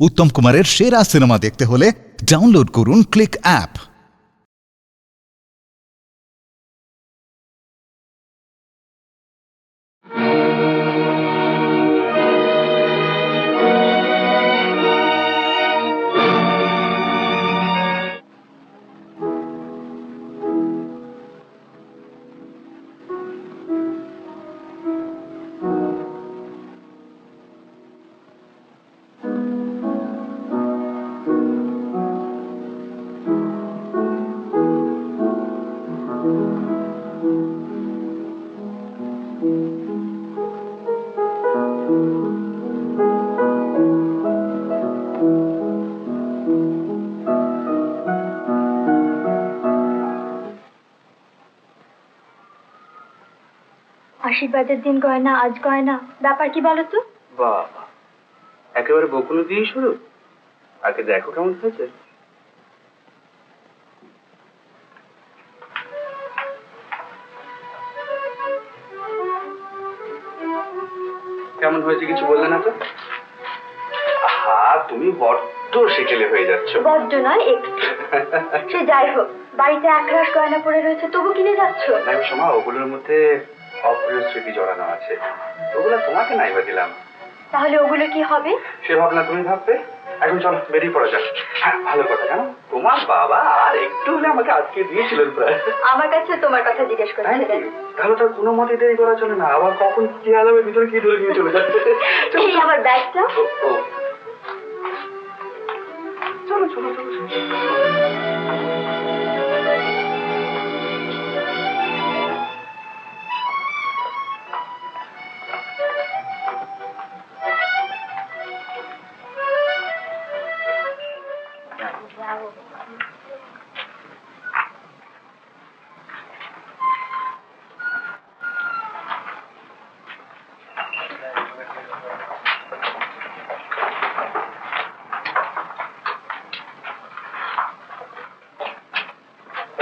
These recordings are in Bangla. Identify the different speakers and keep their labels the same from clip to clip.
Speaker 1: উত্তম কুমারের সেরা সিনেমা দেখতে হলে ডাউনলোড করুন ক্লিক অ্যাপ।
Speaker 2: আশীর্বাদের দিন গয়না, আজ গয়না, ব্যাপার কি বলো তো?
Speaker 3: বাবা, একেবারে বকুল দিয়ে শুরু। আগে দেখো কেমন হয়েছে। কেমন হয়েছে কিছু বললে না তো? আহা, তুমি বড্ড সেকেলে হয়ে যাচ্ছ।
Speaker 2: বড্ড নয়, একটু। সে যাই হোক, বাড়িতে একরাশ গয়না পড়ে রয়েছে, তবু কিনে যাচ্ছ?
Speaker 3: দেখো সোমা, ওগুলোর মধ্যে অপ্রিয় স্মৃতি জড়ানো আছে। ওগুলো তোমাকে নাইবা দিলাম।
Speaker 2: তাহলে ওগুলো কি হবে?
Speaker 3: সে ভাবনা তুমি ভাববে। এখন চলো বেরিয়ে পড়া যাক। হ্যাঁ, ভালো কথা, জানো তোমার বাবা আর একটু হলে আমাকে আজকে দিয়েছিলেন প্রায়।
Speaker 2: আমার কাছে তোমার কথা জিজ্ঞেস করছিলেন।
Speaker 3: তাহলে তো কোনো মতে দেরি করা চলে না। আবার কখন কি আলামে ভিতরে কি ধরে নিয়ে চলে যাচ্ছে।
Speaker 2: এই আমার ব্যাগটা।
Speaker 3: চলো চলো চলো চলো।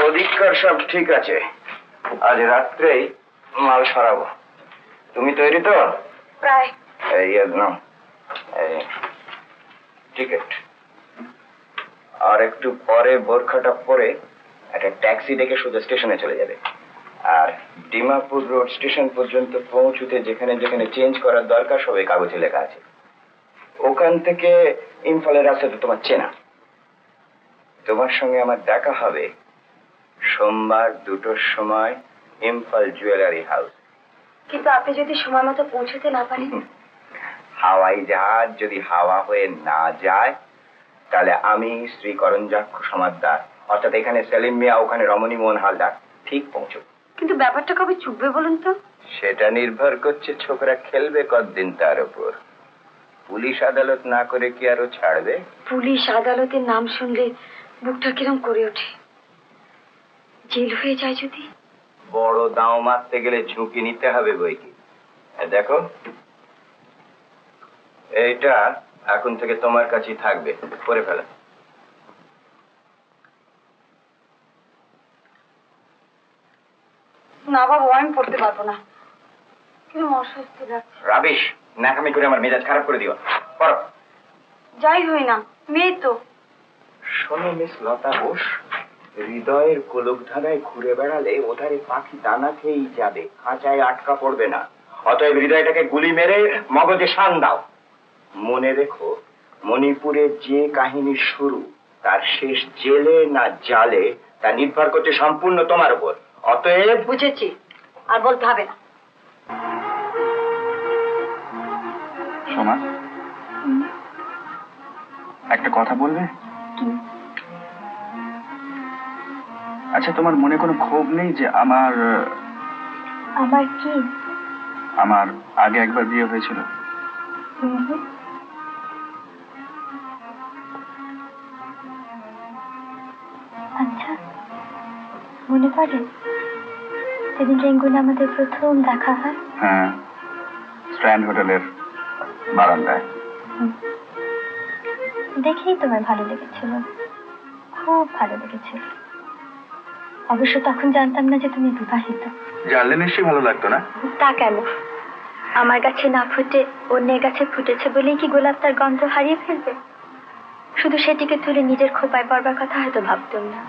Speaker 4: ওদিককার সব ঠিক আছে, আজ রাত্রেই মাল সরাবো। তুমি তৈরি তো?
Speaker 2: প্রায়।
Speaker 4: এই নাও, এই টিকিট। আর একটু পরে বোরখাটা পরে একটা ট্যাক্সি ডেকে সোজা স্টেশনে চলে যাবে। আর ডিমাপুর রোড স্টেশন পর্যন্ত পৌঁছতে যেখানে যেখানে চেঞ্জ করার দরকার সব এই কাগজে লেখা আছে। ওখান থেকে ইম্ফলের রাস্তা তো তোমার চেনা। তোমার সঙ্গে আমার দেখা হবে সোমবার 2টোর সময় ইম্ফল জুয়েলারি হাউস।
Speaker 2: কিন্তু আপনি যদি সময় মতো পৌঁছতে না পারেন?
Speaker 4: হাওয়াই জাহাজ যদি হাওয়া হয়ে না যায় তাহলে আমি শ্রী করঞ্জাক্ষ সমাদ্দার, অর্থাৎ এখানে সেলিম মিয়া, ওখানে রমণী মোহন হালদার, ঠিক পৌঁছব।
Speaker 2: কিন্তু ব্যাপারটা কবে চুকবে বলুন তো?
Speaker 4: সেটা নির্ভর করছে ছোকরা খেলবে কতদিন তার উপর। পুলিশ আদালত না করে কি আরো ছাড়বে?
Speaker 2: পুলিশ আদালতের নাম শুনলে বুকটা কিরম করে ওঠে। জেল হয়ে যায় যদি?
Speaker 4: বড় দাও মারতে গেলে ঝুঁকি নিতে হবে বই কি। দেখো, এইটা এখন থেকে তোমার কাছেই থাকবে, করে ফেলো।
Speaker 2: না বাবু, আমি পড়তে পারবো না, কিরম অস্বস্তি লাগছে।
Speaker 4: রাবিশ, ন্যাকামি করে আমার মেজাজ খারাপ করে দিও। পড়ো।
Speaker 2: যাই হই না, মেয়ে তো।
Speaker 4: শোনো মিস লতা বোস, হৃদয়ের কোলকধারায় ঘুরে বেড়ালে ওধারে পাখি দানা খেয়েই যাবে, খাঁচায় আটকা পড়বে না। অতএব হৃদয়টাকে গুলি মেরে মগজে শান দাও। মনে রেখো, মণিপুরের যে কাহিনীর শুরু তার শেষ জেলে না জালে তা নির্ভর করছে সম্পূর্ণ তোমার উপর। অতএব।
Speaker 2: বুঝেছি, আর বলতে হবে না।
Speaker 3: সোমা, একটা কথা বলবে? আচ্ছা, তোমার মনে কোনো ক্ষোভ নেই যে আমার
Speaker 2: কি?
Speaker 3: আমার আগে একবার বিয়ে হয়েছিল।
Speaker 2: আচ্ছা, মনে পড়ে সেদিন রেঙ্গুনে আমাদের প্রথম দেখা হয়?
Speaker 3: হ্যাঁ, স্ট্র্যান্ড হোটেলের বারান্দায়।
Speaker 2: দেখেই তোমায় ভালো লেগেছিল, খুব ভালো লেগেছিল। অবশ্য তখন জানতাম না যে তুমি বিবাহিত।
Speaker 3: জানলে নিশ্চয়ই ভালো লাগতো না?
Speaker 2: তা কেন? আমার গাছে না ফুটে অন্যের গাছে ফুটেছে বলেই কি গোলাপ তার গন্ধ হারিয়ে ফেলবে? শুধু সেটিকে তুলে নিজের খোপায় পড়বার কথা হয়তো ভাবতাম না।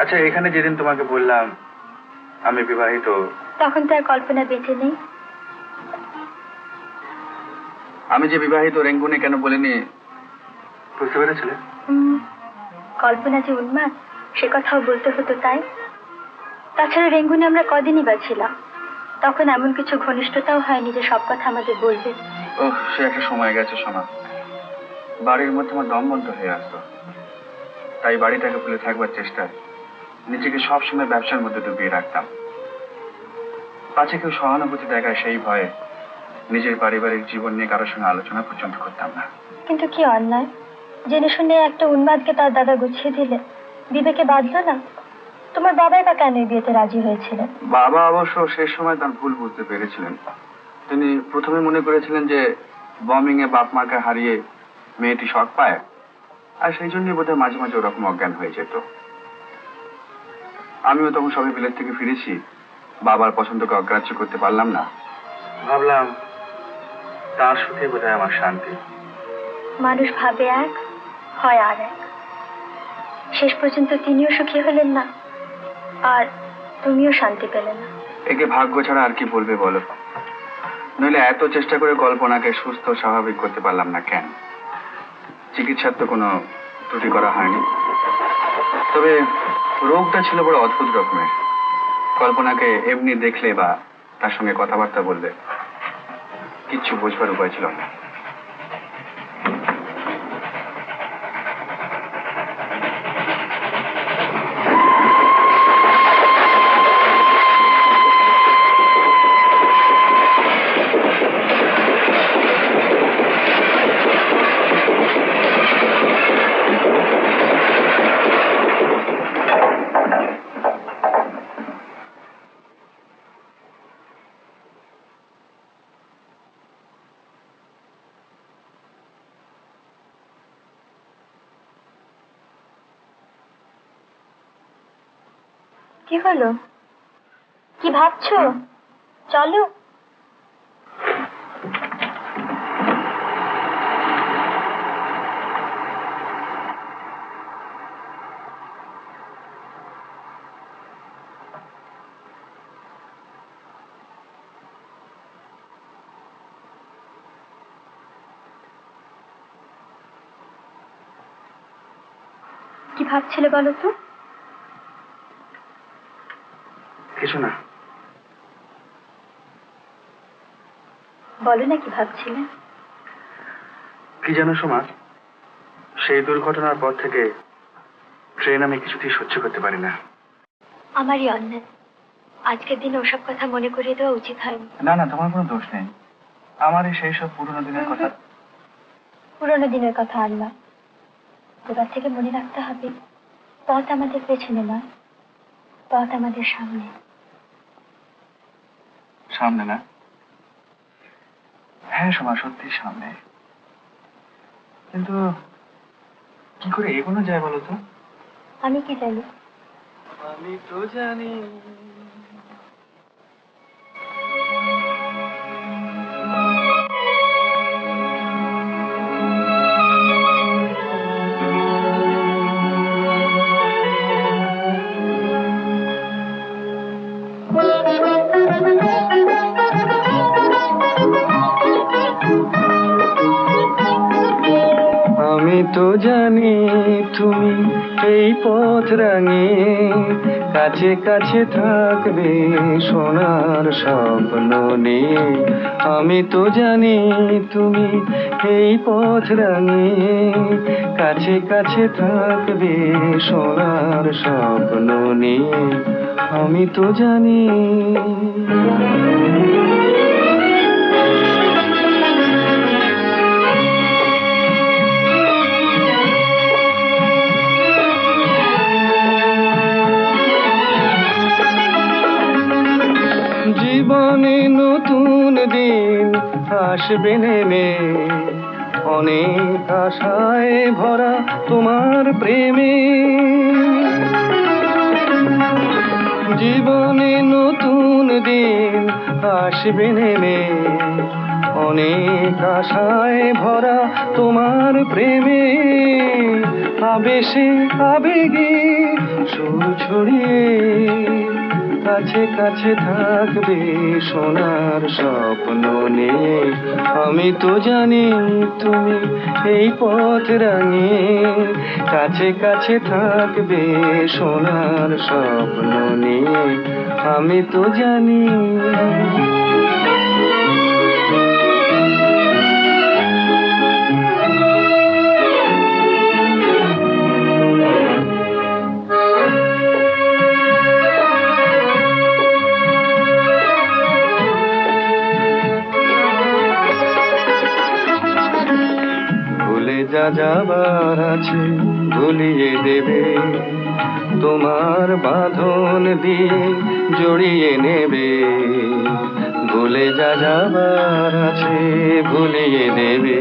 Speaker 3: আচ্ছা, এখানে যেদিন তোমাকে বললাম আমি বিবাহিত,
Speaker 2: তখন তো আর কল্পনা বেঁচে নেই।
Speaker 3: আমি যে বিবাহিত রেঙ্গুনে কেন বলিনি বুঝতে পেরেছিলে?
Speaker 2: কল্পনা যে উন্মাদ সে কথাও বলতে হতো তাই। তাছাড়া রেঙ্গুনে আমরা কদিনই বা ছিলাম, তখন এমন কিছু ঘনিষ্ঠতাও হয়নি যে সব কথা আমাদের বলবে।
Speaker 3: ওহ, সে একটা সময় গেছে সোনা। বাড়ির মধ্যে আমার দম বন্ধ হয়ে আসতো, তাই বাড়িটাকে ভুলে থাকবার চেষ্টায় নিজেকে সবসময় ব্যবসার মধ্যে ডুবিয়ে রাখতাম। পাছে কেউ সহানুভূতি দেখায় সেই ভয়ে নিজের পারিবারিক জীবন নিয়ে কারোর সঙ্গে আলোচনা পর্যন্ত করতাম না।
Speaker 2: কিন্তু কি অন্যায়, জেনে শুনে একটা উন্মাদকে তার দাদা গুছিয়ে দিলে বিবেকে বাঁধলো না? তোমার বাবাই বা কেন এই বিয়েতে রাজি হয়েছিলেন?
Speaker 3: বাবা অবশ্য শেষ সময় তার ভুল বুঝতে পেরেছিলেন। তিনি প্রথমে মনে করেছিলেন যে বম্বিং এ বাপ মাকে হারিয়ে মেয়েটি শক পায়, আর সেই জন্যই বোধহয় মাঝে মাঝে ওরকম অজ্ঞান হয়ে যেত। আমিও তখন সবে বিলেত থেকে ফিরেছি, বাবার পছন্দকে অগ্রাহ্য করতে পারলাম না। ভাবলাম তার সুখে বোধহয় আমার শান্তি।
Speaker 2: মানুষ ভাবে এক, হয় আর এক। শেষ পর্যন্ত তিনিও সুখী হলেন না, আর তুমিও শান্তি পেলে না।
Speaker 3: একে ভাগ্য ছাড়া আর কি বলবে বলো? নইলে এত চেষ্টা করে কল্পনাকে সুস্থ স্বাভাবিক করতে পারলাম না কেন? চিকিৎসার তো কোনো ত্রুটি করা হয়নি, তবে রোগটা ছিল বড় অদ্ভুত রকমের। কল্পনাকে এমনি দেখলে বা তার সঙ্গে কথাবার্তা বললে কিচ্ছু বোঝবার উপায় ছিল না।
Speaker 2: কি হলো? কি ভাবছো? চলো। কি ভাবছিলে বলো তো?
Speaker 3: কিছু না।
Speaker 2: বলো না কি ভাবছিলে?
Speaker 3: কি জানো সোমা, সেই দুর্ঘটনার পর থেকে ট্রেন আমি কিছুতেই সহ্য করতে পারি না।
Speaker 2: আমারই অন্যায়, আজকের দিনে ওসব কথা মনে করিয়ে দেওয়া উচিত হয়নি।
Speaker 3: না না, তোমার কোনো দোষ নেই। আমারই সেই সব পুরনো দিনের কথা।
Speaker 2: পুরোনো দিনের কথা আর নয়, এবার থেকে মনে রাখতে হবে পথ আমাদের পেছনে নয়, পথ আমাদের সামনে।
Speaker 3: সামনে না? হ্যাঁ সোমা, সত্যি সামনে, কিন্তু কি করে এগোনো যায় বলো তো?
Speaker 2: আমি কি জানি?
Speaker 3: আমি তো জানি। আমি তো জানি তুমি এই পথ রাঙিয়ে কাছে কাছে থাকবে সোনার স্বপ্ন নিয়ে। আমি তো জানি তুমি এই পথ রাঙিয়ে কাছে কাছে থাকবে সোনার স্বপ্ন নিয়ে। আমি তো জানি। জীবনে নতুন দিন আসবে নেমে, অনেক আশায় ভরা তোমার প্রেমে। জীবনে নতুন দিন আসবে নেমে,
Speaker 5: অনেক আশায় ভরা তোমার প্রেমে, আবেশে আবেগে সুর ছড়িয়ে কাছে কাছে থাকবে সোনার স্বপ্ন নিয়ে। আমি তো জানি তুমি এই পথ রাঙিয়ে কাছে কাছে থাকবে সোনার স্বপ্ন নিয়ে। আমি তো জানি। ভুলে যা যাবার আছে ভুলিয়ে দেবে, তোমার বাঁধন দিয়ে জড়িয়ে নেবে। ভুলে যা যাবার আছে ভুলিয়ে দেবে,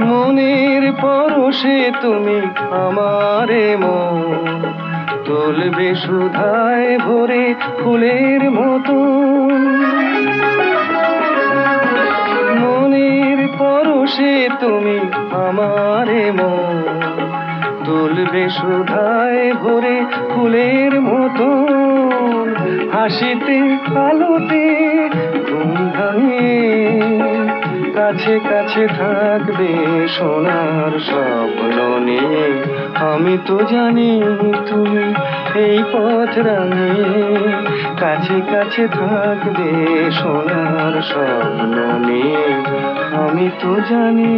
Speaker 5: মনের পরশে তুমি আমারে মন তুলবে সুধায় ভরে ফুলের মতো। মনের পরশে তুমি আমারে মন তুলবে সুধায় ভরে ফুলের মতো। হাসিতে আলোতে ঘুম ভাঙিয়ে কাছে কাছে থাকবে সোনার স্বপ্ন নিয়ে। আমি তো জানি তুমি এই পথ রাঙিয়ে কাছে কাছে থাকবে সোনার স্বপ্ন নিয়ে। আমি তো জানি।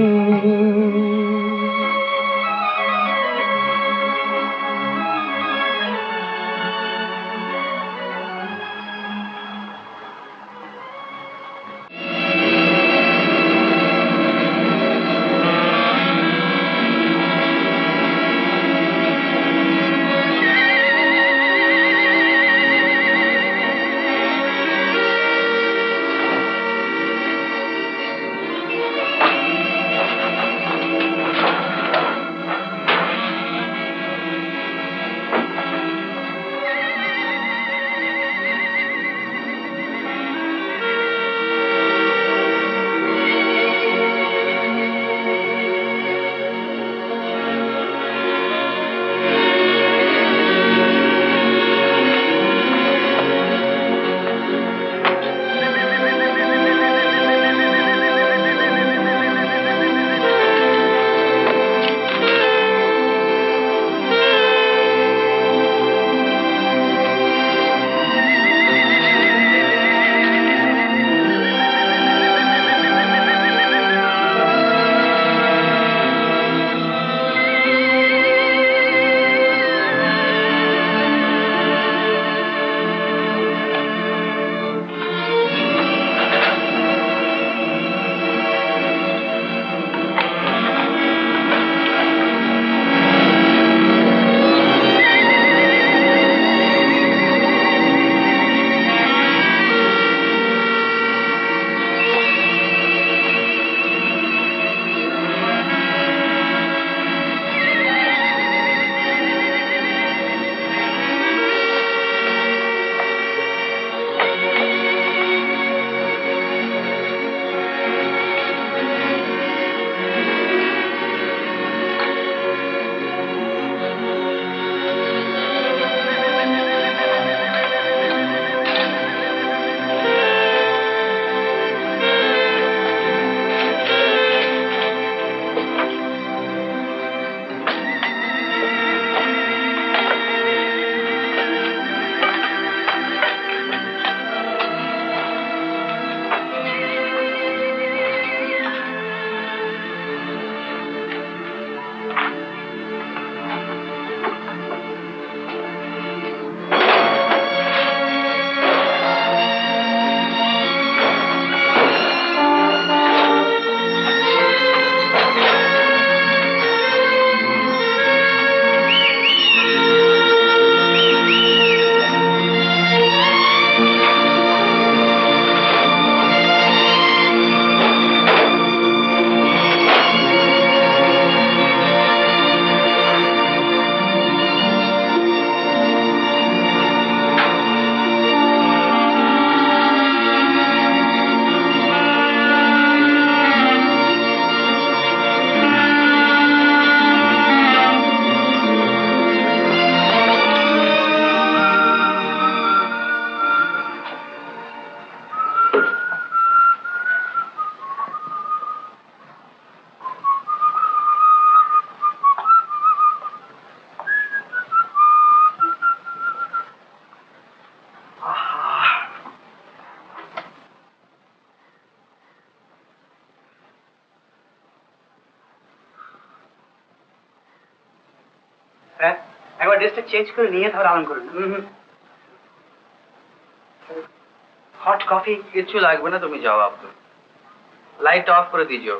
Speaker 6: একবার ড্রেসটা চেঞ্জ করে নিয়ে তাহলে আরাম করুন। Hot coffee?
Speaker 3: কিছু লাগবে না, তুমি যাও আব্দুল। লাইট অফ করে দিও।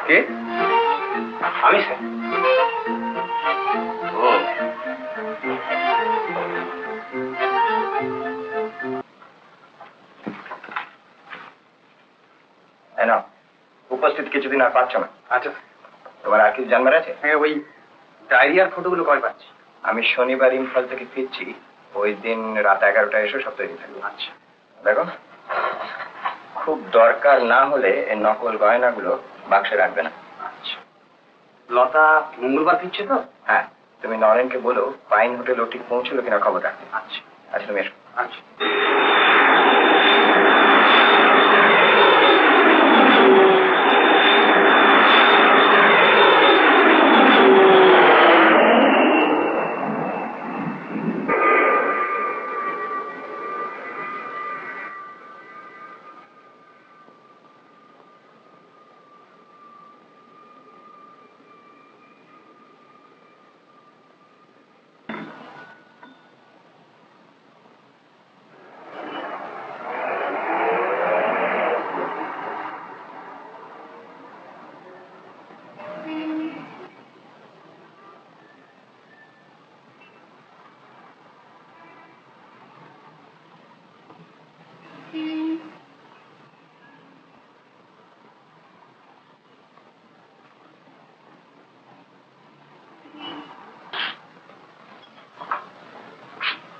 Speaker 4: কে? আমি স্যার। ও, না, উপস্থিত কিছুদিন আর পাচ্ছ না।
Speaker 6: আচ্ছা,
Speaker 4: তোমার আর কিছু জানবার আছে?
Speaker 6: হ্যাঁ, ওই ডায়রিয়ার ফটোগুলো কয় পাচ্ছি?
Speaker 4: আমি শনিবার ইম্ফল থেকে ফিরছি, ওই দিন রাত 11টায় এসে সব তৈরি থাকবে।
Speaker 6: আচ্ছা,
Speaker 4: দেখো, খুব দরকার না হলে এই নকল গয়নাগুলো বাক্সে রাখবে না।
Speaker 6: আচ্ছা। লতা মঙ্গলবার ফিরছে তো?
Speaker 4: হ্যাঁ, তুমি নরেনকে বলো পাইন হোটেল ও ঠিক পৌঁছলো কিনা খবর রাখতে।
Speaker 6: আচ্ছা
Speaker 4: আচ্ছা, তুমি এসো।
Speaker 6: আচ্ছা।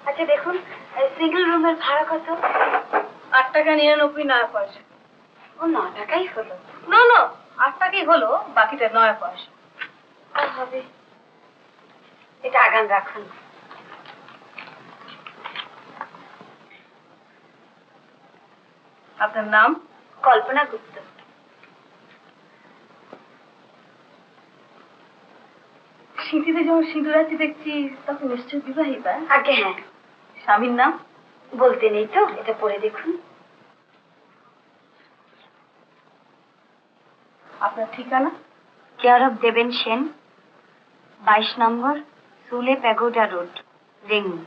Speaker 2: আচ্ছা দেখুন, সিঙ্গেল রুমের ভাড়া কত? 8 টাকা 99 নয়া পয়সা। ও 9 টাকাই হলো। না না, 8 টাকাই হলো, বাকিটা নয়া পয়সা। আর হবে, এটা আগান রাখুন। আপনার নাম? কল্পনা গুপ্ত। সিঁথিতে যখন সিঁদুর আছে দেখছি, তখন নিশ্চয় বিবাহিতা। আগে হ্যাঁ। স্বামীর নাম? বলতে নেই তো, এটা পড়ে দেখুন। আপনার ঠিকানা? কেয়ার অফ দেবেন সেন, 22 নম্বর সুলে প্যাগোডা রোড, রেঙ্গুন।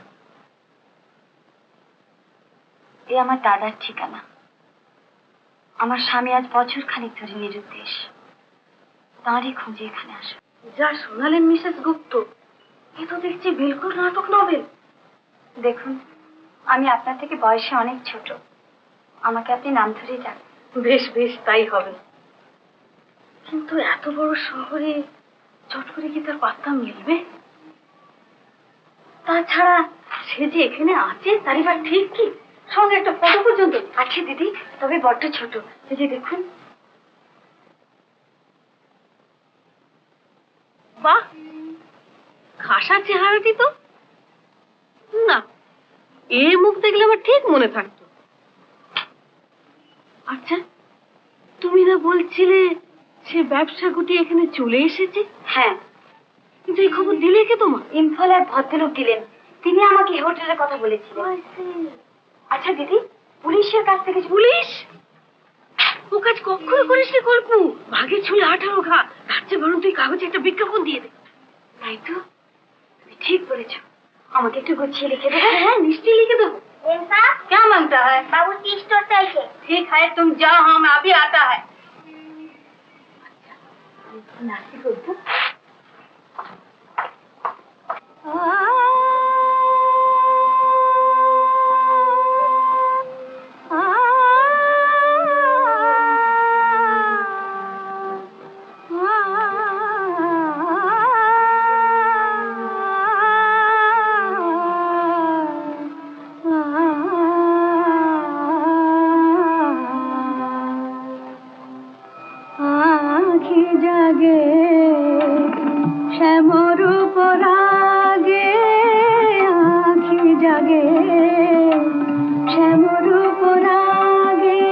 Speaker 2: এ আমার দাদার ঠিকানা। আমার স্বামী আজ বছর খানিক ধরে নিরুদ্দেশ, তাঁরই খোঁজে এখানে আসা। যা শোনালেন মিসেস গুপ্ত, এ তো দেখছি বিলকুল নাটক নভেল। দেখুন, আমি আপনার থেকে বয়সে অনেক ছোট, আমাকে আপনি নাম ধরেই যান। বেশ বেশ, তাই হবে। কিন্তু এত বড় শহরে চট করে কি তার পাত্তা মিলবে? তাছাড়া সে যে এখানে আছে তারই বা ঠিক কি? সঙ্গে একটা ফটো পর্যন্ত আছে দিদি, তবে বড্ড ছোট। এই যে দেখুন। বাহ, খাসা চেহারাটি তো। না, এ মুখ দেখলে আমার ঠিক মনে থাকতো। আচ্ছা, তুমি না বলছিলে সে ব্যবসা গুটিয়ে এখানে চলে এসেছে? হ্যাঁ, কিন্তু এই খবর দিলে কে তোমার? ইম্ফল এক ভদ্রলোক দিলেন, তিনি আমাকে হোটেলের কথা বলেছিলেন। আচ্ছা দিদি, পুলিশের কাছ থেকে? পুলিশ ও কাজ কখনো করিস নি গল্প, ভাগে ছুলে 18 ঘা। তার চেয়ে বরং তুই কাগজে একটা বিজ্ঞাপন দিয়ে দে। তাই তো, তুমি ঠিক বলেছ, আমাকে একটু গুছিয়ে লিখে দেবে? হ্যাঁ নিশ্চয়ই লিখে দেবো। क्या मांगता है? बाबू टी स्टोर से आए। ठीक है, तुम जाओ, हम अभी आता है। नास्ती कर दो। আখি জাগে শ্যামর পরাগে, আখি জাগে শ্যামর পরাগে,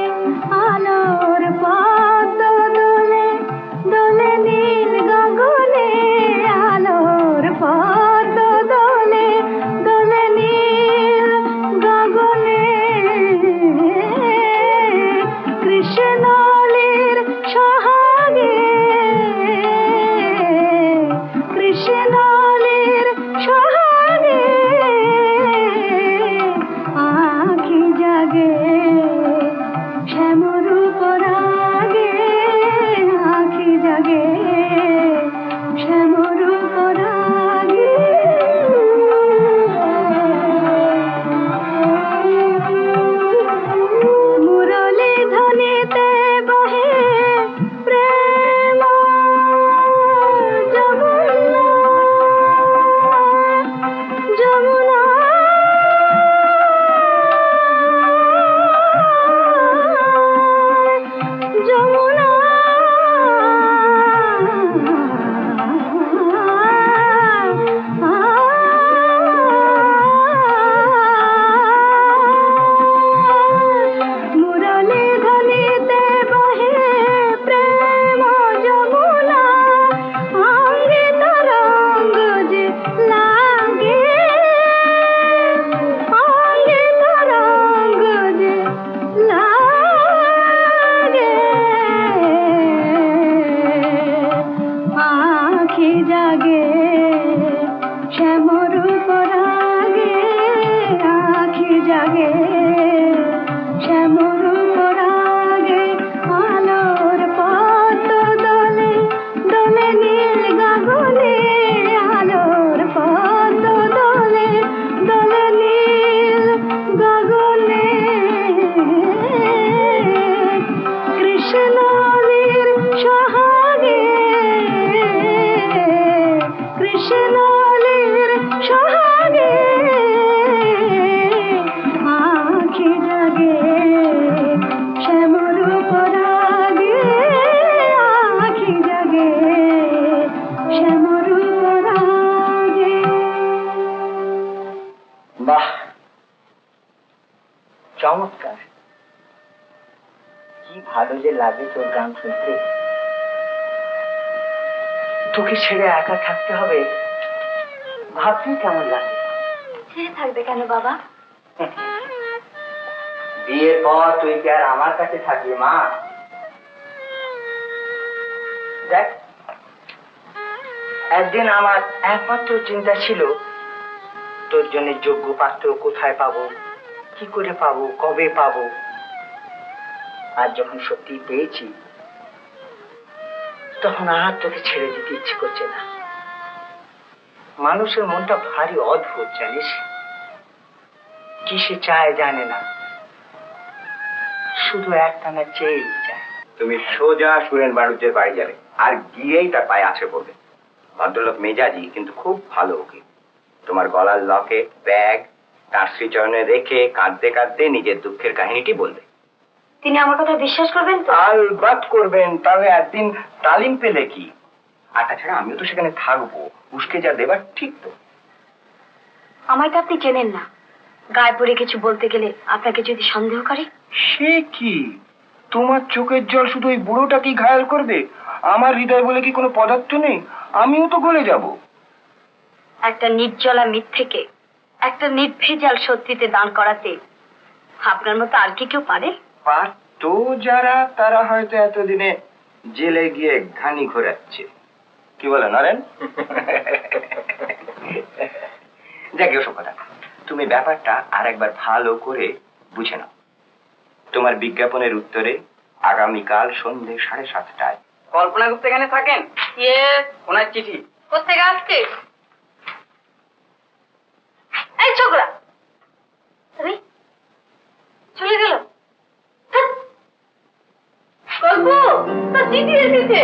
Speaker 2: আলোর পদ্ম দোলে দোলে নীল গগনে, আলোর পদ্ম দোলে দোলে নীল গগনে, কৃষ্ণলীর সোহাগে, কৃষ্ণলীর সোহাগে, আখি জাগে শ্যামর পরাগে, আখি জাগে শ্যামর পরাগে। মুরলী ধ্বনিতে বহে প্রেম যমুনা, যমুনা, যমুনা, মুরলী ধ্বনিতে বহে প্রেম যমুনা, অঙ্গে তরঙ্গ যে লাগে, অঙ্গে তরঙ্গ যে লাগে, আখি জাগে শ্যামর পরাগে, আখি জাগে শ্যামর পরাগে, আলোর পদ্ম দোলে দোলে নীল গগনে, আলোর পদ্ম দোলে দোলে নীল গগনে, কৃষ্ণলীর সোহাগে, কৃষ্ণলীর সোহাগে, আখি জাগে শ্যামর পরাগে, আখি জাগে শ্যামর পরাগে।
Speaker 4: বাহ, চমৎকার! কি ভালো যে লাগে তোর গান শুনতে। তোকে ছেড়ে একা থাকতে হবে ভাবতেই কেমন লাগে।
Speaker 2: ছেড়ে থাকবে কেন বাবা?
Speaker 4: বিয়ের পর তুই কি আর আমার কাছে থাকবি মা? দেখ, একদিন আমার একমাত্র চিন্তা ছিল তোর জন্য যোগ্য পাত্র কোথায় পাবো, কি করে পাবো, কবে পাবো। আর যখন সত্যি পেয়েছি, তখন আর তোকে ছেড়ে দিতে ইচ্ছে করছে না। মানুষের মনটা ভারী অদ্ভুত জানিস, কি সে চায় জানে না, শুধু একটানা চেয়েই যায়।
Speaker 7: তুমি সোজা সুরেন বাড়ুজ্যের বাড়ি যাবে, আর গিয়েই তার পায়ে আছে পড়বে। ভদ্রলোক মেজাজি, কিন্তু খুব ভালো উকিল। তোমার গলার লকেট, ব্যাগ তার শ্রীচরণে রেখে কাঁদতে কাঁদতে নিজের দুঃখের কাহিনীটি বলবে।
Speaker 2: তিনি আমার কথা বিশ্বাস করবেন তো?
Speaker 7: আলবাত করবেন, তবে একদিন তালিম পেলে কি। আর তাছাড়া আমিও তো সেখানে থাকবো, উস্কে যা দেবার ঠিক তো।
Speaker 2: আমায় তো আপনি চেনেন না, গায়ে পড়ে কিছু বলতে গেলে আপনাকে যদি সন্দেহ করে?
Speaker 5: সে কি, তোমার চোখের জল শুধু ওই বুড়োটাকেই ঘায়াল করবে? আমার হৃদয় বলে কি কোনো পদার্থ নেই? আমিও তো গলে যাব।
Speaker 2: একটা নির্জলা মিথ্যেকে একটা নির্ভেজাল সত্যিতে দান করাতে আপনার মতো আর কি কেউ পারে?
Speaker 5: পারতো যারা, তারা হয়তো এতদিনে জেলে গিয়ে ঘানি ঘোরাচ্ছে। কি বলে নরেন? যাক ওসব কথা, তুমি ব্যাপারটা আর একবার ভালো করে বুঝে নাও। তোমার বিজ্ঞাপনের উত্তরে আগামীকাল সন্ধ্যে 7:30টায়।
Speaker 6: কল্পনা গুপ্ত এখানে থাকেন? ওনার চিঠি।
Speaker 2: কোথেকে আসছে? এই ছোকরা, আরে চলে গেল। গল্প তো চিঠি এসেছে।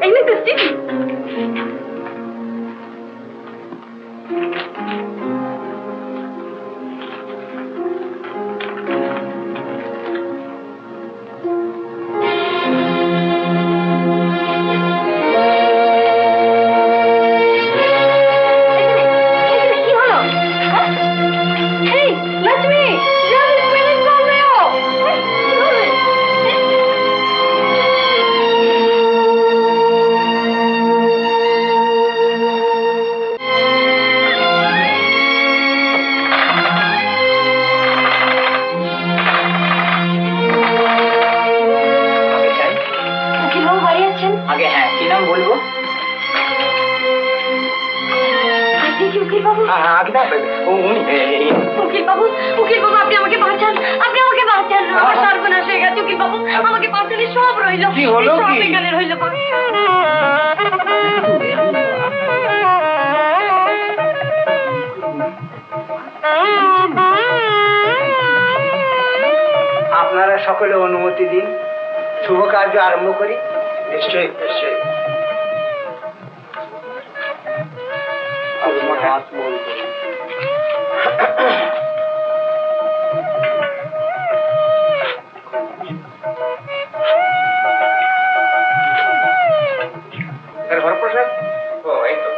Speaker 2: এই নে তো চিঠি।
Speaker 6: আগে হ্যাঁ, কি নাম বলবো?
Speaker 2: উকিল বাবু, উকিল বাবু, আপনি আমাকে বাঁচান, আপনি আমাকে বাঁচান। আমার সর্বনাশ হয়ে গেছে উকিল বাবু, আমাকে বাঁচালে সব রইল।
Speaker 5: কি হলো?
Speaker 2: সব
Speaker 5: কি
Speaker 2: এখানে রইল।
Speaker 5: আপনারা সকলে অনুমতি দিন, শুভ কার্য আরম্ভ করি। নিশ্চয়ই নিশ্চয়ই।
Speaker 7: হরপ্রসাদ, ও এই তো।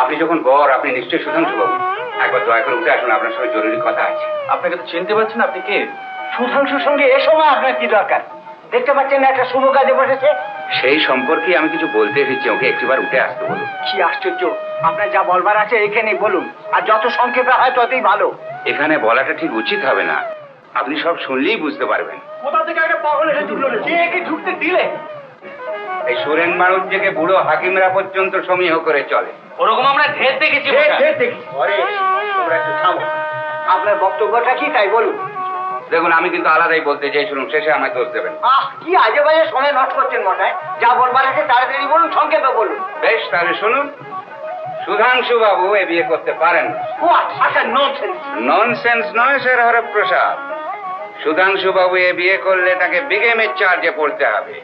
Speaker 7: আপনি যখন বর, আপনি নিশ্চয়ই সুধাংশু বাবু। একবার দয়া করে উঠে আসুন, আপনার সঙ্গে জরুরি কথা আছে।
Speaker 3: আপনাকে তো চিনতে পারছেন, আপনি কে?
Speaker 5: সুধাংশুর সঙ্গে এ সময় আপনার কি দরকার? দেখতে পাচ্ছেন না একটা শুভ কাজে বসেছে?
Speaker 7: সেই সম্পর্কে আমি কিছু বলতে এসেছি, ওকে একটিবার উঠে আসতে বলুন।
Speaker 5: কি আশ্চর্য, আপনার যা বলবার আছে এখানেই বলুন, আর যত সংক্ষেপে হয় ততই ভালো।
Speaker 7: এখানে বলাটা ঠিক উচিত হবে না, আপনি সব শুনলেই বুঝতে পারবেন।
Speaker 5: কোথা থেকে একটা পাগল এসে ঢুকলো রে? কে একে ঢুকতে দিলে?
Speaker 7: এই সুরেন বাড়ুর থেকে বুড়ো হাকিমরা পর্যন্ত সমীহ করে চলে।
Speaker 6: ওরকম আমরা ঢের দেখেছি।
Speaker 5: তোমরা একটু থামো, আপনার বক্তব্যটা কি তাই বলুন।
Speaker 7: দেখুন, আমি কিন্তু আলাদাই বলতে চাই, শুনুন, শেষে আমায় দোষ দেবেন।
Speaker 5: কি আজে বাজে সময় নষ্ট করছেন মশাই, যা বলবার আছে তাড়াতাড়ি বলুন, সংক্ষেপে বলুন।
Speaker 7: বেশ, তাহলে শুনুন, সুধাংশু বাবু এ বিয়ে করতে পারেন না। ননসেন্স নয় স্যার হরপ্রসাদ, সুধাংশু বাবু এ বিয়ে করলে তাকে বিগেমের চার্জে পড়তে হবে।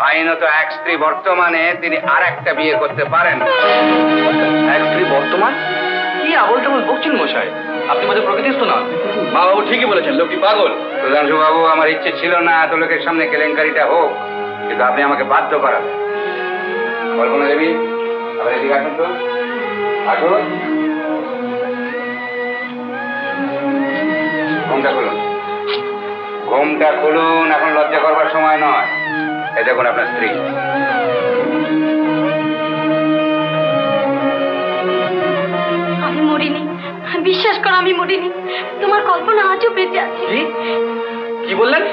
Speaker 7: আইনত এক স্ত্রী বর্তমানে, তিনি আর একটা বিয়ে করতে পারেন।
Speaker 3: এক স্ত্রী বর্তমান? কি আবল টাবল বকছেন মশাই? আপনি আমাদের প্রকৃতিস্থ না। মা বাবু ঠিকই বলেছেন, লোকটি পাগল।
Speaker 7: সুধাংশু বাবু, আমার ইচ্ছে ছিল না এত লোকের সামনে কেলেঙ্কারিটা হোক, কিন্তু আপনি আমাকে বাধ্য করাবেন। কল্পনা দেবী, আবার এদিকে আসুন তো, আসুন। ঘুমটা খুলুন, ঘুমটা খুলুন, এখন লজ্জা করবার সময় নয়। এই দেখুন আপনার স্ত্রী।
Speaker 2: আমি মরিনি, বিশ্বাস করো আমি মরিনি। তোমার কল্পনা আজও বেঁচে আছে।
Speaker 3: কি বললেন?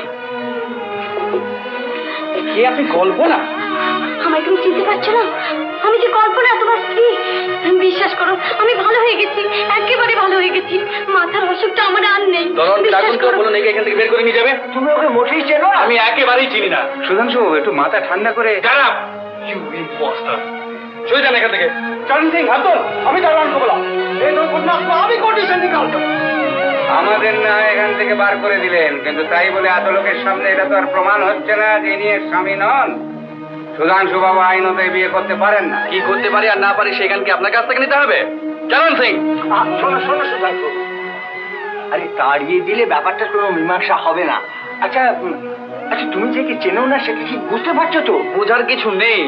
Speaker 3: কে আপনি? কল্পনা?
Speaker 2: আমায় তুমি চিনতে পারছো না? আমি যে কল্পনা, তোমার স্ত্রী। বিশ্বাস করো আমি ভালো হয়ে গেছি, একেবারে ভালো হয়ে গেছি। মাথার অসুখটা আমার আর নেই। বিশ্বাস করো।
Speaker 3: বলুন, এখান থেকে বের করে নিয়ে যাবে।
Speaker 5: তুমি ওকে মোটেই চেনো না?
Speaker 3: আমি একেবারেই চিনি না।
Speaker 7: সুধাংশু বাবু, একটু মাথা ঠান্ডা করে।
Speaker 3: খারাপ। চলে যান এখান থেকে।
Speaker 5: চরণ সিং হাতল, আমি দাঁড়ান বললাম, এই দুর্ঘটনা আমি কন্ডিশন নিকালতো।
Speaker 7: আমাদের না এখান থেকে বার করে দিলেন, কিন্তু তাই বলে এত লোকের সামনে এটা তো আর প্রমাণ হচ্ছে না যে ইনি এর স্বামী নন। সুধাংশু বাবু আইনত বিয়ে করতে পারেন না।
Speaker 3: কি করতে পারি আর না পারি সেখান কি আপনার কাছ থেকে নিতে হবে? চরণ সিং,
Speaker 5: শোনো শোনো সুধাংশু, আরে তাড়িয়ে দিলে ব্যাপারটা কোনো মীমাংসা হবে না। আচ্ছা আচ্ছা তুমি যে কি চেনো না সেটা কি বুঝতে পারছো তো?
Speaker 3: বোঝার কিছু নেই,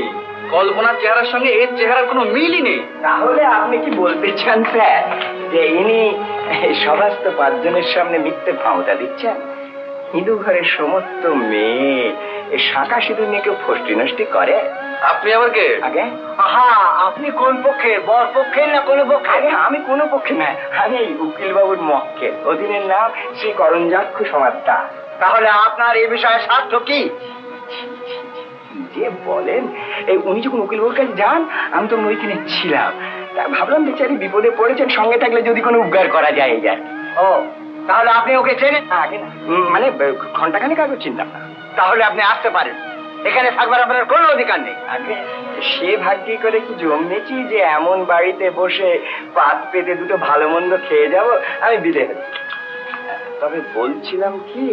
Speaker 3: কল্পনার চেহারার সঙ্গে এর চেহারার কোনো মিলই নেই।
Speaker 5: তাহলে আপনি কি বলতে চান স্যার যে ইনি সমস্ত পাঁচজনের সামনে মিথ্যে ক্ষমতা দিচ্ছেন? হিন্দু ঘরের সমস্ত মেয়ে শাঁখা সিঁদুর নিয়ে কেউ ফষ্টি নষ্টি করে?
Speaker 3: আপনি আবার কে?
Speaker 5: আগে আহা, আপনি কোন পক্ষে, বর পক্ষে না কোন পক্ষে? আগে আমি কোন পক্ষে না, আমি এই উকিল বাবুর মক্কে। অধীনের নাম শ্রী করঞ্জাক্ষু সমাজটা। তাহলে আপনার এই বিষয়ে স্বার্থ কি? যে বলেন, এই উনি যখন উকিল বাবুর কাছে যান আমি তখন ওইখানে ছিলাম। তা ভাবলাম বেচারি বিপদে পড়েছেন, সঙ্গে থাকলে যদি কোনো উপকার করা যায় এই আর কি। ও তাহলে আপনি ওকে চেনেন? আগে না, মানে ঘন্টাখানেক আগে চিনতাম না। তাহলে আপনি আসতে পারেন, এখানে থাকবার আপনার কোনো অধিকার নেই। আগে সে ভাগ্যি করে কি জন্মেছি যে এমন বাড়িতে বসে পাত পেতে দুটো ভালো মন্দ খেয়ে যাব? আমি বিদে হচ্ছি। তবে বলছিলাম কি,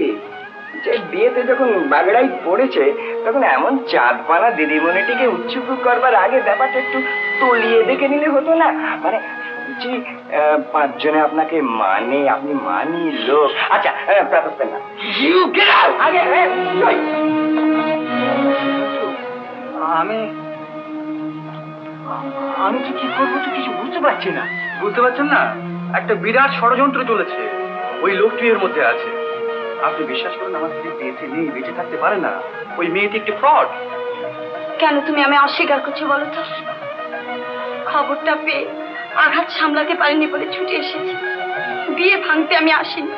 Speaker 5: যে বিয়েতে যখন বাগড়াই পড়েছে তখন এমন চাঁদপানা দিদিমণিটিকে উচ্চুকু করবার আগে ব্যাপারটা একটু তলিয়ে দেখে নিলে হতো না? মানে জি, পাঁচজনে আপনাকে মানে, আপনি মানি লোক। আচ্ছা প্রাতঃ না আগে আমি তো কি করবো তো কিছু বুঝতে পারছি না।
Speaker 3: বুঝতে পারছেন না? একটা বিরাট ষড়যন্ত্র চলেছে, ওই লোকটি এর মধ্যে আছে। আপনি বিশ্বাস করেন, আমার স্ত্রী বেঁচে নেই, বেঁচে থাকতে পারে না। ওই মেয়েটি একটি ফ্রড।
Speaker 2: কেন তুমি আমি অস্বীকার করছো বলো তো? খবরটা পেয়ে আঘাত সামলাতে পারিনি বলে ছুটে এসেছি। বিয়ে ভাঙতে আমি আসিনি।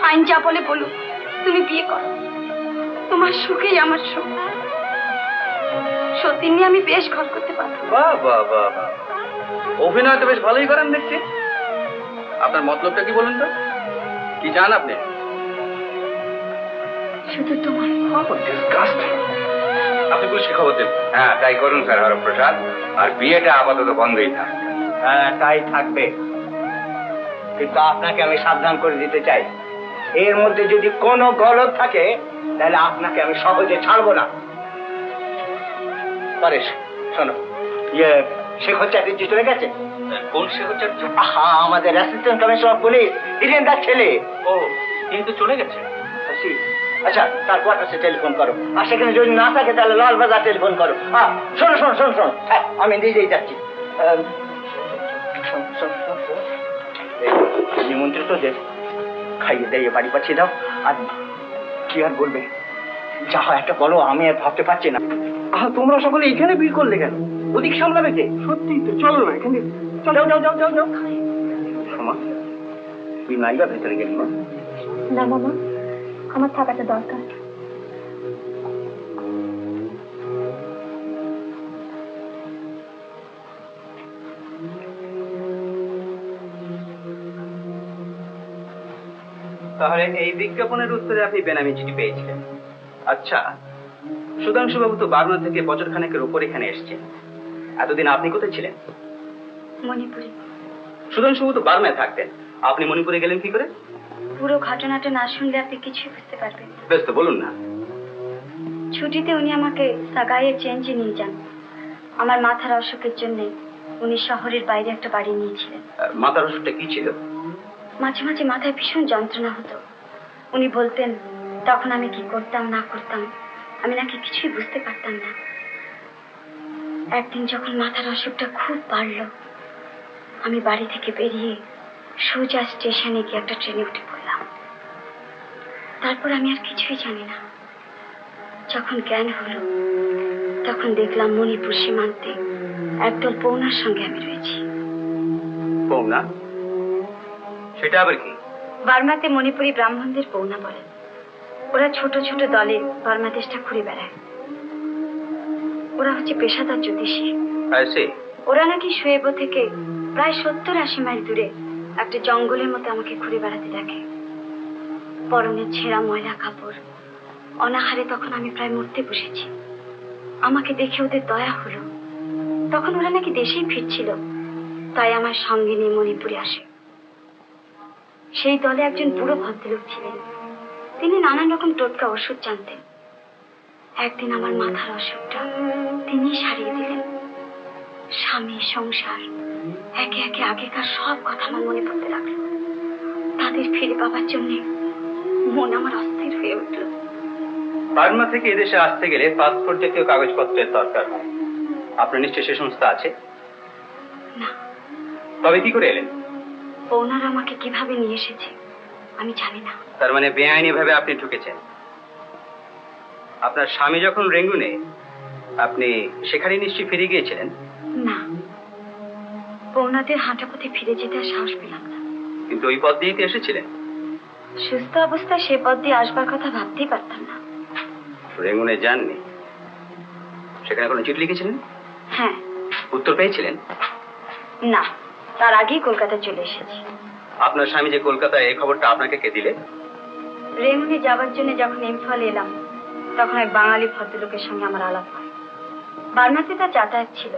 Speaker 2: আইন যা বলে বলুক, তুমি বিয়ে করো, তোমার সুখেই আমার সুখ। সত্যি নিয়ে আমি বেশ ঘর করতে পারবো।
Speaker 3: বাহ বাহ বাহ বাহ, অভিনয় তো বেশ ভালোই করেন দেখছি। আপনার মতলবটা কি বলুন তো? কি চান আপনি?
Speaker 2: শুধু তোমার।
Speaker 3: আপনি পুলিশকে খবর দেন।
Speaker 7: হ্যাঁ তাই করুন স্যার হরপ্রসাদ, আর বিয়েটা আপাতত বন্ধই থাকবে।
Speaker 5: হ্যাঁ তাই থাকবে, কিন্তু আপনাকে আমি সাবধান করে দিতে চাই, এর মধ্যে যদি কোনো গলদ থাকে তাহলে আপনাকে আমি সহজে ছাড়বো না। পরেশ শোনো, শেখ চ্যাটার্জি চলে গেছে।
Speaker 3: কোন শেখ চ্যাটার্জি?
Speaker 5: আহা, আমাদের অ্যাসিস্ট্যান্ট কমিশনার পুলিশ বীরেন্দার ছেলে।
Speaker 3: ও, তিনি তো চলে গেছে।
Speaker 5: আচ্ছা, তার কোয়ার্টার্সে টেলিফোন করো, আর সেখানে যদি না থাকে তাহলে লালবাজার টেলিফোন করো। শোনো শোনো শোনো শোনো, হ্যাঁ আমি নিজেই যাচ্ছি। নিমন্ত্রিত যে খাইয়ে দিয়ে বাড়ি পাঠিয়ে দাও। আর কি আর বলবে, যা হয় একটা বলো, আমি আর ভাবতে পারছি না। তোমরা সকলে এখানে ভিড় করলে কেন? ওদিক সামলাবে কে? সত্যি তো, চলো না এখানে, যাও যাও যাও যাও যাও। সমা, তুই নাইবা ভেতরে গেলি না?
Speaker 2: না মামা, আমার থাকাটা দরকার।
Speaker 3: তাহলে এই বিজ্ঞাপনের উত্তরে আপনি বেনামি চিঠি পেয়েছিলেন। আচ্ছা, সুধাংশুবাবু তো বার্মা থেকে বছরখানেকের উপর এখানে এসেছেন। এতদিন আপনি কোথায় ছিলেন?
Speaker 2: মণিপুরে।
Speaker 3: সুধাংশুবাবু তো বার্মায় থাকতেন, আপনি মণিপুরে গেলেন কি করে?
Speaker 2: পুরো ঘটনাটা না শুনলে আপনি কিছুই বুঝতে পারবেন।
Speaker 3: বেশ, তো বলুন না।
Speaker 2: ছুটিতে উনি আমাকে সাগাইয়ের চেঞ্জে নিয়ে যান। আমার মাথার অসুখের জন্য উনি শহরের বাইরে একটা বাড়ি নিয়েছিলেন।
Speaker 3: মাথার অসুখটা কি ছিল?
Speaker 2: মাঝে মাঝে মাথায় ভীষণ যন্ত্রণা হতো। উনি বলতেন তখন আমি কি করতাম না করতাম আমি নাকি কিছুই বুঝতে পারতাম না। একদিন যখন মাথার অসুখটা খুব বাড়লো, আমি বাড়ি থেকে বেরিয়ে সোজা স্টেশনে গিয়ে একটা ট্রেনে উঠে পড়লাম। তারপর আমি আর কিছুই জানি না। যখন জ্ঞান হলো তখন দেখলাম মণিপুর সীমান্তে একদল পৌনার সঙ্গে আমি রয়েছি।
Speaker 3: পৌনা? সেটা আবার কি?
Speaker 2: বার্মাতে মণিপুরি ব্রাহ্মণদের পৌনা বলে। ওরা ছোট ছোট দলে বার্মা দেশটা ঘুরে বেড়ায়। ওরা হচ্ছে পেশাদার জ্যোতিষী। ওরা নাকি শুয়েবো থেকে প্রায় 70-80 মাইল দূরে একটা জঙ্গলের মতো আমাকে ঘুরে বেড়াতে দেখে। পরনে ছেঁড়া ময়লা কাপড়, অনাহারে তখন আমি প্রায় মরতে বসেছি। আমাকে দেখে ওদের দয়া হলো। তখন ওরা নাকি দেশেই ফিরছিল, তাই আমার সঙ্গে নিয়ে মণিপুরে আসে। সেই দলে একজন বুড়ো ভদ্রলোক ছিলেন। তিনি নানান রকম টোটকা ওষুধ জানতেন। একদিন আমার মাথার অসুখটা তিনি সারিয়ে দিলেন। স্বামী, সংসার, একে একে আগেকার সব কথা আমার মনে পড়তে লাগলো। তাদের ফিরে পাবার জন্য মন আমার অস্থির হয়ে উঠল।
Speaker 6: বার্মা থেকে এদেশে আসতে গেলে পাসপোর্ট জাতীয় কাগজপত্রের দরকার হয়। আপনার নিশ্চয় সে সংস্থা আছে?
Speaker 2: না,
Speaker 6: তবে কি করে এলেন?
Speaker 2: ওনারা আমাকে কিভাবে নিয়ে এসেছে আমি জানি না।
Speaker 6: তার মানে বেআইনি ভাবে আপনি ঢুকেছেন। আপনার স্বামী যখন রেঙ্গুনে, আপনি সেখানে নিশ্চয়ই ফিরে গিয়েছিলেন?
Speaker 2: না, ওনাদের হাঁটা পথে ফিরে যেতে আর সাহস পেলাম না।
Speaker 6: কিন্তু ওই পথ দিয়েই তো এসেছিলেন।
Speaker 2: সুস্থ অবস্থায় সে পথ দিয়ে আসবার কথা ভাবতেই পারতাম না।
Speaker 6: রেঙ্গুনে যাননি? সেখানে কোনো চিঠি লিখেছিলেন?
Speaker 2: হ্যাঁ।
Speaker 6: উত্তর পেয়েছিলেন?
Speaker 2: না, তার আগেই কলকাতা চলে এসেছি।
Speaker 6: আপনার স্বামী যে কলকাতায়, এই খবরটা আপনাকে কে দিলে?
Speaker 2: রেঙ্গুনে যাবার জন্য যখন ইম্ফল এলাম তখন এক বাঙালি ভদ্রলোকের সঙ্গে আমার আলাপ হয়। বার্মাতে তার যাতায়াত ছিল।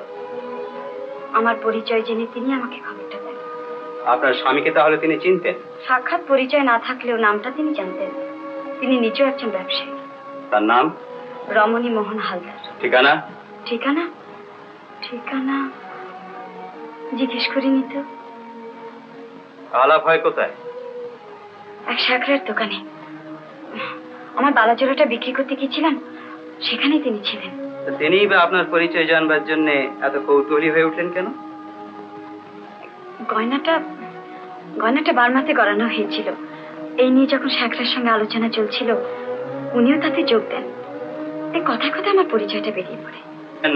Speaker 2: আমার পরিচয় জেনে তিনি আমাকে খবরটা দেন।
Speaker 6: আপনার স্বামীকে তাহলে তিনি চিনতেন?
Speaker 2: সাক্ষাৎ পরিচয় না থাকলেও নামটা তিনি জানতেন। তিনি নিজেও একজন ব্যবসায়ী।
Speaker 6: তার নাম?
Speaker 2: রমণী মোহন হালদার।
Speaker 6: ঠিকানা?
Speaker 2: ঠিকানা ঠিকানা জিজ্ঞেস করিনি তো।
Speaker 6: আলাপ হয় কোথায়?
Speaker 2: এক শাকরার দোকানে। আমার বালাজোড়াটা বিক্রি করতে গিয়েছিলাম, সেখানেই তিনি ছিলেন।
Speaker 6: তিনিই বা আপনার পরিচয় জানবার জন্য এত কৌতূহলী হয়ে উঠলেন কেন?
Speaker 2: গয়নাটা বার্মাতে গড়ানো হয়েছিল। এই নিয়ে যখন শাকরার সঙ্গে আলোচনা চলছিল উনিও তাতে যোগ দেন। এই কথায় কথায় আমার পরিচয়টা বেরিয়ে পড়ে।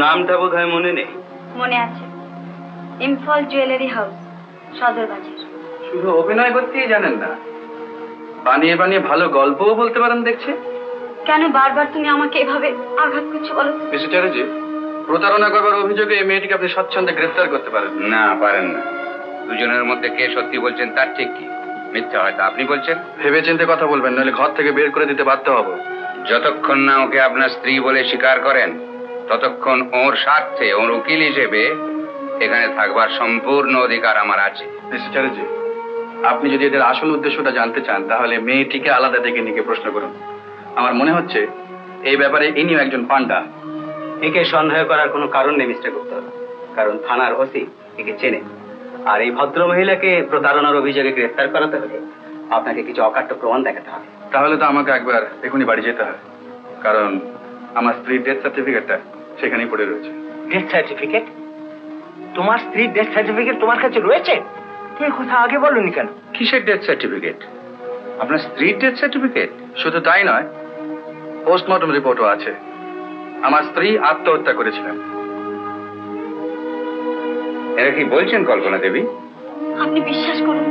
Speaker 6: নামটা বোধ হয় মনে নেই।
Speaker 2: মনে আছে, ইম্ফল জুয়েলারি হাউস, সদর বাজার।
Speaker 3: শুধু অভিনয় করতেই জানেন না, বানিয়ে বানিয়ে ভালো গল্পও বলতে পারেন দেখছি।
Speaker 2: কেন বারবার তুমি আমাকে এভাবে আঘাত করছো বলো?
Speaker 3: মিস্টার চ্যাটার্জি, প্রতারণা করবার অভিযোগে এই মেয়েটিকে আপনি স্বচ্ছন্দে গ্রেফতার করতে পারেন
Speaker 7: না, পারেন না। দুজনের মধ্যে কে সত্যি বলছেন তার ঠিক কি? মিথ্যা হয়তো আপনি বলছেন।
Speaker 3: ভেবে চিন্তে কথা বলবেন, নইলে ঘর থেকে বের করে দিতে বাধ্য হব।
Speaker 7: যতক্ষণ না ওকে আপনার স্ত্রী বলে স্বীকার করেন ততক্ষণ ওর স্বার্থে ওর উকিল হিসেবে এখানে থাকবার সম্পূর্ণ অধিকার আমার আছে।
Speaker 3: মিস্টার চ্যাটার্জি, আপনি যদি এদের আসল উদ্দেশ্যটা জানতে চান তাহলে মেয়েটিকে আলাদা ডেকে নিয়ে প্রশ্ন করুন। আমার মনে হচ্ছে এই ব্যাপারে ইনিও একজন পান্ডা।
Speaker 6: একে সন্দেহ করার কোনো কারণ নেই মিস্টার গুপ্ত, কারণ থানার ওসি একে চেনে। আর এই ভদ্র মহিলাকে প্রতারণার অভিযোগে গ্রেফতার করাতে হলে আপনাকে কিছু অকাট্য প্রমাণ দেখাতে হবে।
Speaker 3: তাহলে তো আমাকে একবার এখনই বাড়ি যেতে হয়, কারণ আমার স্ত্রীর ডেথ সার্টিফিকেটটা সেখানেই পড়ে রয়েছে।
Speaker 5: Death certificate? তোমার স্ত্রীর ডেথ সার্টিফিকেট তোমার কাছে রয়েছে? তুমি কথা আগে বলনি কেন?
Speaker 7: কিসের ডেথ সার্টিফিকেট? আপনার স্ত্রীর ডেথ সার্টিফিকেট?
Speaker 3: শুধু তাই নয়, পোস্টমর্টম রিপোর্টও আছে। আমার স্ত্রী আত্মহত্যা করেছিলেন।
Speaker 7: এরা কি বলছেন কল্পনা দেবী?
Speaker 2: আপনি বিশ্বাস করুন,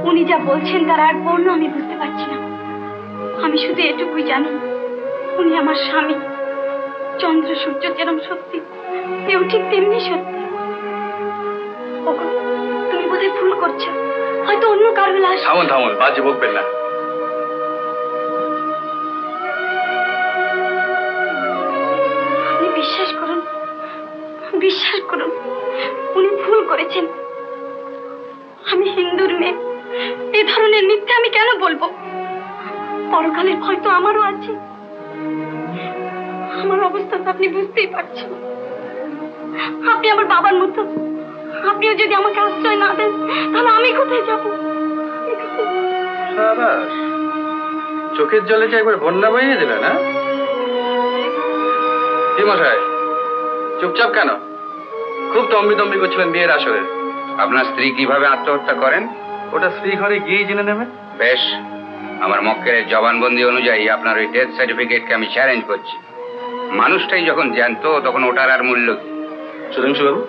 Speaker 2: উনি যা বলছেন তার এক বর্ণ আমি বুঝতে পারছি না। আমি শুধু এটুকুই জানি, উনি আমার স্বামী। চন্দ্র সূর্য যেরকম সত্যি, এও ঠিক তেমনি সত্যি। ওগো, তুমি বোধহয় ভুল করছো, হয়তো অন্য কারো লাশ।
Speaker 3: থামুন, বাজে বকবেন না।
Speaker 2: আপনি বিশ্বাস করুন, উনি ভুল করেছেন। আমি হিন্দুর মেয়ে, এ ধরনের মিথ্যে আমি কেন বলবো? পরকালের ভয় তো আমারও আছে। আমার অবস্থা তো আপনি বুঝতেই পারছেন। আপনি আমার বাবার মতো, আপনিও যদি আমাকে আশ্রয় না দেন তাহলে আমি কোথায় যাব?
Speaker 3: সাবাস, চোখের জলে যে একবার বন্যা বইয়ে দিলে না? কি মশাই, চুপচাপ কেন? খুব তম্বি করছিলেন বিয়ের আসরে।
Speaker 7: আপনার স্ত্রী কিভাবে আত্মহত্যা করেন
Speaker 3: ওটা স্ত্রী ঘরে গিয়েই জেনে নেবেন।
Speaker 7: বেশ, আমার মক্কেলের জবানবন্দি অনুযায়ী আপনার ওই ডেথ সার্টিফিকেটকে আমি চ্যালেঞ্জ করছি। মানুষটাই যখন জ্যান্ত তখন ওটার আর মূল্য কি?
Speaker 6: সুধাংশু বাবু,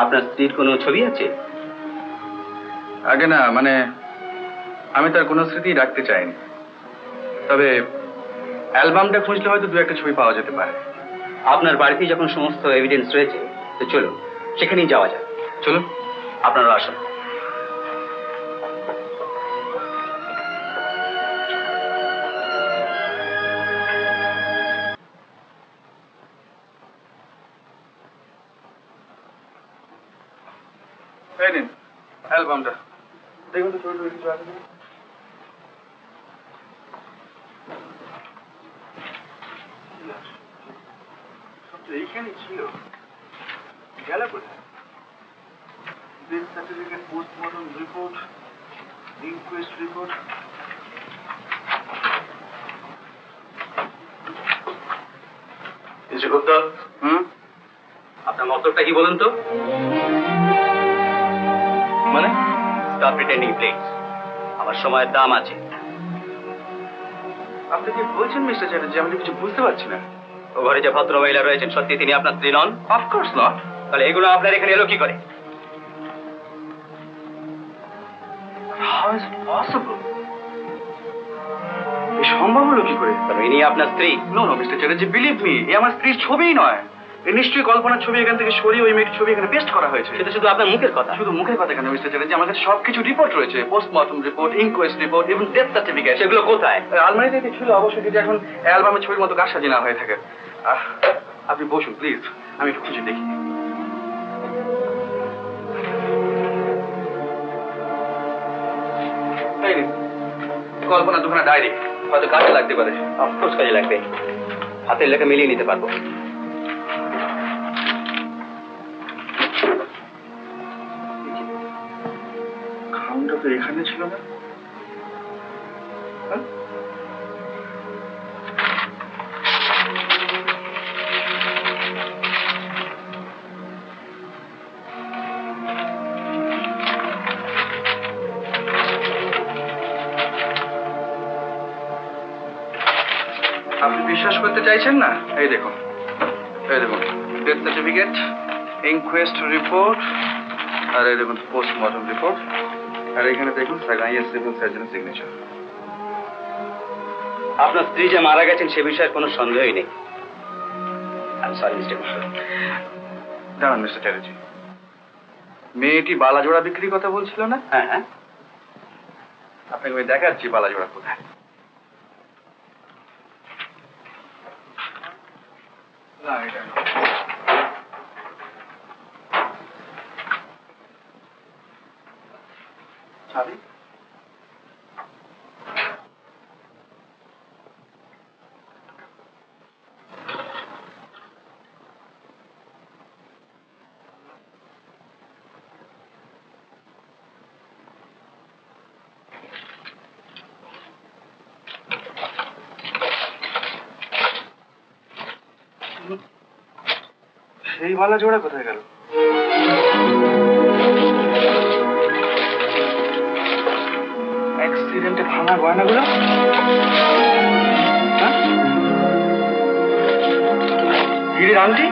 Speaker 6: আপনার স্ত্রীর কোনো ছবি আছে?
Speaker 3: আগে না, মানে আমি তার কোনো স্মৃতি রাখতে চাইনি। তবে অ্যালবামটা খুঁজলে হয়তো দু একটা ছবি পাওয়া যেতে পারে।
Speaker 6: আপনার বাড়িতে যখন সমস্ত এভিডেন্স রয়েছে, তো চলুন সেখানেই যাওয়া যাক।
Speaker 3: চলুন,
Speaker 6: আপনারা আসুন।
Speaker 3: এই নিন অ্যালবামটা, দেখুন তো ছবি কিছু আছে কিনা। সব তো এইখানে ছিল, গেল কোথায়? Death certificate, postmortem report, inquest report.
Speaker 6: Mister Gupta, আপনার মতলবটা কি বলুন তো?
Speaker 3: মানে
Speaker 6: স্টপ প্রিটেন্ডিং প্লিজ। আমার সময়ের দাম আছে।
Speaker 3: আপনি কি বলছেন মিস্টার চ্যাটার্জি? আমি তো কিছু বুঝতে পারছি না।
Speaker 6: ও ঘরে যে ভদ্র মহিলা রয়েছেন, সত্যি তিনি আপনার স্ত্রী নন?
Speaker 3: Of course not.
Speaker 6: তাহলে এগুলো আপনার এখানে এলো কি করে?
Speaker 3: How is it possible? এ সম্ভব হলো কি করে?
Speaker 6: কারণ ইনি আপনার স্ত্রী।
Speaker 3: No no mister Chatterjee, believe me, এ আমার স্ত্রীর ছবিই নয়। এ নিশ্চয়ই কল্পনার ছবি এখান থেকে সরিয়ে ওই মেয়ের ছবি এখানে পেস্ট করা হয়েছে।
Speaker 6: সেটা শুধু আপনার মুখের কথা।
Speaker 3: শুধু মুখের কথা কেন মিস্টার চ্যাটার্জি, আমার কাছে সবকিছু রিপোর্ট রয়েছে, postmortem report, inquest report, even death certificate.
Speaker 6: সেগুলো কোথায়?
Speaker 3: আলমারিতে ছিল অবশ্যই, যদি এখন অ্যালবামের ছবির মতো কাজ সাজিয়ে না হয়ে থাকে। আপনি বসুন প্লিজ, আমি একটু খুঁজে দেখি। এই নিন, কল্পনা দুখানা ডায়েরি, হয়তো কাজে লাগতে পারে।
Speaker 6: অফকোর্স কাজে লাগবে। হাতের লেখা মিলিয়ে নিতে পারবো।
Speaker 3: খাউনটা তো এখানে ছিল না। হ্যাঁ? আপনি বিশ্বাস করতে চাইছেন না? এই দেখুন, এই দেখুন ডেথ সার্টিফিকেট, ইনকোয়েস্ট রিপোর্ট, আর এই দেখুন পোস্টমর্টম রিপোর্ট, আর এখানে দেখুন সাগাইয়া সিভিল সার্জনের সিগনেচার।
Speaker 6: আপনার স্ত্রী যে মারা গেছেন সে বিষয়ে কোনো সন্দেহই নেই। I sorry mister Gupta.
Speaker 3: দাঁড়ান মিস্টার চ্যাটার্জি, মেয়েটি বালাজোড়া বিক্রির কথা বলছিল না?
Speaker 6: হ্যাঁ হ্যাঁ,
Speaker 3: আপনাকে আমি দেখাচ্ছি বালাজোড়া কোথায়। না, এটা না। চাবি? সেই বালা জোড়া কোথায় গেল? অ্যাক্সিডেন্টে ভাঙা গয়নাগুলো? হ্যাঁ? হিরের আংটি?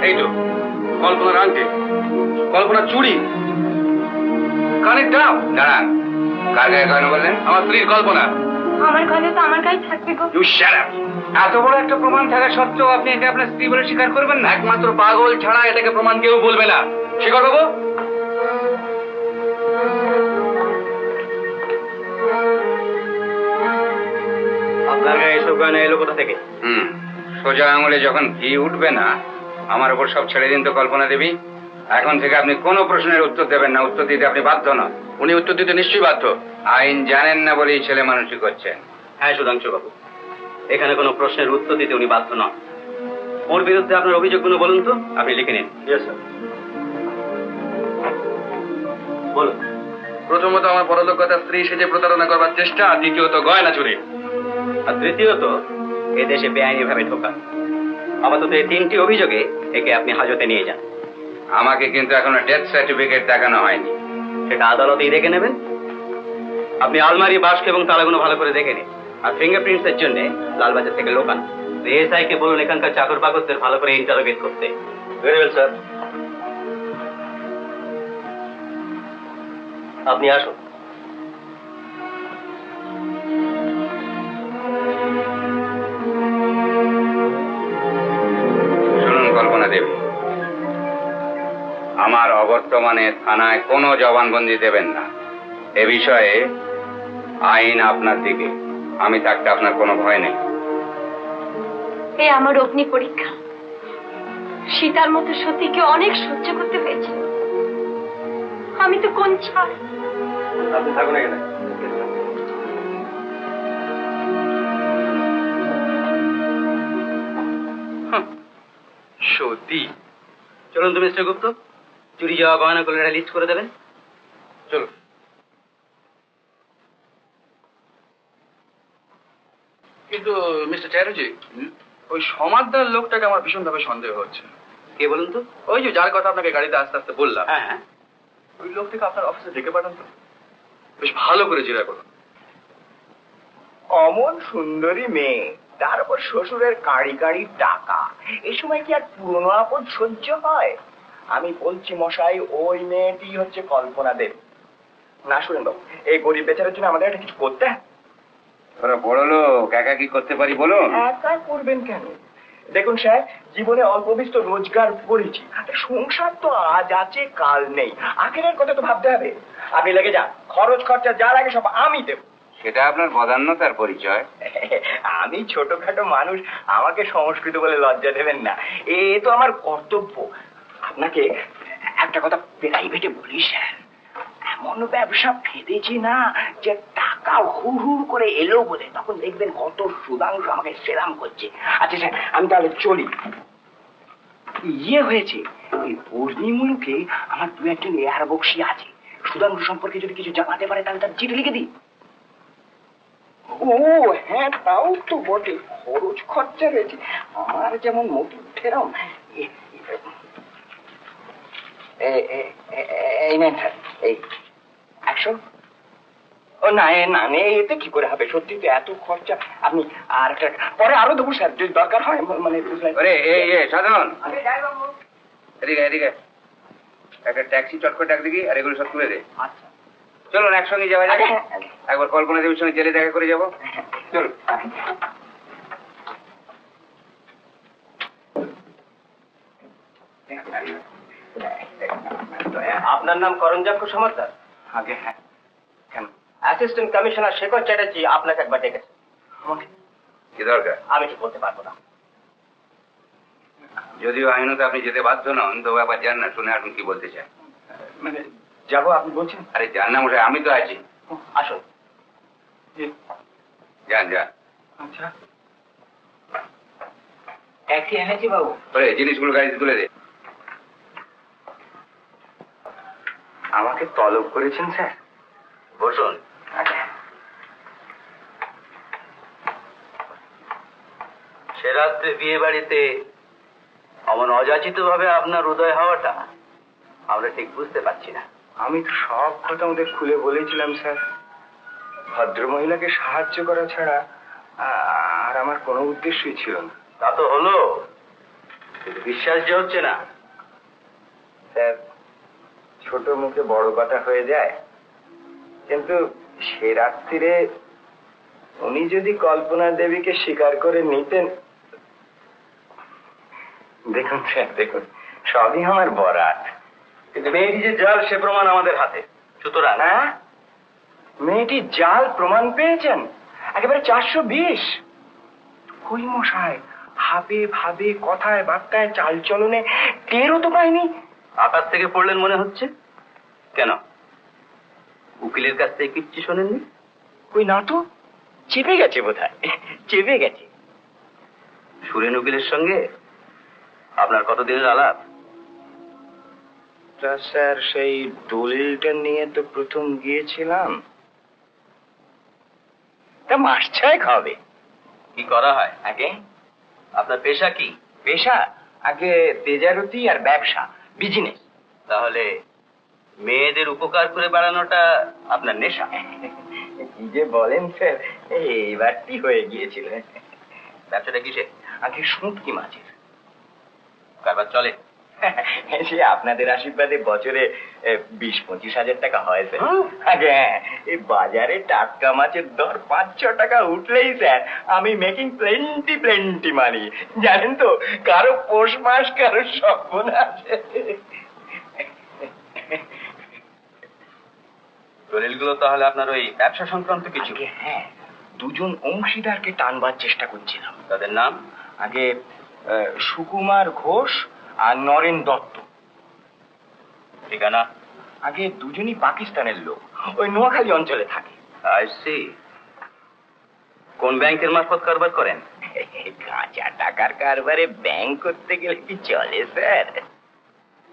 Speaker 3: এই তো কল্পনার আংটি, কল্পনার চুড়ি, কানের ডাব।
Speaker 7: দাঁড়ান, কার গায়ে গয়না বললেন?
Speaker 3: আমার স্ত্রীর কল্পনা।
Speaker 2: আমার গলে তো আমার গায়ে থাকবে গো।
Speaker 7: You shut up! এত বড় একটা প্রমাণ থাকা সত্ত্বেও আপনি এটা আপনার স্ত্রী বলে স্বীকার করবেন না?
Speaker 3: একমাত্র পাগল ছাড়া এটাকে প্রমাণ কেউ বলবে না। স্বীকার বাবু,
Speaker 6: আপনার গায়ে এসব গয়না এলো কোথা থেকে?
Speaker 7: সোজা আঙুলে যখন ঘি উঠবে না, আমার উপর সব ছেড়ে দিন তো কল্পনা দেবী। এখন থেকে আপনি কোনো প্রশ্নের উত্তর দেবেন না, উত্তর দিতে আপনি বাধ্য নন।
Speaker 3: উনি উত্তর দিতে নিশ্চয়ই বাধ্য।
Speaker 7: আইন জানেন না বলেই ছেলে মানুষই করছেন।
Speaker 6: হ্যাঁ সুধাংশু বাবু, এখানে কোনো প্রশ্নের উত্তর দিতে উনি বাধ্য নন। ওর বিরুদ্ধে আপনার অভিযোগগুলো বলুন তো, আপনি লিখে নিন। Yes sir. বলুন।
Speaker 3: প্রথমত আমার পরলোকগতা স্ত্রী সেজে প্রতারণা করবার চেষ্টা, আর দ্বিতীয়ত গয়না চুরি,
Speaker 6: আর তৃতীয়ত এদেশে বেআইনিভাবে ঢোকা। আপাতত এই তিনটি অভিযোগে একে আপনি হাজতে নিয়ে যান।
Speaker 7: আমাকে কিন্তু এখনো ডেথ সার্টিফিকেট দেখানো হয়নি।
Speaker 6: সেটা আদালতেই দেখে নেবেন। আপনি আলমারি, বাস্ক এবং তালাগুলো ভালো করে দেখে নিন। আর ফিঙ্গারপ্রিন্টস এর জন্য লালবাজার থেকে লোক আনুন। এএসআই কে বলুন এখানকার চাকর বাকরদের ভালো করে ইন্টারোগেট করতে। Very well sir. আপনি আসুন।
Speaker 7: শুনুন কল্পনা দেবী, আমার অবর্তমানে থানায় কোনো জবানবন্দি দেবেন না। এ বিষয়ে আইন আপনার দিকে, আমি থাকতে আপনার কোনো ভয় নেই।
Speaker 2: এই আমার অগ্নি পরীক্ষা। সীতার মতো সতীকে অনেক সহ্য করতে হয়েছে। আমি তো কোন ছাড়।
Speaker 6: আপনি থাকুন এখানে।
Speaker 3: সতী।
Speaker 6: চলুন তো মিস্টার গুপ্ত, চুরি যাওয়া গয়নাগুলো লিস্ট করে দেবেন।
Speaker 3: চলো। কিন্তু মিস্টার চ্যাটার্জি, ওই সমাদদার লোকটাকে আমার ভীষণভাবে সন্দেহ হচ্ছে।
Speaker 6: কে বলুন তো?
Speaker 3: ওই যে যার কথা আপনাকে গাড়িতে আস্তে আস্তে বললাম,
Speaker 6: হ্যাঁ হ্যাঁ।
Speaker 3: ওই লোকটাকে আপনার অফিসে ডেকে পাঠান তো, বেশ ভালো করে জিরা করুন।
Speaker 7: অমন সুন্দরী মেয়ে, তারপর শ্বশুরের কাড়ি কাড়ি টাকা, এই সময় কি আর পুরনো আপদ সহ্য হয়? আমি বলছি মশাই, ওই মেয়েটি হচ্ছে কল্পনা দেবী। না শুনেন বাবু, এই গরিব বেচারের জন্য আমাদের একটা কিছু করতে হয়।
Speaker 4: ওরা বড় লোক, একা কি করতে পারি বলুন?
Speaker 7: একা করবেন কেন? দেখুন স্যার, জীবনে অল্প বিস্তর রোজগার করেছি, সংসার তো আজ আছে কাল নেই, আগের কথা তো ভাবতে হবে। আপনি লেগে যান, খরচ খরচা যা লাগে সব আমি দেব।
Speaker 4: সেটা আপনার বদান্যতার পরিচয়।
Speaker 7: আমি ছোটখাটো মানুষ, আমাকে সংস্কৃত বলে লজ্জা দেবেন না, এ তো আমার কর্তব্য। আপনাকে একটা কথা প্রাইভেটে বলি স্যার, এমন ব্যবসা ফেঁদেছি না যে টাকা হুড় হুড় করে এলো বলে তখন দেখবেন কত সুদাংশ আমাকে সেরাম করছে। আচ্ছা স্যার, আমি তাহলে চলি। ইয়ে হয়েছে, এই পূর্ণিমুলুকে আমার দু একজন এয়ার বক্সি আছে, সুদাংশ সম্পর্কে যদি কিছু জানাতে পারে তাহলে তার চিঠি লিখে দিই। ও হ্যাঁ, তাও তো বটে, খরচ খরচা রয়েছে আমার যেমন মোটর ঠেরাম। এই নেন স্যার, এই 100। ও না, না এতে কি করে হবে, সত্যি তো এত খরচা। আপনি আর একটা পরে আরো দেবো স্যার, যদি দরকার হয়, মানে বুঝলেন।
Speaker 4: সাধন,
Speaker 7: আরে যাই বাবু।
Speaker 4: এদিকে এদিকে, একটা ট্যাক্সি চট করে ডাক দেখি, আর এগুলো সব তুলে দে।
Speaker 7: আচ্ছা
Speaker 4: চলুন একসঙ্গে যাওয়া যাবে,
Speaker 7: হ্যাঁ, হ্যাঁ।
Speaker 4: একবার কল্পনা দেবীর সঙ্গে জেলে দেখা করে যাবো। চলুন।
Speaker 5: আপনার নাম করঞ্জাক্ষ সমাদ্দার?
Speaker 7: আগে হ্যাঁ, কেন?
Speaker 5: অ্যাসিস্ট্যান্ট কমিশনার শেখর চ্যাটার্জি আপনাকে একবার ডেকেছে।
Speaker 7: আমাকে
Speaker 4: কি দরকার?
Speaker 5: আমি ঠিক বলতে পারবো না।
Speaker 4: যদিও আইনত আপনি যেতে বাধ্য নন, তো ব্যাপার জান না, শুনে আসুন কি বলতে চান।
Speaker 7: মানে যাবো আপনি বলছেন?
Speaker 4: আরে জান না মশাই, আমি তো আছি।
Speaker 5: আসুন।
Speaker 4: যান যান।
Speaker 7: আচ্ছা, ট্যাক্সি এনেছি বাবু।
Speaker 4: ওরে জিনিসগুলো গাড়িতে তুলে দে।
Speaker 7: আমাকে তলব করেছেন স্যার?
Speaker 4: বসুন।
Speaker 7: আচ্ছা।
Speaker 6: সে রাত্রে বিয়ে বাড়িতে অমন অযাচিত ভাবে আপনার উদয় হওয়াটা আমরা ঠিক বুঝতে পারছি না।
Speaker 7: আমি তো সব কথা ওদের খুলে বলেছিলাম স্যার, ভদ্র মহিলাকে সাহায্য করা ছাড়া আর আমার কোনো উদ্দেশ্যই ছিল না।
Speaker 6: তা তো হলো, কিন্তু বিশ্বাস যে হচ্ছে না।
Speaker 7: স্যার, ছোট মুখে বড় কথা হয়ে যায়, কিন্তু সে রাত্রিরে উনি যদি কল্পনা দেবীকে স্বীকার করে নিতেন। দেখুন স্যার, দেখুন, সবই আমার বরাত।
Speaker 6: কিন্তু মেয়েটি যে জাল সে প্রমাণ আমাদের হাতে, সুতরাং
Speaker 7: না, মেয়েটি জাল প্রমাণ পেয়েছেন একেবারে 420। কই মশাই, হাবে ভাবে কথায় বার্তায় চাল চলনে টেরও তো পাইনি।
Speaker 6: আকাশ থেকে পড়লেন মনে হচ্ছে। কেন, উকিলের কাছ থেকে কিচ্ছু শোনেননি?
Speaker 7: কই না তো, চেপে গেছে বোধহয়, চেপে গেছে।
Speaker 6: সুরেন উকিলের সঙ্গে আপনার কতদিনের আলাপ?
Speaker 7: তা স্যার, সেই দলিলটা নিয়ে তো প্রথম গিয়েছিলাম, তা মাস 6 হবে।
Speaker 6: কি করা হয়?
Speaker 7: আগে
Speaker 6: আপনার পেশা কি?
Speaker 7: পেশা, আগে তেজারতি আর ব্যবসা, বিজনেস।
Speaker 6: তাহলে মেয়েদের উপকার করে বেড়ানোটা আপনার নেশা?
Speaker 7: কি যে বলেন স্যার, এইবারটি হয়ে গিয়েছিল।
Speaker 6: ব্যবসাটা কিসে?
Speaker 7: আগে শুঁটকি মাছের।
Speaker 6: কারবার চলে?
Speaker 7: সে আপনাদের আশীর্বাদে বছরে 20-25 হাজার টাকা হয় স্যার। আগে হ্যাঁ, এই বাজারে টাটকা মাছের দর 5-6 টাকা উঠলেই স্যার আমি মেকিং প্লেন্টি মানি, জানেন তো। কারো পৌষ মাস, কারো সর্বনাশ।
Speaker 6: দলিলগুলো তাহলে আপনার ওই ব্যবসা সংক্রান্ত কিছু?
Speaker 7: আগে হ্যাঁ, 2 জন অংশীদারকে টানবার চেষ্টা করছিলাম।
Speaker 6: তাদের নাম?
Speaker 7: আগে সুকুমার ঘোষ আর নরেন দত্ত।
Speaker 6: ঠিকানা?
Speaker 7: আগে দুজনই পাকিস্তানের লোক, ওই নোয়াখালী অঞ্চলে থাকে।
Speaker 6: I see. কোন ব্যাংকের মারফত কারবার করেন?
Speaker 7: কাঁচা টাকার কারবারে ব্যাংক করতে গেলে কি চলে স্যার?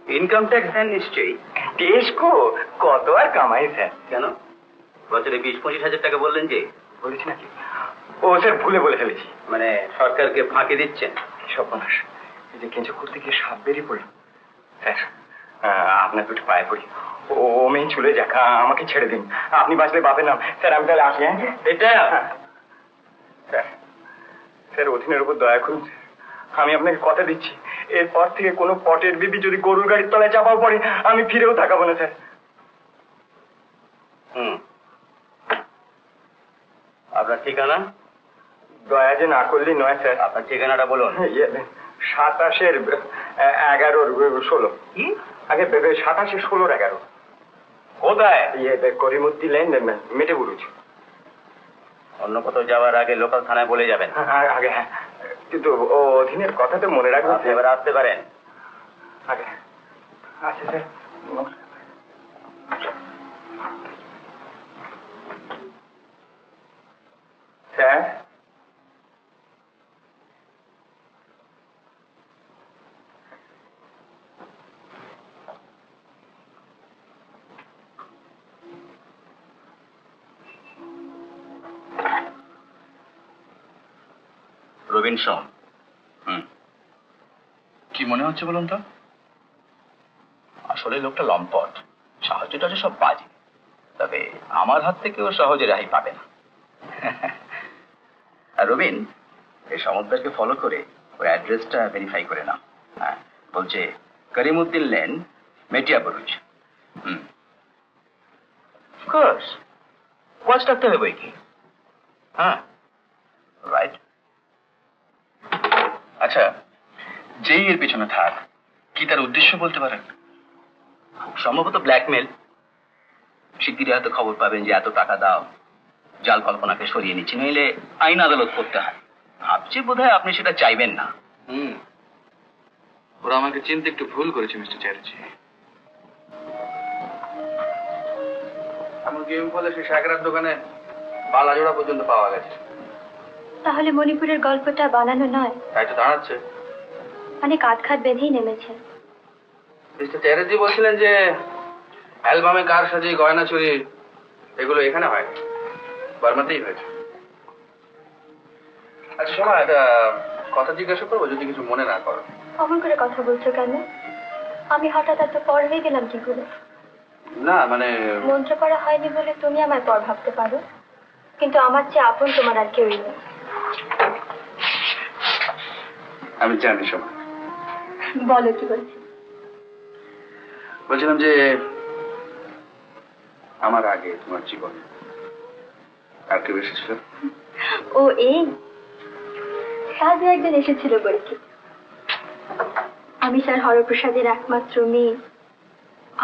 Speaker 6: ইনকাম ট্যাক্স দেন নিশ্চয়ই।
Speaker 5: টেস্কো কত আর কামাই স্যার?
Speaker 6: কেন বছরে 20-25 হাজার টাকা বললেন যে?
Speaker 5: বলেছি নাকি? ও স্যার ভুলে বলে ফেলেছি।
Speaker 6: মানে সরকারকে ফাঁকি দিচ্ছেন?
Speaker 5: সর্বনাশ, এই যে কেঁচো করতে গিয়ে সাপ বেরিয়ে পড়লাম। স্যার আপনার দুটো পায়ে পড়ি, ও মেয়ে চলে যাক, আমাকে ছেড়ে দিন। আপনি বাঁচলে বাপের নাম। স্যার আমি তাহলে আসি। হ্যাঁ
Speaker 6: এটা
Speaker 5: স্যার, স্যার অধীনের উপর দয়া করুন। আমি আপনাকে কথা দিচ্ছি, এরপর থেকে কোনো পটের বিবি যদি গরুর গাড়ির তলায় চাপাও পড়ে, আমি ফিরেও তাকাবো না স্যার।
Speaker 6: আপনার ঠিকানা?
Speaker 5: দয়া যে না করলেই নয় স্যার।
Speaker 6: আপনার ঠিকানাটা বলুন।
Speaker 5: 27-11-16।
Speaker 6: কি?
Speaker 5: আগে 27-16-11।
Speaker 6: কোথায়?
Speaker 5: করিমুদ্দি লেন, মেটে বুরুজ।
Speaker 6: অন্য কোথাও যাওয়ার আগে লোকাল থানায় বলে যাবেন।
Speaker 5: আগে হ্যাঁ, কিন্তু ও অধীনের কথাতে মনে রাখবেন।
Speaker 6: আপনি এবার আসতে পারেন।
Speaker 5: আগে আচ্ছা স্যার। স্যার
Speaker 6: রবিন সোম।
Speaker 3: কি মনে হচ্ছে বলুন তো?
Speaker 6: আসলে লোকটা লম্পট, সাহায্য টাহায্য সব বাজে, তবে আমার হাত থেকেও সহজে রেহাই পাবে না। আর রবিন, এই সমুদ্রকে ফলো করে ওই অ্যাড্রেসটা ভেরিফাই করে নাও। হ্যাঁ, বলছে Karimuddin lane, মেটিয়া Buruj. Of course watch রাখতে হবে বই কি। হ্যাঁ রাইট।
Speaker 3: আচ্ছা, যেই এর পিছনে থাক, কি তার উদ্দেশ্য বলতে পারেন?
Speaker 6: খুব সম্ভবত ব্ল্যাকমেল। শিগগিরই হয়তো খবর পাবেন যে এত টাকা দাও, জাল কল্পনাকে সরিয়ে নিচ্ছি, নইলে আইন আদালত করতে হয়। ভাবছি বোধহয় আপনি সেটা চাইবেন না।
Speaker 3: ওরা আমাকে চিনতে একটু ভুল করেছে মিস্টার চ্যাটার্জি। এমনকি ফলে সেই শাকরার দোকানে বালা জোড়া পর্যন্ত পাওয়া গেছে।
Speaker 2: তাহলে মণিপুরের গল্পটা বানানো নয়,
Speaker 3: তাই তো দাঁড়াচ্ছে।
Speaker 2: মানে কাঁধ বেঁধেই নেমেছেন।
Speaker 3: মিস্টার চ্যাটার্জি বলছিলেন যে অ্যালবামে কার সাজি, গয়না চুরি এগুলো এখানে হয়নি, বার্মাতেই হয়েছে। আচ্ছা শোনো, একটা কথা জিজ্ঞাসা করবো যদি কিছু মনে না করো।
Speaker 2: অমন করে কথা বলছো কেন? আমি হঠাৎ এত পর হয়ে গেলাম কি করে?
Speaker 3: না মানে
Speaker 2: মন্ত্র করা হয়নি বলে তুমি আমায় পর ভাবতে পারো, কিন্তু আমার চেয়ে আপন তোমার আর কেউই নেই।
Speaker 3: আমি জানি। শোনো,
Speaker 2: বলো কি বলছি।
Speaker 3: বলছিলাম যে আমার আগে তোমার জীবনে আর কেউ এসেছিল?
Speaker 2: ও এই সাধু একজন এসেছিল বই কি। আমি স্যার হরপ্রসাদের একমাত্র মেয়ে।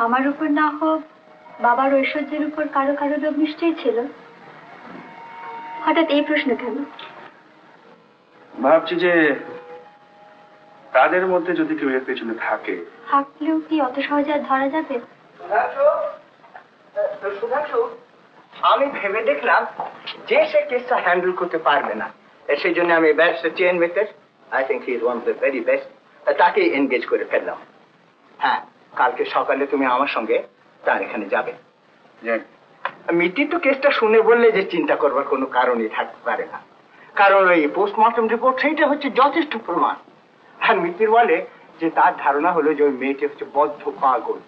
Speaker 2: আমার উপর না হোক, বাবার ঐশ্বর্যের উপর কারো কারো লোভ নিশ্চয়ই ছিল। হঠাৎ এই প্রশ্ন কেন?
Speaker 3: ভাবছি যে তাদের মধ্যে যদি কেউ এর পেছনে থাকে।
Speaker 2: থাকলেও কি অত সহজে আর ধরা যাবে?
Speaker 5: সুধাংশু, আমি ভেবে দেখলাম যে সে কেসটা হ্যান্ডেল করতে পারবে না, সেই জন্য আমি barrister chain maker, I think he is one of the very best, তাকে এনগেজ করে ফেললাম। হ্যাঁ, কালকে সকালে তুমি আমার সঙ্গে তার এখানে যাবে। মিটি তো কেসটা শুনে বললে যে চিন্তা করবার কোনো কারণই থাকতে পারে না, কারণ ওই পোস্টমর্টম রিপোর্ট সেইটা হচ্ছে যথেষ্ট প্রমাণ। আর মিটির বলে যে তার ধারণা হলো যে ওই মেয়েটি হচ্ছে বদ্ধ পাগল।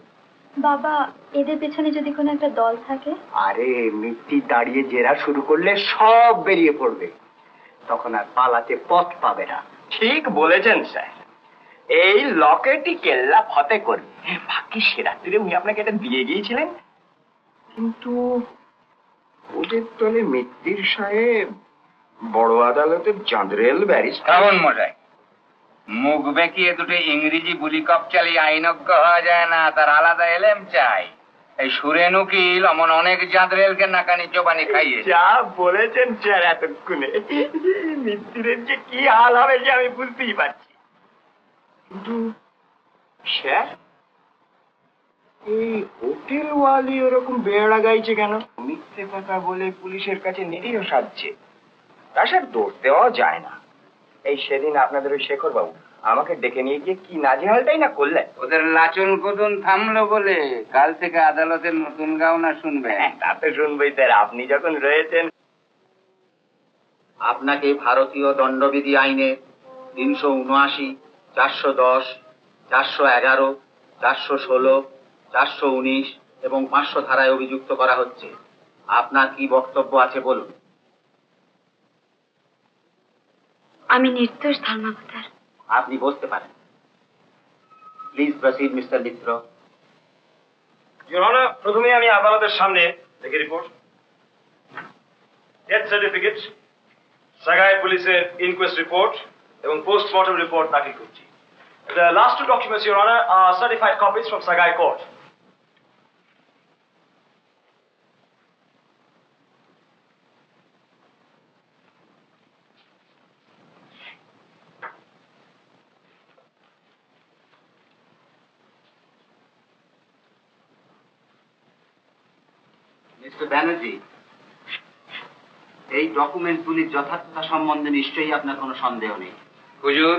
Speaker 2: বাবা, এদের পেছনে যদি কোনো একটা দল থাকে?
Speaker 5: আরে মিটি দাঁড়িয়ে জেরা শুরু করলে সব বেরিয়ে পড়বে, তখন আর পালাতে পথ পাবে না। ঠিক বলেছেন স্যার, এই লকেটই কেল্লা ফতে করবে। বাকি সে রাত্রিরে উনি আপনাকে এটা দিয়ে গিয়েছিলেন, কিন্তু ওদের দলে মিত্তির সাহেব বড় আদালতের জাঁদরেল ব্যারিস্টার।
Speaker 7: কেমন মজায় মুখ বেঁকিয়ে দুটো ইংরেজি বুলি কপ চালিয়ে আইনজ্ঞ হওয়া যায় না, তার আলাদা এলেম চাই। এই সুরেন উকিল অমন অনেক জাঁদরেলকে নাকানি চোবানি খাইয়ে।
Speaker 5: যা বলেছেন স্যার এতক্ষণে, মিত্তিরের যে কি হাল হবে যে আমি বুঝতেই পারছি। কিন্তু স্যার, এই হোটেলওয়ালি ওরকম বেড়া গাইছে কেন? মিথ্যে কথা বলে পুলিশের কাছে নিরীহ সাজছে, তা স্যার দোষ দেওয়া যায় না। এই সেদিন আপনাদের ওই শেখর বাবু
Speaker 7: আমাকে ডেকে নিয়ে গিয়ে কি নাজেহালটাই না করলেন।
Speaker 5: ওদের লাচন কোদন থামলো বলে কাল থেকে আদালতের নতুন গাওনা শুনবে।
Speaker 7: তা তো শুনবেই স্যার, আপনি যখন রয়েছেন।
Speaker 6: আপনাকে ভারতীয় দণ্ডবিধি আইনে 379, 410, 411, 416, 419 এবং 500 ধারায় অভিযুক্ত করা হচ্ছে। আপনার কি বক্তব্য আছে বলুন।
Speaker 2: আমি নির্দোষ ধর্মাবতার।
Speaker 6: আপনি বসতে পারেন। Please proceed mister Mitra.
Speaker 8: Your honour, প্রথমে আমি আদালতের সামনে দেখে রিপোর্ট, ডেথ সার্টিফিকেট, সাগাই পুলিশের ইনকোয়েস্ট রিপোর্ট এবং পোস্টমর্টম রিপোর্ট দাখিল করছি। The last two documents, Your Honor, are certified copies from Sagai Court.
Speaker 6: Mister Banerjee, এই ডকুমেন্টগুলির যথার্থতা সম্বন্ধে নিশ্চয়ই আপনার কোনো সন্দেহ নেই।
Speaker 5: হুজুর,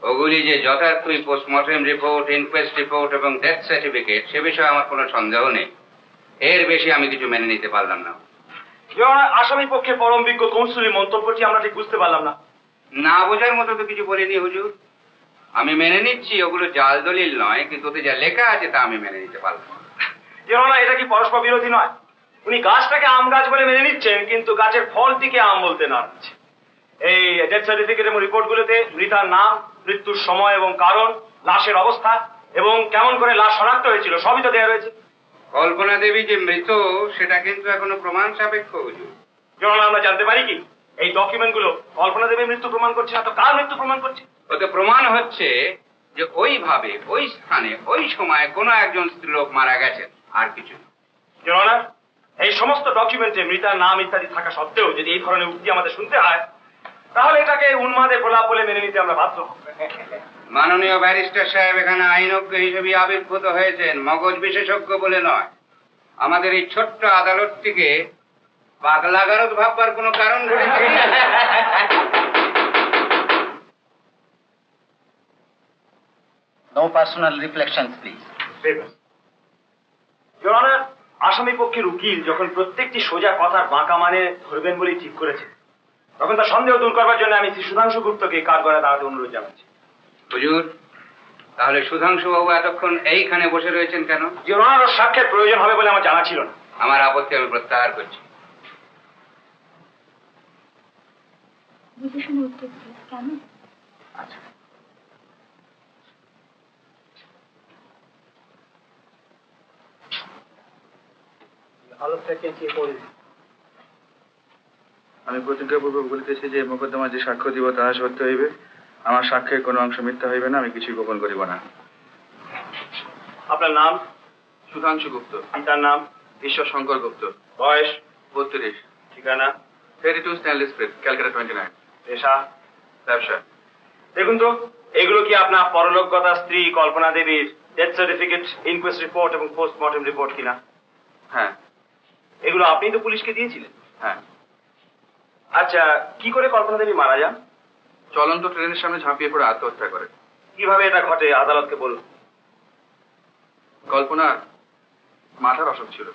Speaker 5: ওগুলি যে যথার্থই পোস্টমর্টেম রিপোর্ট, ইনকোয়েস্ট রিপোর্ট এবং ডেথ সার্টিফিকেট, সে বিষয়ে আমার কোনো সন্দেহ নেই। এর বেশি আমি কিছু মেনে নিতে পারলাম না।
Speaker 8: Your Honor, আসামি পক্ষের পরম বিজ্ঞ কৌঁসুলির মন্তব্যটি আমরা ঠিক বুঝতে পারলাম না।
Speaker 5: না বোঝার মতো তো কিছু বলিনি হুজুর। আমি মেনে নিচ্ছি ওগুলো জাল দলিল নয়, কিন্তু ওতে যা লেখা আছে তা আমি মেনে নিতে পারলাম না।
Speaker 8: Your Honor, এটা কি পরস্পর বিরোধী নয়? উনি গাছটাকে আম গাছ বলে মেনে নিচ্ছেন, কিন্তু গাছের ফলটিকে আম বলতে নাড়াচ্ছে। এই ডেথ সার্টিফিকেট এবং রিপোর্টগুলোতে মৃতার নাম, মৃত্যুর সময় এবং কারণ, লাশের অবস্থা এবং কেমন করে লাশ শনাক্ত হয়েছিল সবই তো দেওয়া রয়েছে।
Speaker 5: কল্পনা দেবী যে মৃত সেটা কিন্তু এখনো প্রমাণ সাপেক্ষ হুজুর।
Speaker 8: Your Honor, আমরা জানতে পারি কি এই ডকুমেন্টগুলো কল্পনা দেবীর মৃত্যু প্রমাণ করছে না তো কার মৃত্যু প্রমাণ করছে?
Speaker 5: ওতে প্রমাণ হচ্ছে যে ওইভাবে ওই স্থানে ওই সময় কোনো একজন স্ত্রীলোক মারা গেছেন, আর কিছু না।
Speaker 8: Your Honor, এই সমস্ত ডকুমেন্টে মৃতার নাম ইত্যাদি থাকা সত্ত্বেও যদি এই ধরনের উক্তি আমাদের শুনতে হয়, তাহলে এটাকে উন্মাদের প্রলাপ বলে মেনে নিতে আমরা বাধ্য হব।
Speaker 5: মাননীয় ব্যারিস্টার সাহেব এখানে আইনজ্ঞ হিসেবে আবির্ভূত হয়েছেন, মগজ বিশেষজ্ঞ বলে নয়। আমাদের এই ছোট্ট আদালতটিকে পাগলাগারদ ভাববার কোনো কারণ রয়েছে?
Speaker 6: No personal reflections please.
Speaker 8: Your Honor, আসামি পক্ষের উকিল যখন প্রত্যেকটি সোজা কথার বাঁকা মানে ধরবেন বলেই ঠিক করেছে, তখন তার সন্দেহ দূর করবার জন্য আমি শ্রী সুধাংশু গুপ্তকে কাঠগড়ায় দাঁড়াতে অনুরোধ জানাচ্ছি।
Speaker 5: হুজুর, তাহলে সুধাংশু বাবু এতক্ষণ এইখানে বসে রয়েছেন কেন?
Speaker 8: Your Honor, ওর সাক্ষ্যের প্রয়োজন হবে বলে আমার জানা ছিল না।
Speaker 5: আমার আপত্তি আমি প্রত্যাহার করছি।
Speaker 2: বুঝে শুনে উত্তর দিন, কেমন?
Speaker 6: আচ্ছা,
Speaker 3: আমি প্রতিজ্ঞাপূর্বক বলিতেছি যে মোকদ্দমা যে সাক্ষ্য দিব তাহা সত্য হইবে, আমার সাক্ষ্যের কোনো অংশ মিথ্যা হইবে না, আমি কিছুই গোপন করিব না।
Speaker 8: আপনার নাম?
Speaker 3: সুধাংশু গুপ্ত।
Speaker 8: পিতার নাম?
Speaker 3: ঈশ্বর শঙ্কর গুপ্ত।
Speaker 8: বয়স?
Speaker 3: 32।
Speaker 8: ঠিকানা?
Speaker 3: 32 স্ট্যানলি স্ট্রিট, ক্যালকাটা 29।
Speaker 8: পেশা?
Speaker 3: ব্যবসা।
Speaker 8: দেখুন তো, এগুলো কি আপনার পরলোকগতা স্ত্রী কল্পনা দেবীর ডেথ সার্টিফিকেট, ইনকোয়েস্ট রিপোর্ট এবং পোস্টমর্টম রিপোর্ট কিনা?
Speaker 3: হ্যাঁ।
Speaker 8: এগুলো আপনি তো পুলিশকে দিয়েছিলেন?
Speaker 3: হ্যাঁ।
Speaker 8: আচ্ছা, কি করে কল্পনা দেবী মারা যান?
Speaker 3: চলন্ত ট্রেনের সামনে ঝাঁপিয়ে পড়ে আত্মহত্যা করে।
Speaker 8: কিভাবে এটা ঘটে আদালতকে বলুন।
Speaker 3: কল্পনার মাথার অসুখ ছিল,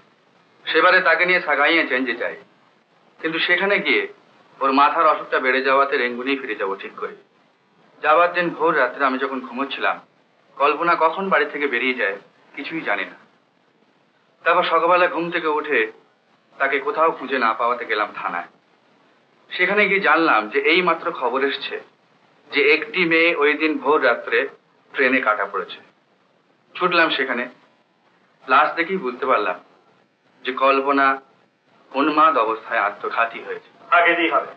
Speaker 3: সেবারে তাকে নিয়ে সাগাইয়েছেন যে চাই, কিন্তু সেখানে গিয়ে ওর মাথার অসুখটা বেড়ে যাওয়াতে রেঙ্গুনেই ফিরে যাবো ঠিক করে। যাবার দিন ভোর রাত্রে আমি যখন ঘুমোচ্ছিলাম, কল্পনা কখন বাড়ি থেকে বেরিয়ে যায় কিছুই জানি না। তারপর সকালবেলা ঘুম থেকে উঠে তাকে কোথাও খুঁজে না পাওয়াতে গেলাম থানায়। সেখানে গিয়ে জানলাম যে এই মাত্র খবর এসছে যে একটি মেয়ে ওই দিন ভোর রাত্রে ট্রেনে কাটা পড়েছে। ছুটলাম সেখানে, লাশ দেখেই বুঝতে পারলাম যে কল্পনা উন্মাদ অবস্থায় আত্মঘাতী হয়েছে।
Speaker 8: আগে দিয়ে হবে।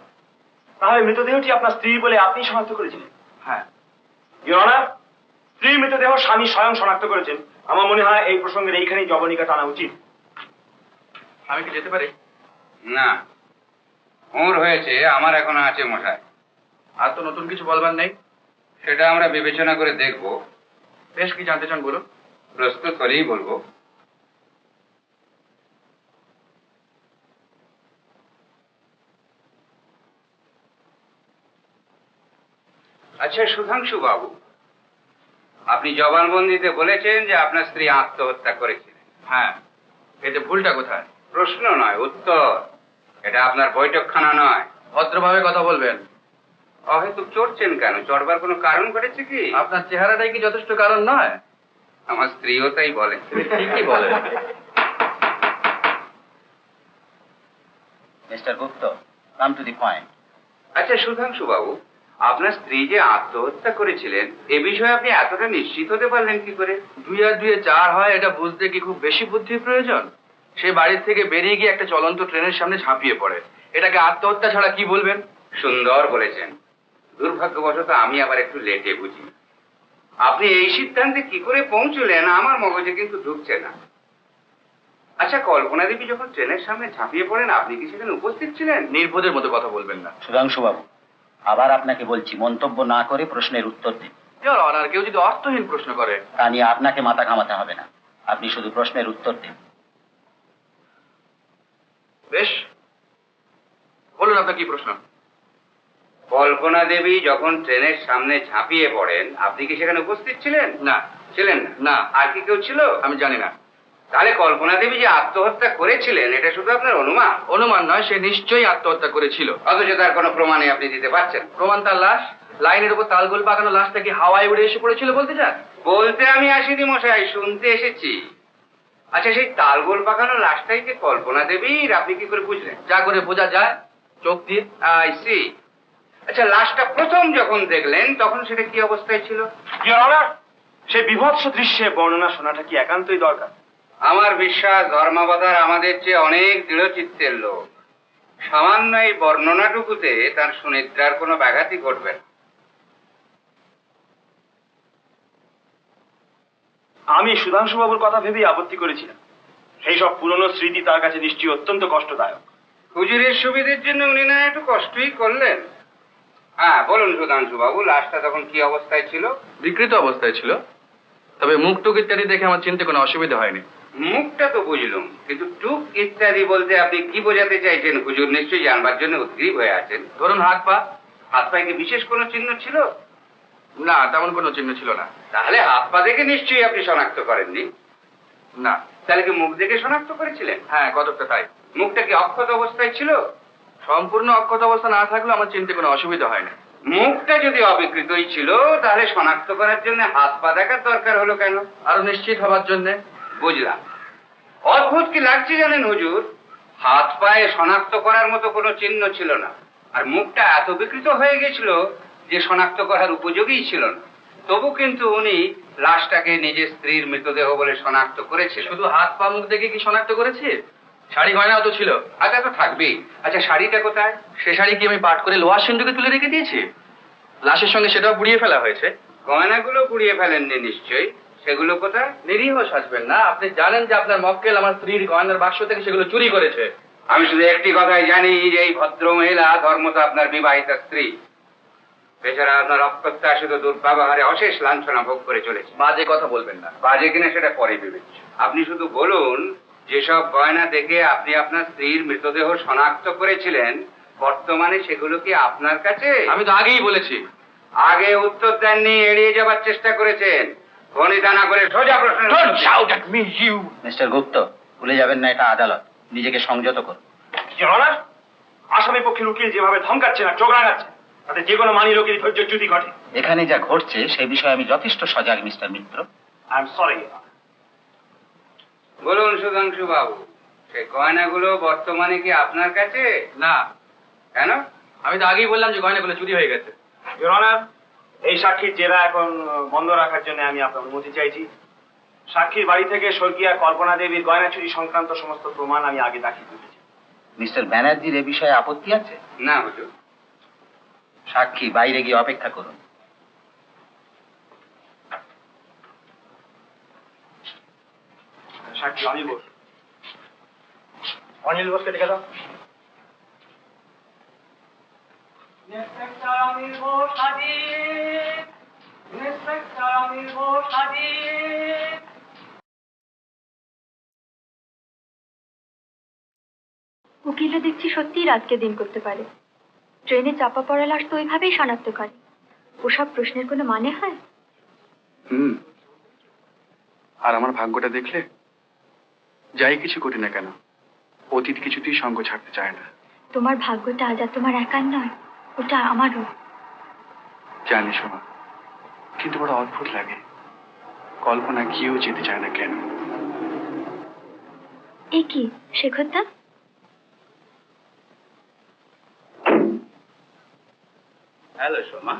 Speaker 8: তাহলে মৃতদেহটি আপনার স্ত্রী বলে আপনি শনাক্ত করেছিলেন?
Speaker 3: হ্যাঁ।
Speaker 8: ইওর অনার, স্ত্রীর মৃতদেহ স্বামী স্বয়ং শনাক্ত করেছেন। আমার মনে হয় এই প্রসঙ্গের এইখানেই জবনিকা টানা উচিত।
Speaker 3: আমি কি যেতে পারি?
Speaker 5: না, ওর হয়েছে, আমার এখনো আছে মশাই।
Speaker 3: আর তো নতুন কিছু বলবার নেই?
Speaker 5: সেটা আমরা বিবেচনা করে দেখব।
Speaker 3: বেশ, কি জানতে চান বলুন।
Speaker 5: প্রস্তুত করেই বলবো।
Speaker 7: আচ্ছা সুধাংশু বাবু, আপনি জবানবন্দিতে বলেছেন যে আপনার স্ত্রী আত্মহত্যা করেছিলেন।
Speaker 3: হ্যাঁ, এতে ভুলটা কোথায়?
Speaker 7: প্রশ্ন নয়, উত্তর। এটা আপনার বৈঠকখানা নয়।
Speaker 3: ভদ্রভাবে কথা বলবেন।
Speaker 7: অহেতুক চড়ছেন কেন? চড়বার কোনো কারণ ঘটেছে কি?
Speaker 3: আপনার চেহারাটাই কি যথেষ্ট কারণ নয়?
Speaker 7: আমার স্ত্রীও তাই বলে।
Speaker 3: ঠিকই বলেন।
Speaker 6: Mister Gupta, come to the point.
Speaker 7: আচ্ছা সুধাংশু বাবু, আপনার স্ত্রী যে আত্মহত্যা করেছিলেন এ বিষয়ে আপনি এতটা নিশ্চিত হতে পারলেন কি করে?
Speaker 3: 2 আর 2 4 হয় এটা বুঝতে কি খুব বেশি বুদ্ধির প্রয়োজন? সে বাড়ির থেকে বেরিয়ে গিয়ে একটা চলন্ত ট্রেনের সামনে ঝাঁপিয়ে পড়ে। এটাকে আত্মহত্যা ছাড়া কি বলবেন?
Speaker 7: সুন্দর বলেছেন। দুর্ভাগ্যবশত আমি আবার একটু লেটে বুঝি। আপনি এই সিদ্ধান্তে কি করে পৌঁছলেন আমার মগজে কিন্তু ঢুকছে না। আচ্ছা, কল্পনা দেবী যখন ট্রেনের সামনে ঝাঁপিয়ে পড়েন আপনি কি সেখানে উপস্থিত ছিলেন?
Speaker 3: নির্বোধের মতো কথা বলবেন না।
Speaker 6: সুধাংশু বাবু, আবার আপনাকে বলছি, মন্তব্য না করে প্রশ্নের উত্তর দিন।
Speaker 3: ইওর অনার, কেউ যদি অর্থহীন প্রশ্ন করে,
Speaker 6: তা নিয়ে আপনাকে মাথা ঘামাতে হবে না। আপনি শুধু প্রশ্নের উত্তর দিন।
Speaker 3: বেশ, বলুন আপনার কি প্রশ্ন?
Speaker 7: কল্পনা দেবী যখন ট্রেনের সামনে ঝাঁপিয়ে পড়েন আপনি কি সেখানে উপস্থিত ছিলেন?
Speaker 3: না।
Speaker 7: ছিলেন না?
Speaker 3: না।
Speaker 7: আর কি কেউ ছিল?
Speaker 3: আমি জানি না।
Speaker 7: তাহলে কল্পনা দেবী যে আত্মহত্যা করেছিলেন এটা শুধু আপনার অনুমান?
Speaker 3: অনুমান নয়, সে নিশ্চয়ই আত্মহত্যা করেছিল।
Speaker 7: অথচ তার কোনো প্রমাণই আপনি দিতে পারছেন?
Speaker 3: প্রমাণ তার লাশ। লাইনের উপর তালগোল পাকানো লাশটা কি হাওয়ায় উড়ে এসে পড়েছিল বলতে চান?
Speaker 7: বলতে আমি আসিনি মশাই, শুনতে এসেছি। আচ্ছা, সেই তালগোল পাকানো লাশটাই যে কল্পনা দেবীর আপনি কি করে বুঝলেন?
Speaker 3: যা করে বোঝা যায়, চোখ দিয়ে।
Speaker 7: I see. আচ্ছা, লাশটা প্রথম যখন দেখলেন তখন সেটা কি অবস্থায় ছিল?
Speaker 8: ইওর অনার, সেই বিভৎস দৃশ্যে বর্ণনা শোনাটা কি একান্তই দরকার?
Speaker 7: আমার বিশ্বাস ধর্মাবতার আমাদের চেয়ে অনেক দৃঢ়চিত্তের লোক। সামান্য এই বর্ণনাটুকুতে তার সুনিদ্রার কোনো ব্যাঘাতই ঘটবে না।
Speaker 8: আমি সুধাংশুবাবুর কথা ভেবেই আপত্তি করেছিলাম। সেই সব পুরনো স্মৃতি তার কাছে নিশ্চয়ই অত্যন্ত কষ্টদায়ক।
Speaker 7: হুজুরের সুবিধের জন্য উনি না একটু কষ্টই করলেন। হ্যাঁ বলুন সুধাংশু বাবু, লাশটা তখন কি অবস্থায় ছিল?
Speaker 3: বিকৃত অবস্থায় ছিল, তবে মুখ টুক ইত্যাদি দেখে আমার চিনতে কোনো অসুবিধা হয়নি।
Speaker 7: মুখটা তো বুঝলুম, কিন্তু টুক ইত্যাদি বলতে আপনি কি বোঝাতে চাইছেন? হুজুর নিশ্চয়ই জানবার জন্য উদ্গ্রীব হয়ে আছেন।
Speaker 3: ধরুন হাত পা।
Speaker 7: হাত পায়ে কি বিশেষ কোনো চিহ্ন ছিল?
Speaker 3: না, তেমন কোনো চিহ্ন ছিল না।
Speaker 7: তাহলে হাত পা দেখে নিশ্চয়ই আপনি শনাক্ত করেননি।
Speaker 3: না।
Speaker 7: তাহলে কি মুখ দেখে শনাক্ত করেছিলেন?
Speaker 3: হ্যাঁ, কতকটা তাই।
Speaker 7: মুখটা কি অক্ষত অবস্থায় ছিল?
Speaker 3: সম্পূর্ণ অক্ষত অবস্থা না থাকলেও আমার চিনতে কোনো অসুবিধা হয় না।
Speaker 7: মুখটা যদি অবিকৃতই ছিল তাহলে শনাক্ত করার জন্য হাত পা দেখার দরকার হলো কেন?
Speaker 3: আরো নিশ্চিত হবার জন্য।
Speaker 7: বুঝলাম। অদ্ভুত কি লাগছে জানেন হুজুর, হাত পায়ে শনাক্ত করার মতো কোনো চিহ্ন ছিল না, আর মুখটা এত বিকৃত হয়ে গেছিল যে শনাক্ত করার উপযোগী ছিল না। তবু কিন্তু উনি লাশটাকে নিজের স্ত্রীর মৃতদেহ বলে শনাক্ত করেছিলেন।
Speaker 3: শুধু হাত পা মুখ দেখে কি শনাক্ত করেছি? শাড়ি গয়নাও তো ছিল।
Speaker 7: আচ্ছা, তো থাকবেই। আচ্ছা, শাড়িটা কোথায়?
Speaker 3: সে শাড়ি কি আমি পাট করে লোহার সিন্ধুকে তুলে রেখে দিয়েছি? লাশের সঙ্গে সেটাও পুড়িয়ে ফেলা হয়েছে।
Speaker 7: গয়নাগুলো পুড়িয়ে ফেলেননি নিশ্চয়ই, সেগুলো কোথায়?
Speaker 3: নিরীহ সাজবেন না। আপনি জানেন যে আপনার মক্কেল আমার স্ত্রীর গয়নার বাক্স থেকে সেগুলো চুরি করেছে।
Speaker 7: আমি শুধু একটি কথাই জানি যে এই ভদ্র মহিলা ধর্মত আপনার বিবাহিতা স্ত্রী। বেচারা আপনার অপ্রত্যাশিত দুর্ব্যবহারে অশেষ লাঞ্ছনা ভোগ করে চলেছে।
Speaker 3: বাজে কথা বলবেন না।
Speaker 7: বাজে কিনা সেটা পরে বিবেচ্য। আপনি শুধু বলুন, যেসব গয়না দেখে আপনি আপনার স্ত্রীর মৃতদেহ শনাক্ত করেছিলেন বর্তমানে সেগুলো কি আপনার কাছে?
Speaker 3: আমি তো আগেই বলেছি।
Speaker 7: আগে উত্তর দেননি, এড়িয়ে যাবার চেষ্টা করেছেন। খনিতা না করে সোজা প্রশ্ন।
Speaker 6: মিস্টার গুপ্ত, ভুলে যাবেন না এটা আদালত। নিজেকে সংযত করুন।
Speaker 8: ইওর অনার, আসামি পক্ষের উকিল যেভাবে ধমকাচ্ছে না চোখ রাঙাচ্ছে, তাতে যে কোনো মানি লোকেরই ধৈর্যচ্যুতি ঘটে।
Speaker 6: এখানে যা ঘটছে সে বিষয়ে আমি যথেষ্ট সজাগ mister Mitra.
Speaker 8: I am sorry.
Speaker 7: বলুন সুধাংশু বাবু, সেই গয়নাগুলো বর্তমানে কি আপনার কাছে?
Speaker 3: না।
Speaker 7: কেন?
Speaker 3: আমি তো আগেই বললাম যে গয়নাগুলো চুরি হয়ে গেছে।
Speaker 8: ইওর অনার, এই সাক্ষীর জেরা এখন বন্ধ রাখার জন্য আমি আপনার অনুমতি চাইছি। সাক্ষীর বাড়ি থেকে স্বর্গীয়া কল্পনা দেবীর গয়না চুরি সংক্রান্ত সমস্ত প্রমাণ আমি আগে দাখিল করেছি।
Speaker 6: মিস্টার ব্যানার্জির এ বিষয়ে আপত্তি আছে?
Speaker 7: না হুজুর।
Speaker 6: সাক্ষী বাইরে গিয়ে অপেক্ষা করুন।
Speaker 8: সাক্ষী অনিল বোস। অনিল বোসকে ডেকে দাও। ইন্সপেক্টর অনিল বোস হাজির। ইন্সপেক্টর অনিল বোস হাজির।
Speaker 2: উকিলরা দেখছি সত্যিই রাতকে দিন করতে পারে। ট্রেনে চাপা পড়া লাশ তো ওইভাবেই শনাক্ত করে। ওসব প্রশ্নের কোনো মানে হয়?
Speaker 3: হুম। আর আমার ভাগ্যটা দেখলে, যাই কিছু করি না কেন, অতীত কিছুতেই সঙ্গ ছাড়তে চায় না।
Speaker 2: তোমার ভাগ্যটা আজ আর তোমার একার নয়, ওটা আমারও।
Speaker 3: জানি সোমা, কিন্তু বড় অদ্ভুত লাগে, কল্পনা গিয়েও যেতে চায় না কেন।
Speaker 2: এ কি শেখরদা?
Speaker 6: হ্যালো সোমা,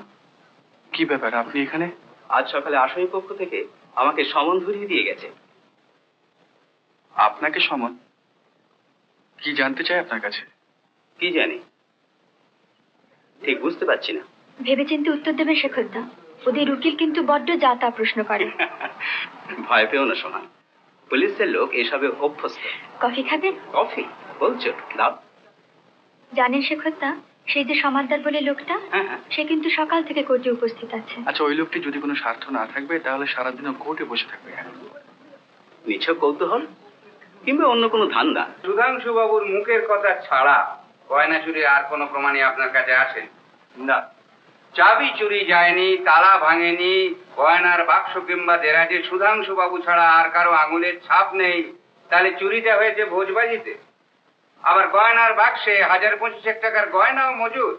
Speaker 3: কি ব্যাপার আপনি এখানে?
Speaker 6: আজ সকালে আসামি পক্ষ থেকে আমাকে সমন ধরিয়ে দিয়ে গেছে।
Speaker 3: আপনাকে সমন? কি জানতে চাই আপনার কাছে?
Speaker 6: কি জানি, ঠিক বুঝতে পারছি না।
Speaker 2: ভেবেচিন্তে উত্তর দেবেন শেখরদা, ওদের উকিল কিন্তু বড্ড যা তা প্রশ্ন করে।
Speaker 6: ভয় পেও না সোমা, পুলিশের লোক এসবে অভ্যস্ত।
Speaker 2: কফি খাবেন?
Speaker 6: কফি বলছো? দাও।
Speaker 2: জানেন শেখরদা, সেই যে সমাদদার বলে লোকটা,
Speaker 6: হ্যাঁ হ্যাঁ।
Speaker 2: সে কিন্তু সকাল থেকে কোর্টে উপস্থিত আছে।
Speaker 3: আচ্ছা, ওই লোকটি যদি কোনো স্বার্থ না থাকবে তাহলে সারাদিনও কোর্টে বসে থাকবে কেন?
Speaker 6: নিছক কৌতূহল কিংবা অন্য কোনো ধান্দা?
Speaker 7: সুধাংশু বাবুর মুখের কথা ছাড়া গয়না চুরির আর কোনো প্রমাণই আপনার কাছে আসে?
Speaker 6: না।
Speaker 7: চাবি চুরি যায়নি, তালা ভাঙেনি, গয়নার বাক্স কিংবা দেরাজে সুধাংশু বাবু ছাড়া আর কারো আঙুলের ছাপ নেই, তাহলে চুরিটা হয়েছে ভোজবাজিতে। আবার গয়নার বাক্সে 1025 টাকার গয়নাও মজুদ,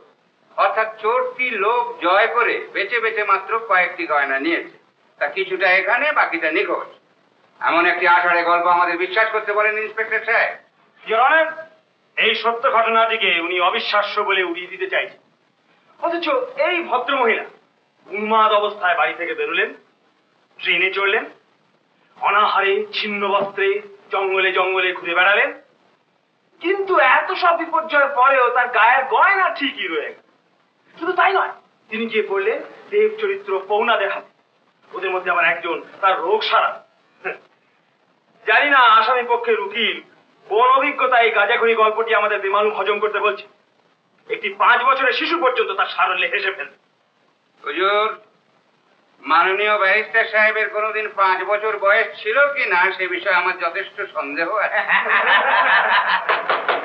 Speaker 7: অর্থাৎ চোরটি লোভ জয় করে বেছে বেছে মাত্র কয়েকটি গয়না নিয়েছে, তা কিছুটা এখানে, বাকিটা নিখোঁজ। এমন একটি আষাঢ়ে গল্প আমাদের বিশ্বাস করতে বলেন ইন্সপেক্টর সাহেব?
Speaker 8: ইওর অনার, এই সত্য ঘটনাটিকে উনি অবিশ্বাস্য বলে উড়িয়ে দিতে চাইছেন, অথচ এই ভদ্রমহিলা উন্মাদ অবস্থায় বাড়ি থেকে বেরোলেন, ট্রেনে চড়লেন, অনাহারে ছিন্ন বস্ত্রে জঙ্গলে জঙ্গলে ঘুরে বেড়ালেন, কিন্তু এত সব বিপর্যয়ের পরেও তার গায়ের গয়না ঠিকই রয়ে গেল। শুধু তাই নয়, তিনি গিয়ে পড়লেন দেব চরিত্র পৌনাদের হাতে, ওদের মধ্যে আবার একজন তার রোগ সারা। জানি না আসামি পক্ষের উকিল কোন অভিজ্ঞতা এই গাঁজাখড়ি গল্পটি আমাদের বেমালুম হজম করতে বলছে। একটি 5 বছরের শিশু পর্যন্ত তার সারল্যে হেসে ফেলবে।
Speaker 7: হুজুর, মাননীয় ব্যারিস্টার সাহেবের কোনোদিন 5 বছর বয়স ছিল কি না সে বিষয়ে আমার যথেষ্ট সন্দেহ আছে।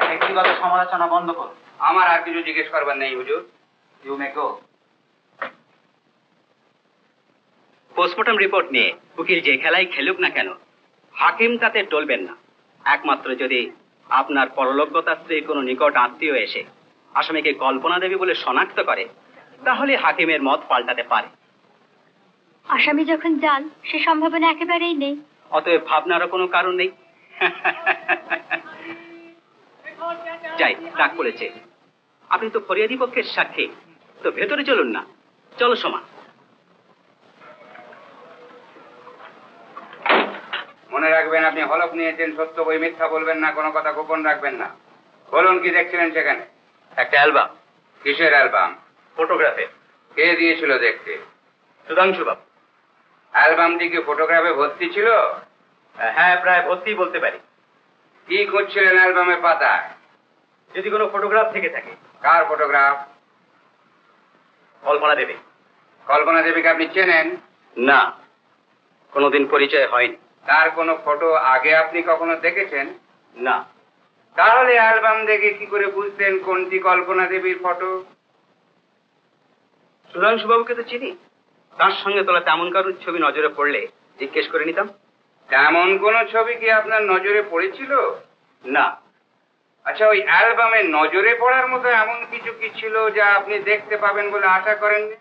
Speaker 6: ব্যক্তিগত সমালোচনা বন্ধ করো।
Speaker 7: আমার আর কিছু জিজ্ঞেস করবার নেই হুজুর।
Speaker 6: You may go. Postmortem report নিয়ে উকিল যে খেলাই খেলুক না কেন, হাকিম তাতে টলবেন না। একমাত্র যদি আপনার পরলোকগতা স্ত্রীর কোনো নিকট আত্মীয় এসে আসামিকে কল্পনা দেবী বলে শনাক্ত করে, তাহলে হাকিমের মত পাল্টাতে পারে।
Speaker 2: আসামি যখন যান, সে সম্ভাবনা একেবারেই নেই।
Speaker 6: অতএব ভাবনারও কোনো কারণ নেই। যাই, ডাক পড়েছে। আপনি তো ফরিয়াদি পক্ষের সাক্ষী, তো ভেতরে চলুন না। চলো সোমা।
Speaker 7: মনে রাখবেন, আপনি হলফ নিয়েছেন, সত্য বই মিথ্যা বলবেন না, কোনো কথা গোপন রাখবেন না। বলুন, কি দেখছিলেন সেখানে?
Speaker 6: একটা অ্যালবাম।
Speaker 7: কিসের অ্যালবাম?
Speaker 6: ফটোগ্রাফে।
Speaker 7: কে দিয়েছিল দেখতে?
Speaker 6: সুধাংশু বাবু।
Speaker 7: অ্যালবামটি কি ফটোগ্রাফে ভর্তি ছিল?
Speaker 6: হ্যাঁ, প্রায় ভর্তি বলতে পারি।
Speaker 7: কি করছিলেন অ্যালবামের পাতায়?
Speaker 6: যদি কোনো ফটোগ্রাফ থেকে থাকে।
Speaker 7: কার ফটোগ্রাফ?
Speaker 6: কল্পনা দেবে।
Speaker 7: কল্পনা দেবীকে আপনি চেনেন?
Speaker 6: না, কোনোদিন পরিচয় হয়নি।
Speaker 7: তার কোনো ফটো আগে আপনি কখনো দেখেছেন?
Speaker 6: না।
Speaker 7: তাহলে অ্যালবাম দেখে কি করে বুঝতেন কোনটি কল্পনা দেবীর ফটো?
Speaker 6: সুধাংশু বাবুকে তো চিনি, তার সঙ্গে তোলা তেমন কারোর ছবি নজরে পড়লে জিজ্ঞেস করে নিতাম।
Speaker 7: তেমন কোন ছবি কি আপনার নজরে পড়েছিল?
Speaker 6: না।
Speaker 7: আচ্ছা, ওই অ্যালবামে নজরে পড়ার মতো এমন কিছু কি ছিল যা আপনি দেখতে পাবেন বলে আশা করেননি?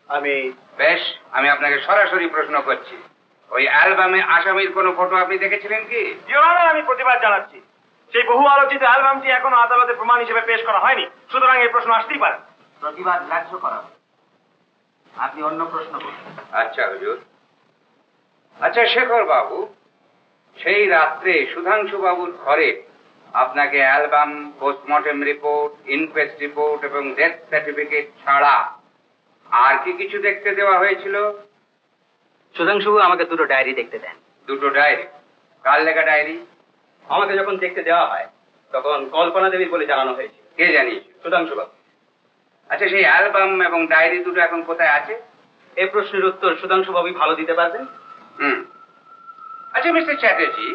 Speaker 6: আমি
Speaker 7: বেশ, আমি আপনাকে সরাসরি প্রশ্ন করছি, ওই অ্যালবামে আসামির কোনো ফটো আপনি দেখেছিলেন কি?
Speaker 8: ইওর অনার, আমি প্রতিবাদ জানাচ্ছি। সেই বহু আলোচিত অ্যালবামটি এখনো আদালতে প্রমাণ হিসেবে পেশ করা হয়নি, সুতরাং এই প্রশ্ন আসতেই পারে।
Speaker 5: প্রতিবাদ গ্রাহ্য করা। আপনি অন্য প্রশ্ন করুন।
Speaker 7: আচ্ছা হুজুর। আচ্ছা শেখর বাবু, সেই রাত্রে সুধাংশু বাবুর ঘরে আপনাকে album, postmortem report, inquest report এবং ডেথ সার্টিফিকেট ছাড়া আর কি কিছু দেখতে দেওয়া হয়েছিল?
Speaker 6: সুধাংশু আমাকে দুটো ডায়েরি দেখতে দেন।
Speaker 7: দুটো ডায়েরি? কার লেখা ডায়েরি?
Speaker 6: আমাকে যখন দেখতে দেওয়া হয় তখন কল্পনা দেবীর বলে জানানো হয়েছিল।
Speaker 7: কে জানিয়েছে?
Speaker 6: সুধাংশু বাবু।
Speaker 7: আচ্ছা, সেই অ্যালবাম এবং ডায়েরি দুটো এখন কোথায় আছে?
Speaker 6: এই প্রশ্নের উত্তর সুধাংশু বাবুই ভালো দিতে পারবেন।
Speaker 7: আচ্ছা মিস্টার চ্যাটার্জি,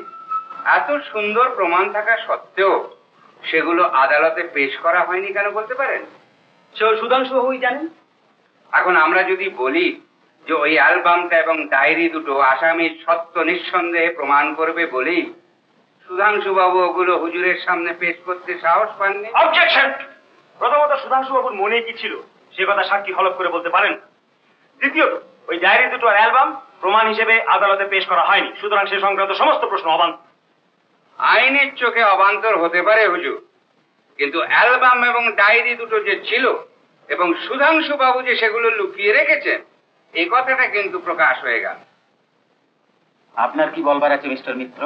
Speaker 7: এত সুন্দর প্রমাণ থাকা সত্ত্বেও সেগুলো আদালতে পেশ করা হয়নি কেন বলতে পারেন?
Speaker 6: সুধাংশু বাবুই জানেন।
Speaker 9: এখন আমরা যদি বলি যে ওই অ্যালবামটা এবং ডায়েরি দুটো আসামির সত্য নিঃসন্দেহে প্রমাণ করবে বলেই সুধাংশু বাবু ওগুলো হুজুরের সামনে পেশ করতে সাহস পাননি।
Speaker 8: অবজেকশন। প্রথমত সুধাংশু বাবুর মনে কি ছিল সে কথা সাক্ষী হলফ করে বলতে পারেন। দ্বিতীয়ত ওই ডায়েরি দুটো আর অ্যালবাম প্রমাণ হিসেবে আদালতে পেশ করা হয়নি, সুতরাং সে সংক্রান্ত সমস্ত প্রশ্ন অবান্তর।
Speaker 9: আইনের চোখে অবান্তর হতে পারে হুজুর, কিন্তু অ্যালবাম এবং ডায়েরি দুটো যে ছিল এবং সুধাংশু বাবু যে সেগুলো লুকিয়ে রেখেছেন এই কথাটা কিন্তু প্রকাশ হয়ে গেল।
Speaker 6: আপনার কি বলবার আছে মিস্টার মিত্র?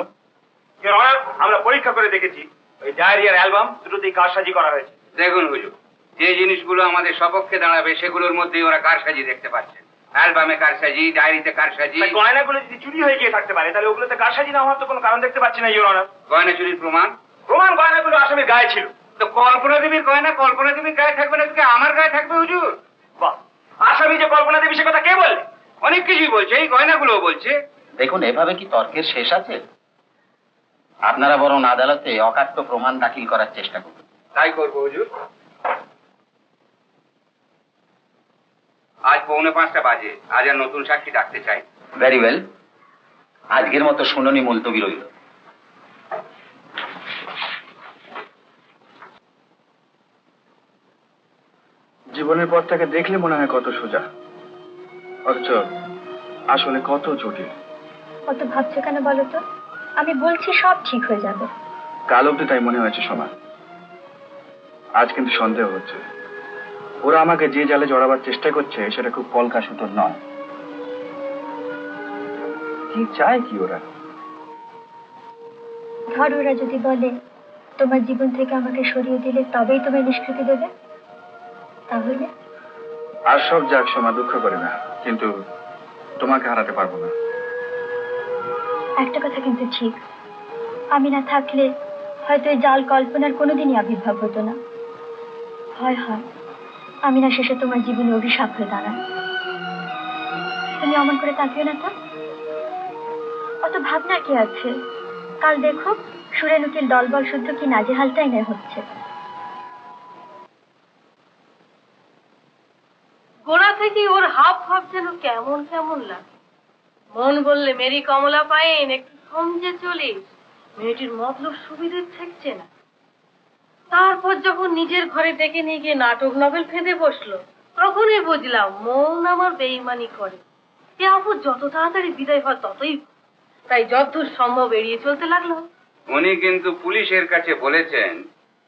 Speaker 8: ইওর অনার, আমরা পরীক্ষা করে দেখেছি ওই ডায়েরি আর অ্যালবাম দুটোতেই কারসাজি করা হয়েছে।
Speaker 9: দেখুন হুজুর, যে জিনিসগুলো আমাদের সপক্ষে দাঁড়াবে সেগুলোর মধ্যেই ওরা কারসাজি দেখতে পাচ্ছেন। অ্যালবামে কারসাজি, ডায়েরিতে কারসাজি।
Speaker 8: গয়নাগুলো যদি চুরি হয়ে গিয়ে থাকতে পারে তাহলে ওগুলোতে কারসাজি না হওয়ার তো কোনো কারণ দেখতে পাচ্ছি না ইওর অনার।
Speaker 9: গয়না চুরির প্রমাণ?
Speaker 8: প্রমাণ গয়নাগুলো আসামির গায়ে ছিল।
Speaker 9: তো কল্পনা দেবীর গয়না কল্পনা দেবীর গায়ে থাকবে না, আমার গায়ে থাকবে হুজুর?
Speaker 8: বাহ, আসামি যে কল্পনা দেবী সে কথা কে বললে?
Speaker 9: অনেক কিছুই বলছে, এই গয়নাগুলো বলছে।
Speaker 6: দেখুন, এভাবে কি তর্কের শেষ আছে? আপনারা বরং আদালতে অকাট্য প্রমাণ দাখিল করার চেষ্টা করুন।
Speaker 9: তাই করবো হুজুর। আজ 4:45 বাজে, আজ আর নতুন সাক্ষী ডাকতে চাই।
Speaker 6: ভেরি ওয়েল, আজকের মতো শুনানি মুলতবি রইল।
Speaker 3: জীবনের পথটাকে দেখলে মনে হয় কত সোজা, অথচ আসলে কত জটিল।
Speaker 2: অত ভাবছো কেন বলো তো? আমি বলছি সব ঠিক হয়ে যাবে।
Speaker 3: কাল অব্দি তাই মনে হয়েছে সোমা, আজ কিন্তু সন্দেহ হচ্ছে। ওরা আমাকে যে জালে জড়াবার চেষ্টা করছে সেটা খুব পলকা সুতোর নয়। কি চায় কি ওরা?
Speaker 2: ধর ওরা যদি বলে তোমার জীবন থেকে আমাকে সরিয়ে দিলে তবেই তোমায় নিষ্কৃতি দেবে, তাহলে?
Speaker 3: আর সব যাক সোমা, দুঃখ করে না, কিন্তু তোমাকে হারাতে পারবো না।
Speaker 2: একটা কথা কিন্তু ঠিক, আমি না থাকলে হয়তো এই জাল কল্পনার কোনোদিনই আবির্ভাব হতো না। হয় হয় আমি না শেষে তোমার জীবনে অভিশাপ হয়ে দাঁড়ায়। তুমি অমন করে তাকিও না তো, অত ভাবনা কি আছে? কাল দেখো সুরেন উকিল দলবল শুদ্ধ কি নাজেহালটাই নেই হচ্ছে।
Speaker 10: গোড়া থেকে ওর হাব ভাব যেন কেমন কেমন লাগে। মন বললে মেরি কমলা পাইন একটু সমঝে চলিস, মেয়েটির মতলব সুবিধে থাকছে না। তারপর যখন নিজের ঘরে ডেকে নিয়ে গিয়ে নাটক নভেল ফেঁদে বসলো, তখনই বুঝলাম মন আমার বেইমানি করে। এ আপু যত তাড়াতাড়ি বিদায় হয় ততই, তাই যতদূর সম্ভব এড়িয়ে চলতে লাগলো।
Speaker 9: উনি কিন্তু পুলিশের কাছে বলেছেন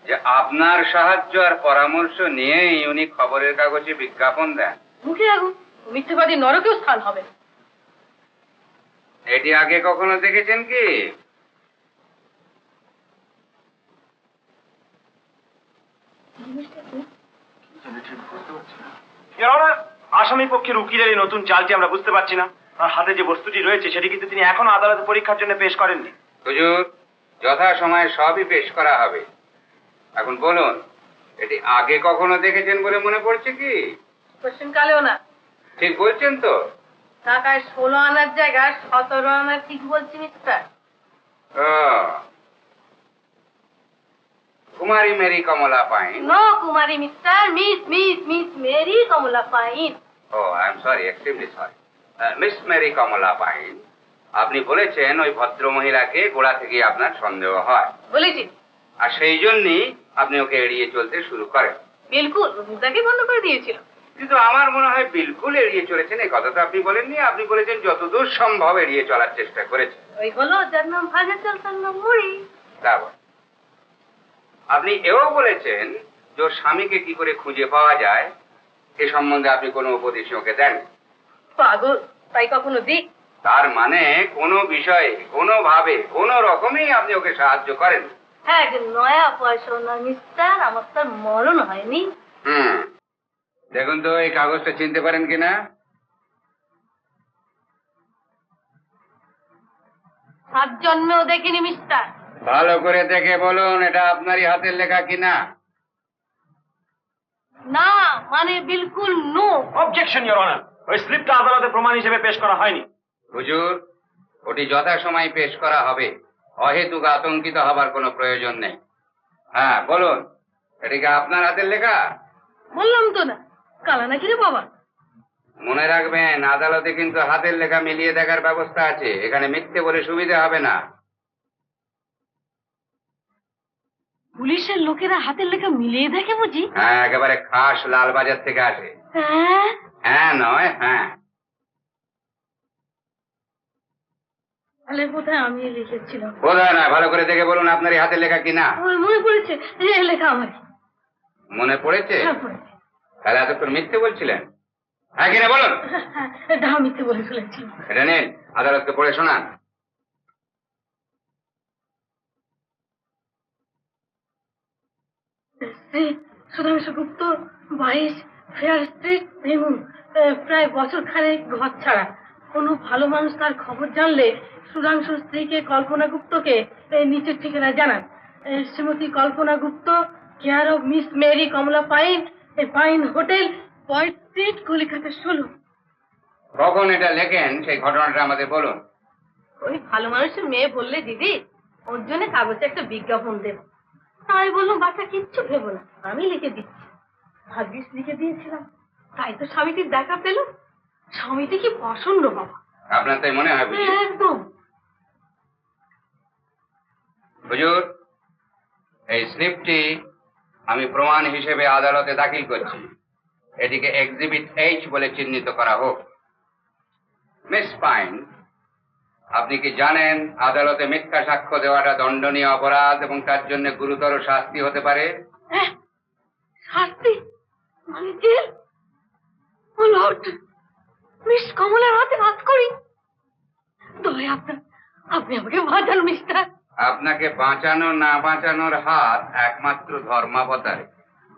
Speaker 9: যে আপনার সাহায্য আর পরামর্শ নিয়েই উনি খবরের কাগজে বিজ্ঞাপন দেন।
Speaker 10: মুখে আগুন, মিথ্যেবাদী নরকেও স্থান হবে না।
Speaker 9: এটি আগে কখনো দেখেছেন কি?
Speaker 8: ইওর অনার, আসামি পক্ষের উকিলের এই নতুন চালটি আমরা বুঝতে পারছি না। তার হাতে যে বস্তুটি রয়েছে সেটি কিন্তু তিনি এখনো আদালতে পরীক্ষার জন্য পেশ করেননি।
Speaker 9: হুজুর, যথাসময়ে সবই পেশ করা হবে। এখন বলুন, এটি আগে কখনো দেখেছেন বলে মনে পড়ছে কি?
Speaker 10: কোশ্চেন কালেও না।
Speaker 9: ঠিক বলছেন তো?
Speaker 10: টাকায় 16 আনার জায়গায় 17 আনার ঠিক বলছি মিস্টার।
Speaker 9: কুমারী মেরি কমলা পাইন?
Speaker 10: নো কুমারী mister, miss Mary Kamala Pyne.
Speaker 9: Oh I am sorry, extremely sorry. Miss Mary Kamala Pyne, আপনি বলেছেন ওই ভদ্র মহিলাকে গোড়া থেকে আপনার সন্দেহ হয়।
Speaker 10: বলেছি।
Speaker 9: আর সেই জন্যই আপনি ওকে এড়িয়ে চলতে শুরু করেন।
Speaker 10: বিলকুল, মুদ্রাকে বন্ধ করে দিয়েছিল।
Speaker 9: কিন্তু আমার মনে হয় বিলকুল এড়িয়ে চলেছেন এই কথা তো আপনি বলেননি। আপনি বলেছেন যতদূর সম্ভব এড়িয়ে চলার চেষ্টা করেছেন।
Speaker 10: ওই হলো যার নাম ভাজা চাল তার নাম মুড়ি।
Speaker 9: তারপর আপনি এও বলেছেন যে ওর স্বামীকে কি করে খুঁজে পাওয়া যায় এ সম্বন্ধে আপনি কোনো উপদেশ ওকে দেন।
Speaker 10: পাগল, তাই কখনো দিক?
Speaker 9: তার মানে কোনো বিষয়ে কোনোভাবে কোনো রকমেই আপনি ওকে সাহায্য করেন?
Speaker 10: হ্যাঁ, নয়া পয়সা না মিস্টার, আমার তার মরণ হয়নি।
Speaker 9: দেখুন তো এই কাগজটা চিনতে পারেন কিনা?
Speaker 10: সাত জন্মেও দেখিনি মিস্টার।
Speaker 9: ভালো করে দেখে বলুন এটা আপনারই হাতের লেখা কিনা।
Speaker 10: না মানে বিলকুল নো।
Speaker 8: অবজেকশন ইওর অনার, ওই স্লিপটা আদালতে প্রমাণ হিসেবে পেশ করা হয়নি।
Speaker 9: হুজুর, ওটি যথাসময়ে পেশ করা হবে, অহেতুক আতঙ্কিত হবার কোনো প্রয়োজন নেই। হ্যাঁ বলুন, এটিকে আপনার হাতের লেখা?
Speaker 10: বললাম তো না, কালা নাকি রে বাবা?
Speaker 9: মনে রাখবেন, আদালতে কিন্তু হাতের লেখা মিলিয়ে দেখার ব্যবস্থা আছে। এখানে মিথ্যে বলে সুবিধা হবে না।
Speaker 10: পুলিশের লোকেরা হাতের লেখা মিলিয়ে দেখে বুঝি?
Speaker 9: হ্যাঁ, একেবারে খাস লালবাজার থেকে আসে।
Speaker 10: হ্যাঁ,
Speaker 9: হ্যাঁ নয় হ্যাঁ।
Speaker 10: তাহলে কোথায় আমি লিখেছিলাম?
Speaker 9: বোধহয় না, ভালো করে দেখে বলুন আপনার এই হাতের লেখা কিনা।
Speaker 10: আমার মনে পড়েছে, এই লেখা আমার।
Speaker 9: মনে পড়েছে?
Speaker 10: হ্যাঁ, পড়েছে।
Speaker 9: তাহলে এতক্ষণ মিথ্যে বলছিলেন? হ্যাঁ কিনা বলুন।
Speaker 10: এটা মিথ্যে বলে ফেলেছি।
Speaker 9: এটা নিন, আদালতকে পড়ে শোনান।
Speaker 10: শ্রী সুধাংশু গুপ্ত, 22 ফেয়ার স্ট্রিট, বেঙ্গুন। প্রায় বছর খানেক ঘর ছাড়া। কোনো ভালো মানুষ তার খবর জানলে সুধাংশুর স্ত্রীকে কল্পনা গুপ্তকে নিচের ঠিকানা জানান। Shrimati Kalpana Gupta, care of miss Mary Kamala Pyne, Pyne hotel, point street, Calcutta 16।
Speaker 9: কখন এটা লেখেন সেই ঘটনাটা আমাদের বলুন।
Speaker 10: ওই ভালো মানুষের মেয়ে বললে, দিদি ওর জন্য কাগজে একটা বিজ্ঞাপন দেব। তাই বললাম, বাচ্চা কিচ্ছু ভেবো না, আমি লিখে দিচ্ছি। ভাগ্যিস লিখে দিয়েছিলাম, তাই তো স্বামীটির দেখা পেল। স্বামীটি কি পছন্দ বাবা!
Speaker 9: আপনার তাই মনে হয় বুঝি?
Speaker 10: একদম।
Speaker 9: হুজুর, এই স্লিপটি আমি প্রমাণ হিসেবে আদালতে দাখিল করছি। এটিকে এক্সিবিট এইচ বলে চিহ্নিত করা হোক। মিস পাইন, আপনি কি জানেন আদালতে মিথ্যা সাক্ষ্য দেওয়াটা দণ্ডনীয় অপরাধ এবং তার জন্য গুরুতর শাস্তি হতে পারে?
Speaker 10: শাস্তি মানে জেল? ও লর্ড, মিস কমলার হাতে হাত করি। দয়া আপনার, আপনি আমাকে বাঁচান মিস্টার।
Speaker 9: আপনাকে বাঁচানো না বাঁচানোর হাত একমাত্র ধর্মাবতারে।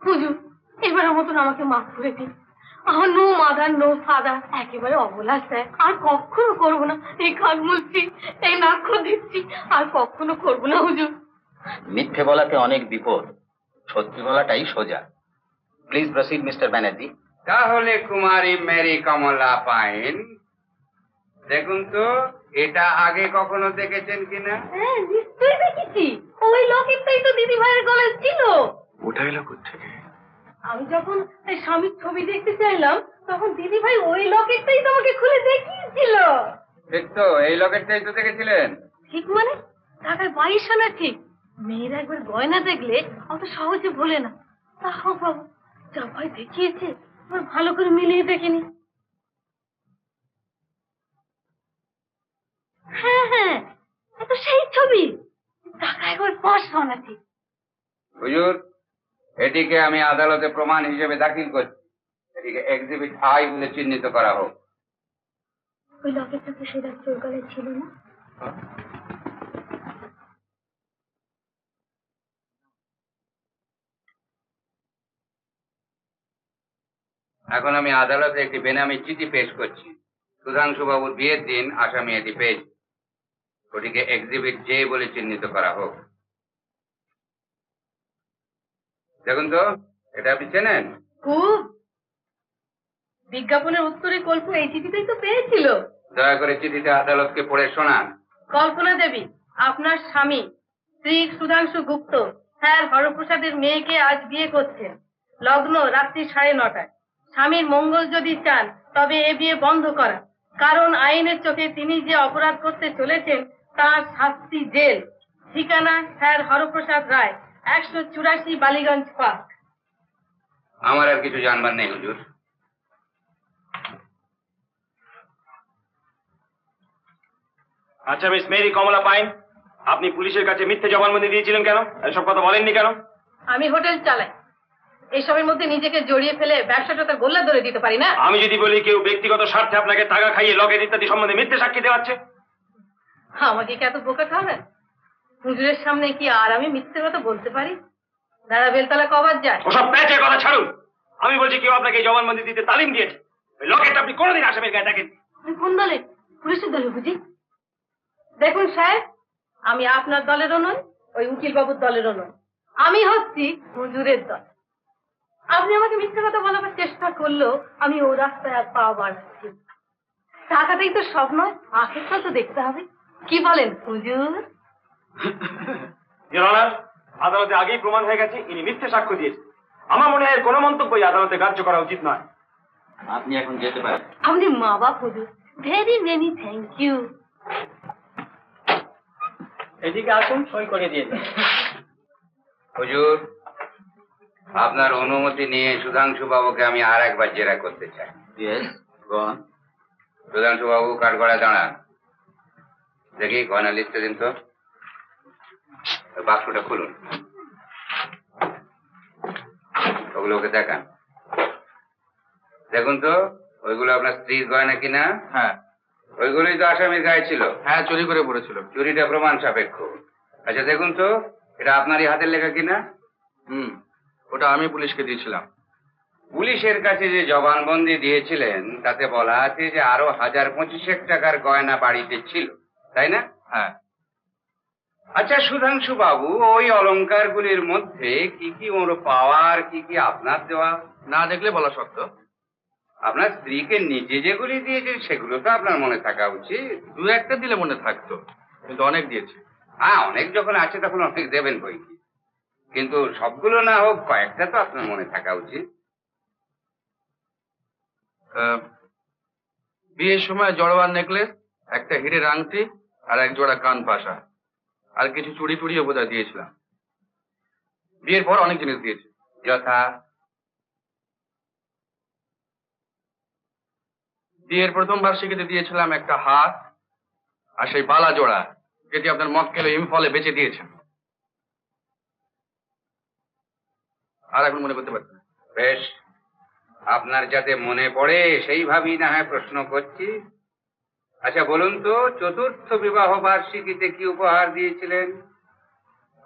Speaker 10: হুজুর, এবারের মতন আমাকে মাফ করে দিন। আমার নো মাদার নো ফাদার, একেবারে অবলা স্যার। আর কখনো করবো না। এই কান মুলছি, এই নাক দিচ্ছি, আর কখনো করবো না হুজুর।
Speaker 6: মিথ্যে বলাতে অনেক বিপদ, সত্যি বলাটাই সোজা। Please proceed mister Banerjee.
Speaker 9: তাহলে কুমারী মেরি কমলা পাইন, দেখুন তো এটা আগে কখনো দেখেছেন কিনা?
Speaker 10: হ্যাঁ, নিশ্চয়ই দেখেছি। ওই লকেটটাই তো দিদি ভাইয়ের গলায় ছিল।
Speaker 3: ওটা এলো কোথেকে?
Speaker 10: আমি যখন এই স্বামীর ছবি দেখতে চাইলাম, তখন দিদি ভাই ওই লকেটটাই তোমাকে খুলে দেখিয়েছিল।
Speaker 9: ঠিক তো, এই লকেটটাই তো দেখেছিলেন।
Speaker 10: ঠিক মানে ঢাকায় 22 আনা ঠিক। মেয়েরা একবার গয়না দেখলে অত সহজে ভোলে না। তাও বাবু যা ভয় দেখিয়েছে, এবার ভালো করে মিলিয়ে দেখিনি। হ্যাঁ হ্যাঁ, এটা সেই ছবি। ঢাকা একবার 5 আনা ঠিক।
Speaker 9: হুজুর, এটিকে আমি আদালতে প্রমাণ হিসেবে দাখিল করছি। এটিকে এক্সিবিট আই বলে চিহ্নিত করা হোক।
Speaker 10: ওই লকেটটা তো সেটা তোর গলায় ছিল না?
Speaker 9: এখন আমি আদালতে একটি বেনামি চিঠি পেশ করছি। সুধাংশু বাবুর বিয়ের দিন আসামি এটি পেয়েছি। ওটিকে এক্সিবিট জে বলে চিহ্নিত করা হোক। দেখুন তো, এটা আপনি চেনেন?
Speaker 10: খুব। বিজ্ঞাপনের উত্তরে কল্প এই চিঠিটাই তো পেয়েছিল।
Speaker 9: দয়া করে চিঠিটা আদালতকে পড়ে শোনান।
Speaker 10: কল্পনা দেবী, আপনার স্বামী শ্রী সুধাংশু গুপ্ত স্যার হরপ্রসাদের মেয়েকে আজ বিয়ে করছেন। লগ্ন রাত্রি 9:30। স্বামীর মঙ্গল যদি চান তবে এ বিয়ে বন্ধ করা, কারণ আইনের চোখে তিনি যে অপরাধ করতে চলেছেন তার শাস্তি জেল। ঠিকানা স্যার হরপ্রসাদ রায়, 184 বালিগঞ্জ পার্ক।
Speaker 9: আমার আর কিছু জানবার নেই হুজুর।
Speaker 8: আচ্ছা মিস মেরি কমলা পাইন, আপনি পুলিশের কাছে মিথ্যে জবানবন্দি দিয়েছিলেন কেন? এসব কথা বলেননি কেন?
Speaker 10: আমি হোটেল চালাই, এইসবের মধ্যে নিজেকে জড়িয়ে ফেলে ব্যবসাটা তো গোল্লা ধরে দিতে পারি না।
Speaker 8: আমি যদি বলি কেউ ব্যক্তিগত স্বার্থে আপনাকে টাকা খাইয়ে লগেজ ইত্যাদি সম্বন্ধে মিথ্যে সাক্ষী দেওয়াচ্ছে?
Speaker 10: আমাকে কি এত বোকা খাবে? হুজুরের সামনে কি আর আমি মিথ্যে কথা বলতে পারি? দাদা বেলতলা কবার যায়?
Speaker 8: ওসব প্যাচের কথা ছাড়ুন। আমি বলছি কেউ আপনাকে এই জবানবন্দি দিতে তালিম দিয়েছে। ওই লকেটটা আপনি কোনোদিন আসামির গায়ে দেখেন?
Speaker 10: আমি কোন দলে? পুলিশের দলে বুঝি? দেখুন সাহেব, আমি আপনার দলেরও নই, ওই উকিল বাবুর দলেরও নই। আমি হচ্ছি হুজুরের দল। আপনি আমাকে মিথ্যে কথা বলাবার চেষ্টা করলেও আমি ও রাস্তায় আর পা বাড়াচ্ছি। টাকাটাই তো সব নয়, আখেরটা তো দেখতে হবে। কি বলেন হুজুর?
Speaker 8: ইওর অনার, আদালতে আগেই প্রমাণ হয়ে গেছে ইনি মিথ্যে সাক্ষ্য দিয়েছেন। আমার মনে হয় এর কোনো মন্তব্যই আদালতে গ্রাহ্য করা উচিত নয়।
Speaker 6: আপনি এখন যেতে পারেন।
Speaker 10: আপনি মা বাপ হুজুর, ভেরি মেনি থ্যাংক ইউ।
Speaker 6: এদিকে আসুন, সই করে দিয়ে দিন।
Speaker 9: হুজুর, আপনার অনুমতি নিয়ে সুধাংশু বাবুকে আমি আর একবার জেরা করতে চাই।
Speaker 6: Yes, go on.
Speaker 9: সুধাংশু বাবু কাঠগড়ায় দাঁড়ান। দেখি গয়না লিস্টে দিন তো। ওই বাক্সটা খুলুন, ওগুলো ওকে দেখান। দেখুন তো ওইগুলো আপনার স্ত্রীর গয়না কিনা?
Speaker 3: হ্যাঁ
Speaker 9: ওইগুলোই তো আসামির গায়ে ছিল।
Speaker 3: হ্যাঁ, চুরি করে পড়েছিল।
Speaker 9: চুরিটা প্রমাণ সাপেক্ষ। আচ্ছা দেখুন তো এটা আপনারই হাতের লেখা কিনা?
Speaker 3: ওটা আমি পুলিশকে দিয়েছিলাম।
Speaker 9: পুলিশের কাছে যে জবানবন্দি দিয়েছিলেন তাতে বলা আছে যে আরো 1025 টাকার গয়না বাড়িতে ছিল, তাই না?
Speaker 3: হ্যাঁ।
Speaker 9: আচ্ছা সুধাংশু বাবু, ওই অলংকারগুলির মধ্যে কি কি ওর পাওয়ার, কি কি আপনার দেওয়া?
Speaker 3: না দেখলে বলা শক্ত।
Speaker 9: আপনার স্ত্রীকে নিজে যেগুলি দিয়েছেন সেগুলো তো আপনার মনে থাকা উচিত।
Speaker 3: দু একটা দিলে মনে থাকতো, কিন্তু অনেক দিয়েছে।
Speaker 9: হ্যাঁ, অনেক যখন আছে তখন অনেক দেবেন বই কি, কিন্তু সবগুলো না হোক কয়েকটা তো আপনার মনে থাকা উচিত।
Speaker 3: বিয়ের সময় জড়োয়ার নেকলেস, একটা হিরের আংটি আর এক জোড়া কান পাশা, আর কিছু চুড়ি টুড়িও বোধহয় দিয়েছিলাম। বিয়ের পর অনেক জিনিস দিয়েছে।
Speaker 9: যথা?
Speaker 3: বিয়ের প্রথম বার্ষিকীতে দিয়েছিলাম একটা হাত আর সেই বালা জোড়া, যেটি আপনার মক্কেল ইম্ফলে বেচে দিয়েছেন। আর এখন মনে করতে পারছেন?
Speaker 9: বেশ, আপনার যাতে মনে পড়ে সেইভাবেই না হয় প্রশ্ন করছি। আচ্ছা বলুন তো, চতুর্থ বিবাহ বার্ষিকীতে কি উপহার দিয়েছিলেন?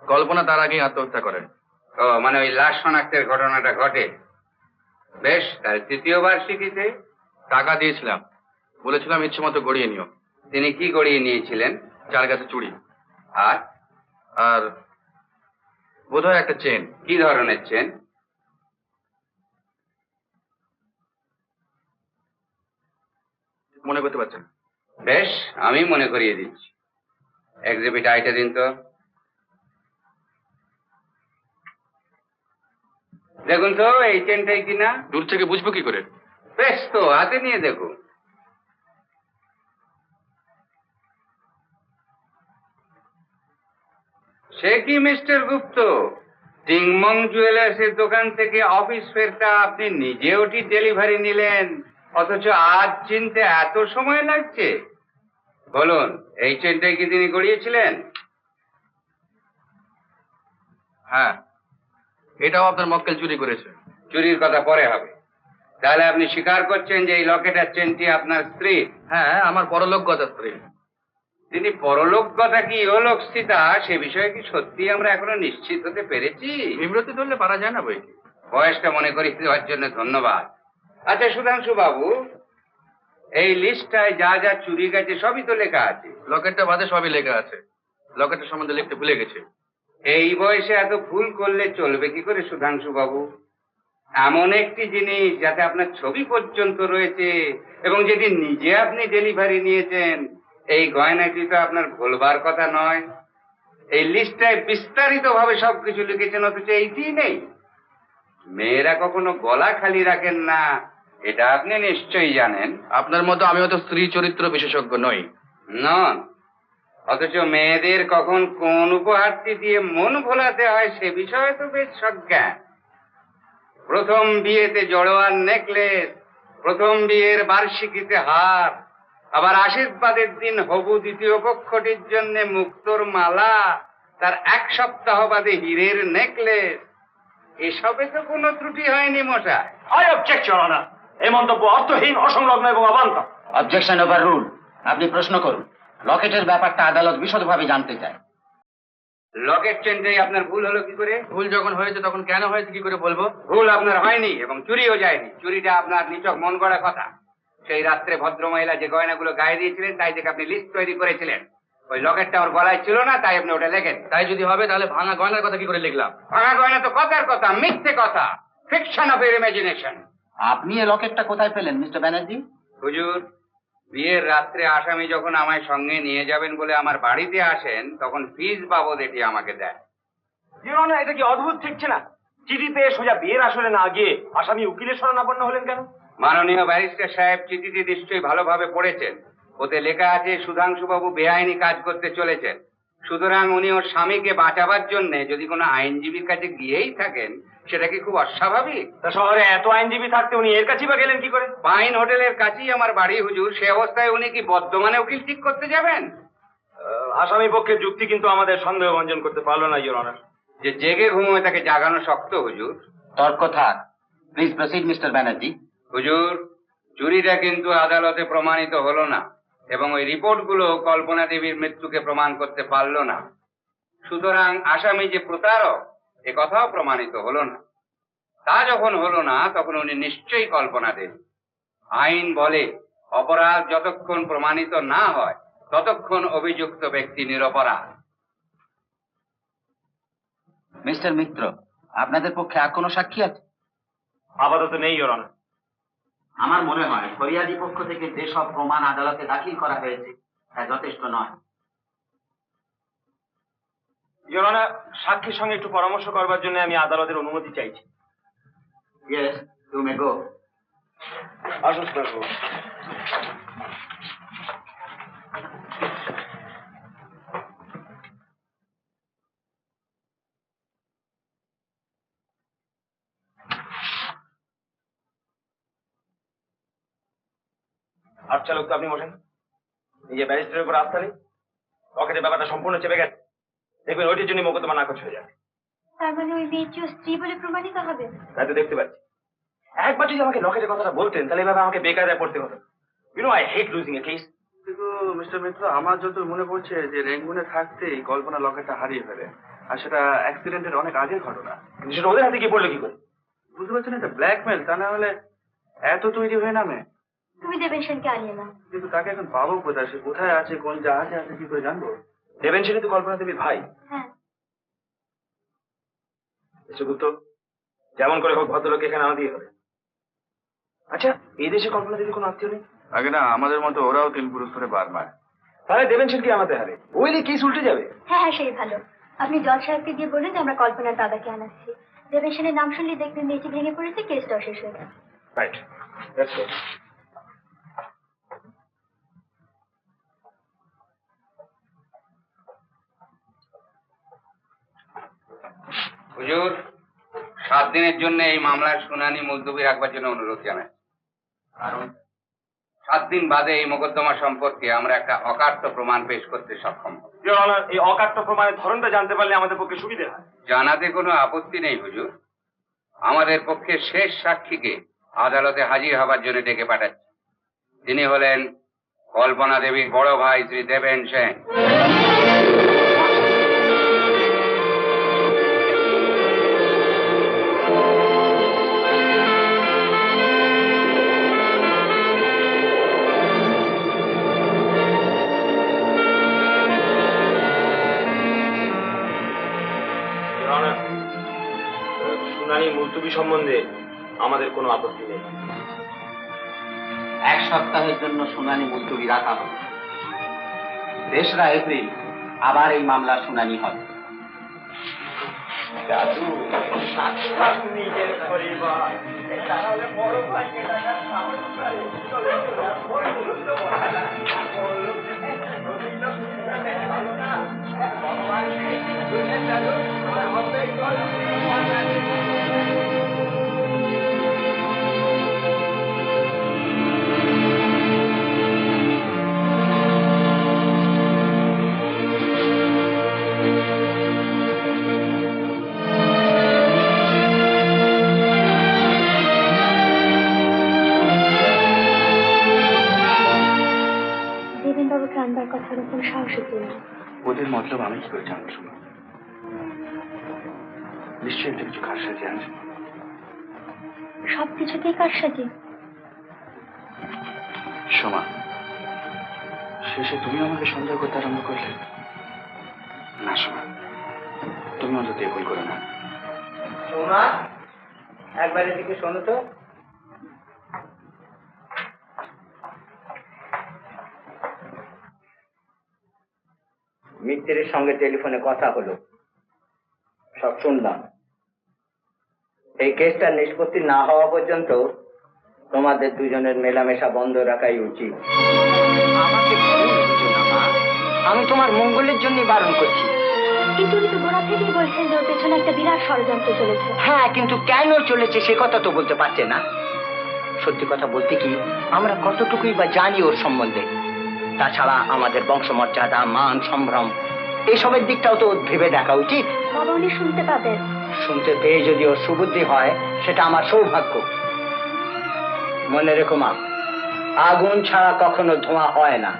Speaker 3: কল্পনা তার আগেই আত্মহত্যা করেন।
Speaker 9: ও মানে ওই লাশ শনাক্তের ঘটনাটা ঘটে। বেশ, তার তৃতীয় বার্ষিকীতে?
Speaker 3: টাকা দিয়েছিলাম, বলেছিলাম ইচ্ছে মতো গড়িয়ে নিও।
Speaker 9: তিনি কি গড়িয়ে নিয়েছিলেন?
Speaker 3: 4 গাছে চুড়ি
Speaker 9: আর
Speaker 3: আর বোধহয় একটা চেন।
Speaker 9: কি ধরনের চেন?
Speaker 3: মনে করতে পারছেন?
Speaker 9: বেশ, আমি মনে করিয়ে দিচ্ছি। এক্সিবিট আইটা দিন তো। দেখুন তো এই চেনটাই কিনা।
Speaker 3: দূর থেকে বুঝবো কি করে?
Speaker 9: বেশ তো, হাতে নিয়ে দেখুন। সে কি মিস্টার গুপ্ত, টিংমং জুয়েলার্সের দোকান থেকে অফিস ফেরটা আপনি নিজে ওটি ডেলিভারি নিলেন, অথচ আজ চিনতে এত সময় লাগছে? বলুন, এই চেনটাই কি তিনি গড়িয়েছিলেন?
Speaker 3: হ্যাঁ, এটাও আপনার মক্কেল চুরি করেছে।
Speaker 9: চুরির কথা পরে হবে। তাহলে আপনি স্বীকার করছেন যে এই লকেট আর চেনটি আপনার স্ত্রী?
Speaker 3: হ্যাঁ, আমার পরলোকগতা স্ত্রী।
Speaker 9: তিনি পরলোকগতা কি ইহলোক স্থিতা সে বিষয়ে কি সত্যি আমরা এখনো নিশ্চিত হতে পেরেছি?
Speaker 3: বিব্রতি ধরলে পারা যায় না বই।
Speaker 9: বয়সটা মনে করিয়ে দেওয়ার জন্য ধন্যবাদ। আচ্ছা সুধাংশু বাবু, এই লিস্টটায় যা যা চুরি গেছে সবই তো লেখা আছে।
Speaker 3: লকেটটা বাদে সবই লেখা আছে। লকেটের সম্বন্ধে লিখতে ভুলে গেছে।
Speaker 9: এই বয়সে এত ভুল করলে চলবে কি করে সুধাংশু বাবু? এমন একটি জিনিস যাতে আপনার ছবি পর্যন্ত রয়েছে এবং যেটি নিজে আপনি ডেলিভারি নিয়েছেন, এই গয়নাটি তো আপনার ভুলবার কথা নয়। এই লিস্টটায় বিস্তারিত ভাবে সবকিছু লিখেছেন, অথচ এইটি নেই। মেয়েরা কখনো গলা খালি রাখেন না, এটা আপনি নিশ্চয়ই জানেন।
Speaker 3: আপনার মতো আমিও তো স্ত্রী চরিত্র বিশেষজ্ঞ নই।
Speaker 9: নন, অথচ মেয়েদের কখন কোন উপহারটি দিয়ে মন ভোলাতে হয় সে বিষয়ে তো বেশ সজ্ঞান। প্রথম বিয়েতে জড়োয়ার নেকলেস, প্রথম বিয়ের বার্ষিকীতে হার, আবার আশীর্বাদের দিন হবু দ্বিতীয় পক্ষটির জন্য মুক্তোর মালা, তার 1 সপ্তাহ বাদে হীরের নেকলেস, এসবে তো কোনো ত্রুটি হয়নি মশাই।
Speaker 8: I object your honour. এই মন্তব্য অর্থহীন, অসংলগ্ন এবং অবান্তর।
Speaker 5: Objection overrule. আপনি প্রশ্ন করুন। লকেটের ব্যাপারটা আদালত বিশদভাবে জানতে চায়।
Speaker 9: লকেট চেনটাই আপনার ভুল হলো কি করে?
Speaker 3: ভুল যখন হয়েছে তখন কেন হয়েছে কি করে বলবো?
Speaker 9: ভুল আপনার হয়নি এবং চুরিও যায়নি। চুরিটা আপনার নিছক মন গড়া কথা। সেই রাত্রে ভদ্রমহিলা যে গয়নাগুলো গায়ে দিয়েছিলেন তাই দেখে আপনি লিস্ট তৈরি করেছিলেন। ওই লকেটটা ওর গলায় ছিল না, তাই আপনি ওটা লেখেন।
Speaker 3: তাই যদি হবে তাহলে ভাঙা গয়নার কথা কি করে লিখলাম?
Speaker 9: ভাঙা গয়না তো কথার কথা, মিথ্যে কথা, ফিকশন অফ ইউর ইমাজিনেশন।
Speaker 5: আপনি এই লকেটটা কোথায় পেলেন মিস্টার ব্যানার্জি?
Speaker 9: হুজুর, বিয়ের রাত্রে আসামি যখন আমায় সঙ্গে নিয়ে যাবেন বলে আমার বাড়িতে আসেন, তখন ফিজ বাবদ এটি আমাকে দেয়।
Speaker 8: ইওর অনার, এটা কি অদ্ভুত ঠেকছে না? চিঠি পেয়ে সোজা বিয়ের আসরে না গিয়ে আসামি উকিলের শরণাপন্ন হলেন কেন?
Speaker 9: মাননীয় ব্যারিস্টার সাহেব চিঠিটি নিশ্চয়ই ভালোভাবে পড়েছেন। ওতে লেখা আছে সুধাংশুবাবু বেআইনি কাজ করতে চলেছেন। সুতরাং উনি ওর স্বামীকে বাঁচাবার জন্য যদি কোনো আইনজীবীর কাছে গিয়েই থাকেন, সেটা কি খুব অস্বাভাবিক?
Speaker 8: তা শহরে এত আইনজীবী থাকতে উনি এর কাছেই বা গেলেন কি করে?
Speaker 9: পাইন হোটেলের কাছেই আমার বাড়ি হুজুর। সে অবস্থায় উনি কি বর্ধমানে উকিল ঠিক করতে যাবেন?
Speaker 8: আসামি পক্ষের যুক্তি কিন্তু আমাদের সন্দেহ ভঞ্জন করতে পারলো না, ইওর অনার।
Speaker 9: যে জেগে ঘুমোয় তাকে জাগানো শক্ত হুজুর।
Speaker 6: তর্ক থাক। Please proceed mister Banerjee.
Speaker 9: হুজুর, চুরিটা কিন্তু আদালতে প্রমাণিত হলো না, এবং ওই রিপোর্টগুলো কল্পনা দেবীর মৃত্যুকে প্রমাণ করতে পারলো না। সুতরাং আসামি যে প্রতারক এ কথাও প্রমাণিত হলো না। তা যখন হলো না, তখন উনি নিশ্চয়ই কল্পনা দেবী। আইন বলে অপরাধ যতক্ষণ প্রমাণিত না হয় ততক্ষণ অভিযুক্ত ব্যক্তি নিরপরাধ।
Speaker 6: মিস্টার মিত্র, আপনাদের পক্ষে আর কোনো সাক্ষী আছে?
Speaker 8: আপাতত নেই, ইওর অনার।
Speaker 6: আমার মনে হয় ফরিয়াদি পক্ষ থেকে যেসব প্রমাণ আদালতে দাখিল করা হয়েছে তা যথেষ্ট নয়।
Speaker 8: ইওর অনার, সাক্ষীর সঙ্গে একটু পরামর্শ করবার জন্য আমি আদালতের অনুমতি চাইছি।
Speaker 6: ইয়েস, ইউ মে গো।
Speaker 8: আসুন স্যার। আচ্ছা লোক তো আপনি বসেন। নিজে ব্যারিস্টারের উপর আস্থা নেই, পকেটে ব্যাপারটা সম্পূর্ণ চেপে গেছে। দেখবেন ওইটির জন্য মোকদ্দমা নাকচ হয়ে যাবে।
Speaker 2: তার মানে ওই মেয়েটি ওর স্ত্রী বলে প্রমাণিত হবে?
Speaker 8: তাই তো দেখতে পাচ্ছি। একবার যদি আমাকে লকেটের কথাটা বলতেন, তাহলে এভাবে আমাকে বেকায়দায় পড়তে হতো। You know I hate losing a case.
Speaker 3: কিন্তু মিস্টার মিত্র, আমার যত মনে পড়ছে যে রেঙ্গুনে থাকতেই কল্পনা লকেটটা হারিয়ে ফেলে, আর সেটা অ্যাক্সিডেন্টের অনেক আগের ঘটনা।
Speaker 8: কিন্তু সেটা ওদের হাতে কি পড়লো কি করে?
Speaker 3: বুঝতে পারছেন, এটা ব্ল্যাকমেল। তা না হলে এত তৈরি হয়ে নামে।
Speaker 2: তুমি দেবেন সেনকে আনিয়ে নাও।
Speaker 3: কিন্তু তাকে এখন পাবো কোথায়? সে কোথায় আছে, কোন জাহাজে আছে, কি করে জানবো?
Speaker 8: দেবেন সেটা তো কল্পনা দেবীর ভাই।
Speaker 2: হ্যাঁ।
Speaker 8: মিস্টার গুপ্ত, যেমন করে হোক ভদ্রলোক এখানে আনা দিয়ে হবে। আচ্ছা, এই দেশে কল্পনা দেবীর কোনো আত্মীয় নেই?
Speaker 3: আগে না, আমাদের মতো ওরাও 3 পুরুষ ধরে বার মায়।
Speaker 8: তাহলে দেবেন সেনকে আমাতে হারে, ওই দিয়ে কেস উল্টে যাবে।
Speaker 2: হ্যাঁ হ্যাঁ, সেই ভালো। আপনি জজ সাহেবকে দিয়ে বললেন যে আমরা কল্পনার দাদাকে আনাচ্ছি। দেবেন সেনের নাম শুনলে দেখবেন মেয়েটি ভেঙে পড়েছে, কেসটাও শেষ হয়ে গেছে।
Speaker 8: Right, that's good.
Speaker 9: হুজুর, 7 দিনের জন্য এই মামলার শুনানি মুলতবি রাখবার জন্য অনুরোধ জানাই। কারণ 7 দিন বাদে এই মোকদ্দমা সম্পর্কে আমরা একটা অকাট্য প্রমাণ পেশ করতে সক্ষম হব।
Speaker 8: ইওর অনার, এই অকাট্য প্রমাণের ধরনটা জানতে পারলে আমাদের পক্ষে সুবিধা হয়।
Speaker 9: জানাতে কোনো আপত্তি নেই হুজুর। আমাদের পক্ষে শেষ সাক্ষীকে আদালতে হাজির হবার জন্য ডেকে পাঠাচ্ছি। তিনি হলেন কল্পনা দেবীর বড় ভাই শ্রী দেবেন সেন।
Speaker 8: ইওর অনার, শুনানি মুলতবি সম্বন্ধে আমাদের কোনো আপত্তি নেই।
Speaker 6: 1 সপ্তাহের জন্য শুনানি মুলতবি রাখা হবে। 3রা এপ্রিল আবার এই মামলার শুনানি হবে।
Speaker 8: নিজের পরিবার তাহলে বড় ভাইকে টাকা
Speaker 2: দেবেন বাবুকে আনবার কথা ওরকম সাহসী ছিল।
Speaker 3: ওদের মতলব আমি কি করে জানবো? শোনো, নিশ্চয়ই একটা কিছু কারসাজি আছে।
Speaker 2: সবকিছুতেই কারসাজি।
Speaker 3: সোমা, শেষে তুমি আমাকে সন্দেহ করতে আরম্ভ করলে। না সোমা, তুমি অন্তত ভুল করো না।
Speaker 5: সোমা, একবার এদিকে শোনো তো। মিত্রের সঙ্গে টেলিফোনে কথা হলো, সব শুনলাম। এই কেসটা নিষ্পত্তি না হওয়া পর্যন্ত তোমাদের দুজনের মেলামেশা বন্ধ রাখাই উচিত। আমি তোমার মঙ্গলের জন্য বারণ করছি।
Speaker 2: কিন্তু উনি তো গোড়া থেকেই বলছেন যে ওর পেছনে একটা বিরাট ষড়যন্ত্র চলেছে।
Speaker 5: হ্যাঁ, কিন্তু কেন চলেছে সে কথা তো বলতে পারছে না। সত্যি কথা বলতে কি, আমরা কতটুকুই বা জানি ওর সম্বন্ধে। তাছাড়া আমাদের বংশমর্যাদা, মান, সম্ভ্রম এসবের দিকটাও তো ভেবে দেখা উচিত।
Speaker 2: বাবা উনি শুনতে পাবেন।
Speaker 5: শুনতে পেয়ে যদি ওর সুবুদ্ধি হয় সেটা আমার সৌভাগ্য। মনে রেখো মা, আগুন ছাড়া কখনো ধোঁয়া হয় না।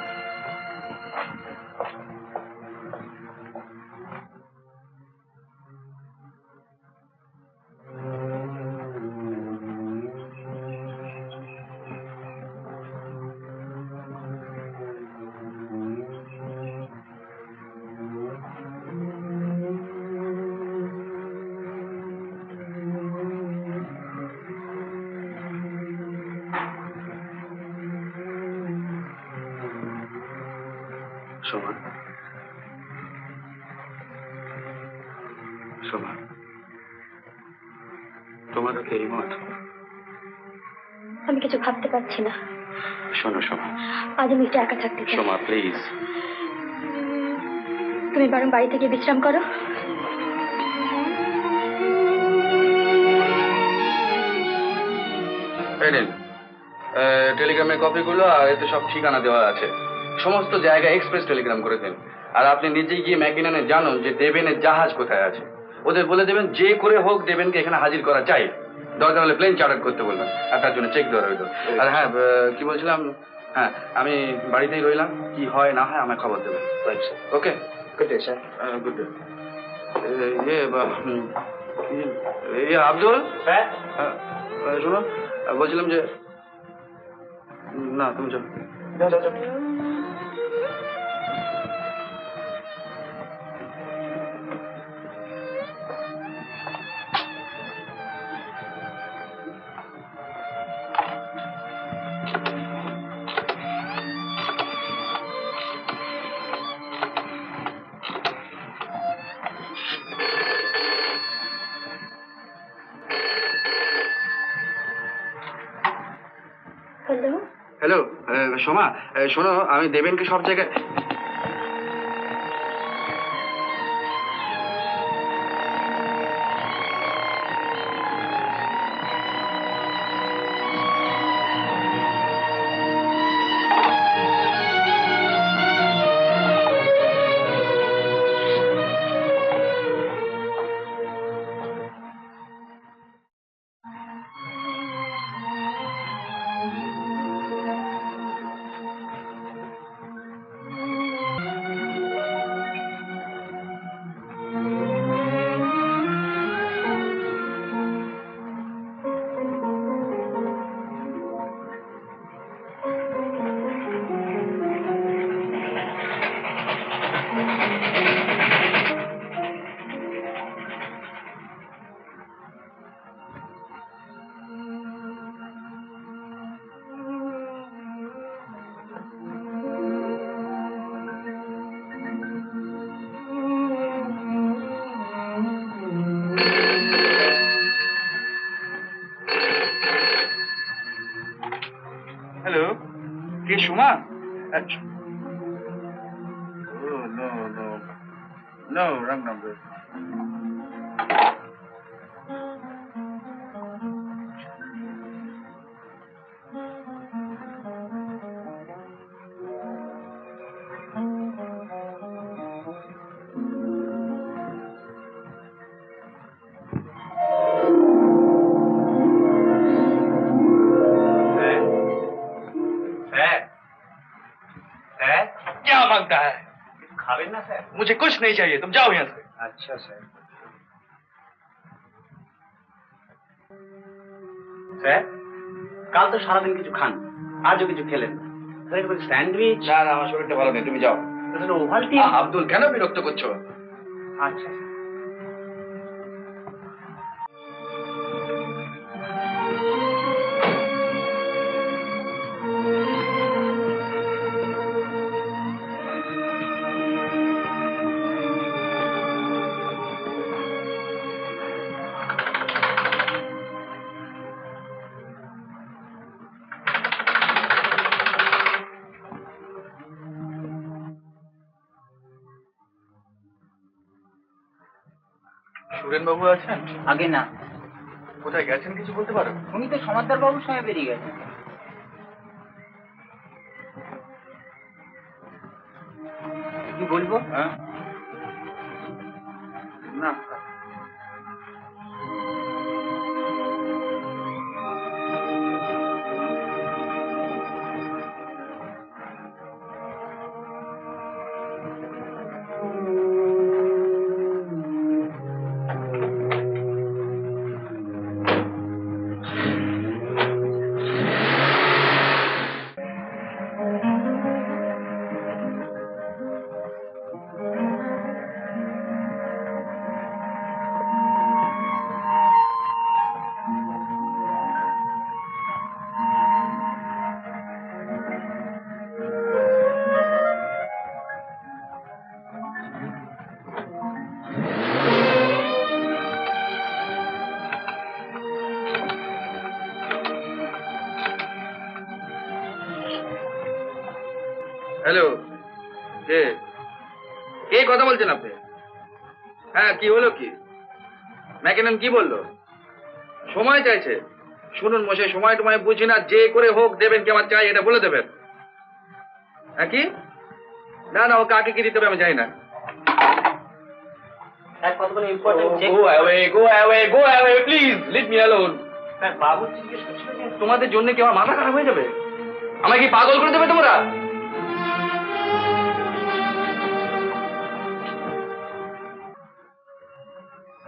Speaker 3: শোভা, শোভা, তোমারও কি এই মত?
Speaker 2: আমি কিছু ভাবতে পারছি না।
Speaker 3: শোনো শোভা,
Speaker 2: আজ আমি একটু একা থাকতে চাই।
Speaker 3: শোভা প্লিজ।
Speaker 2: তুমি বরং বাড়ি থেকে বিশ্রাম করো।
Speaker 3: টেলিগ্রামের কপিগুলো আর এতে সব ঠিকানা দেওয়া আছে। সমস্ত জায়গায় এক্সপ্রেস টেলিগ্রাম করে দেন। আর আপনি নিজেই গিয়ে ম্যাকিনানে জানুন যে দেবেনের জাহাজ কোথায় আছে। ওদের বলে দেবেন যে করে হোক দেবেনকে এখানে হাজির করা চাই। দরকার হলে প্লেন চার্টার করতে বলবেন। আর তার জন্য চেক দেওয়া রইল। আর হ্যাঁ, কি বলছিলাম, হ্যাঁ আমি বাড়িতেই রইলাম। কি হয় না হয় আমায় খবর দেবেন। Okay,
Speaker 5: good day sir.
Speaker 3: Good day. Abdul,
Speaker 5: হ্যাঁ
Speaker 3: শোনো, বলছিলাম যে না তুমি যাও।
Speaker 2: হ্যালো,
Speaker 3: হ্যালো সোমা, শোনো আমি দেবেনকে সব জায়গায় কে সুমা? No, wrong number. क्या मांगता है?
Speaker 6: খাবেন না স্যার?
Speaker 3: मुझे कुछ नहीं चाहिए, तुम जाओ यहाँ से।
Speaker 6: আচ্ছা স্যার। স্যার, কাল তো সারাদিন কিছু খান, আজও কিছু খেলেন না। স্যান্ডউইচ?
Speaker 3: না না, আমার শরীরটা ভালো নেই, তুমি যাও।
Speaker 6: ওভালটি?
Speaker 3: আব্দুল কেন বিরক্ত করছো?
Speaker 6: আচ্ছা।
Speaker 3: সুরেন বাবু আছেন?
Speaker 5: আগে না,
Speaker 3: কোথায় গেছেন কিছু বলতে পারো?
Speaker 5: উনি তো সমাদদার বাবুর সঙ্গে বেরিয়ে গেছেন। কি বলবো?
Speaker 3: হ্যাঁ না,
Speaker 9: হ্যালো, কে কে কথা বলছেন আপনি? হ্যাঁ, কি হলো? কি ম্যাকেনন কি বললো? সময় চাইছে? শুনুন মশাই, সময় টময় বুঝি না, যে করে হোক দেবেন কি আমার চাই এটা বলে দেবেন। হ্যাঁ কি? না না, ও কাকে কি দিতে হবে আমি জানি না।
Speaker 5: কতগুলো important check.
Speaker 9: Go away, go away, go away, please leave me alone.
Speaker 5: বাবু জিজ্ঞেস করছিলেন।
Speaker 9: তোমাদের জন্য কি আমার মাথা খারাপ হয়ে যাবে? আমায় কি পাগল করে দেবে তোমরা?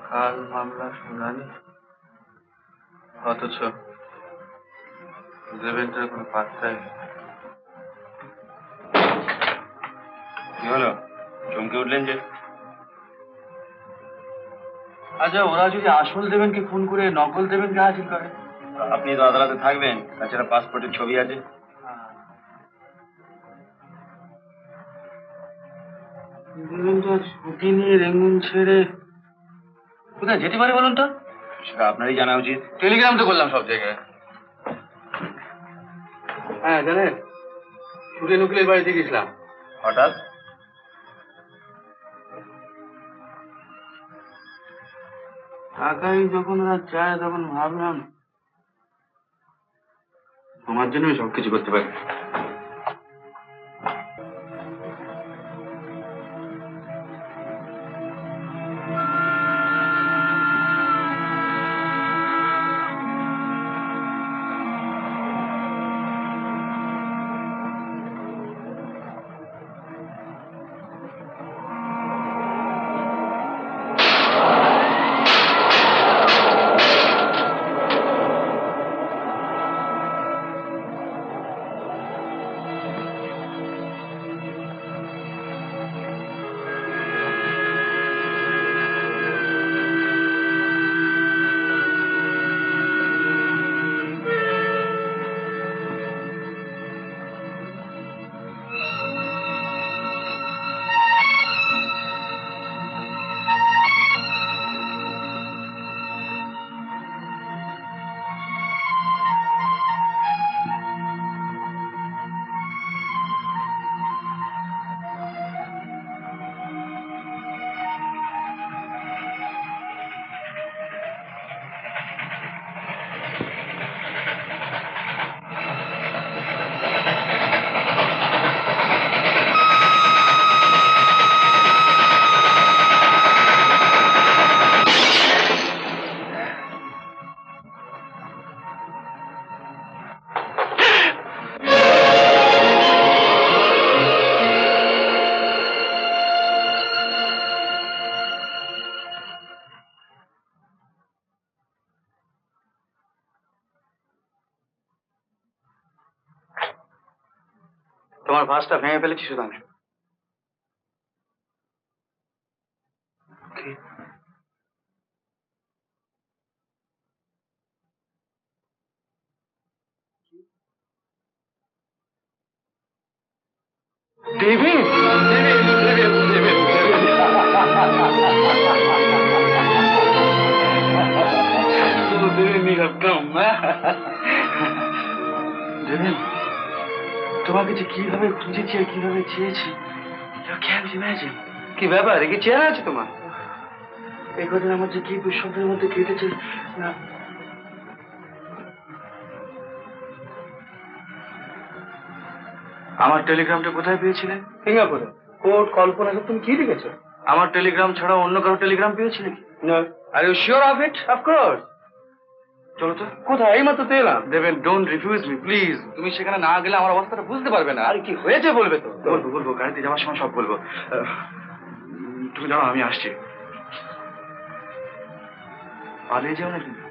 Speaker 3: কাল মামলা শুনানি, অথচ দেবেন্দ্রের কোনো পাত্তাই নেই।
Speaker 6: কি হলো, চমকে উঠলেন যে?
Speaker 3: আচ্ছা, ওরা যদি আসল দেবেনকে ফোন করে নকল দেবেনকে হাজির করে?
Speaker 6: আপনি তো আদালতে থাকবেন, তাছাড়া পাসপোর্টের ছবি আছে।
Speaker 3: দেবেন্দ্র ছুটি নিয়ে রেঙ্গুন ছেড়ে কোথায় যেতে পারে বলুন তো?
Speaker 6: সেটা আপনারই জানা উচিত।
Speaker 3: টেলিগ্রাম তো করলাম সব জায়গায়। হ্যাঁ জানেন, সুরেন উকিলের বাড়িতে গেছিলাম।
Speaker 6: হঠাৎ?
Speaker 3: টাকাই যখন ওরা চায় তখন ভাবলাম তোমার জন্য আমি সবকিছু করতে পারি।
Speaker 6: তোমার ভাসটা ভেঙে ফেলেছি সুধাংশু।
Speaker 3: দেবেন দেবেন, তোমাকে যে কিভাবে খুঁজেছি আর কিভাবে চেয়েছি, ক্যান ইমাজিন।
Speaker 6: কি ব্যাপার, কি চেহারা আছে তোমার?
Speaker 3: এই কদিন আমার যে কি বিস্ময়ের মধ্যে কেটেছে না। আমার টেলিগ্রামটা কোথায় পেয়েছিলেন?
Speaker 5: সিঙ্গাপুরে। কোর্ট কল্পনাকে তুমি কি লিখেছো?
Speaker 3: আমার টেলিগ্রাম ছাড়া অন্য কারো টেলিগ্রাম পেয়েছিলেন কি?
Speaker 5: Are you sure of it? Of course.
Speaker 3: চলো তো।
Speaker 5: কোথায়? এই মাত্র তো এলাম।
Speaker 3: দেবেন, ডোন্ট রিফিউজ মি প্লিজ। তুমি সেখানে না গেলে আমার অবস্থাটা বুঝতে পারবে না।
Speaker 5: আর কি হয়েছে বলবে তো?
Speaker 3: বলবো বলবো, গাড়িতে যাওয়ার সময় সব বলবো। তুমি জানো আমি আসছি। পালিয়ে যাও না কিন্তু।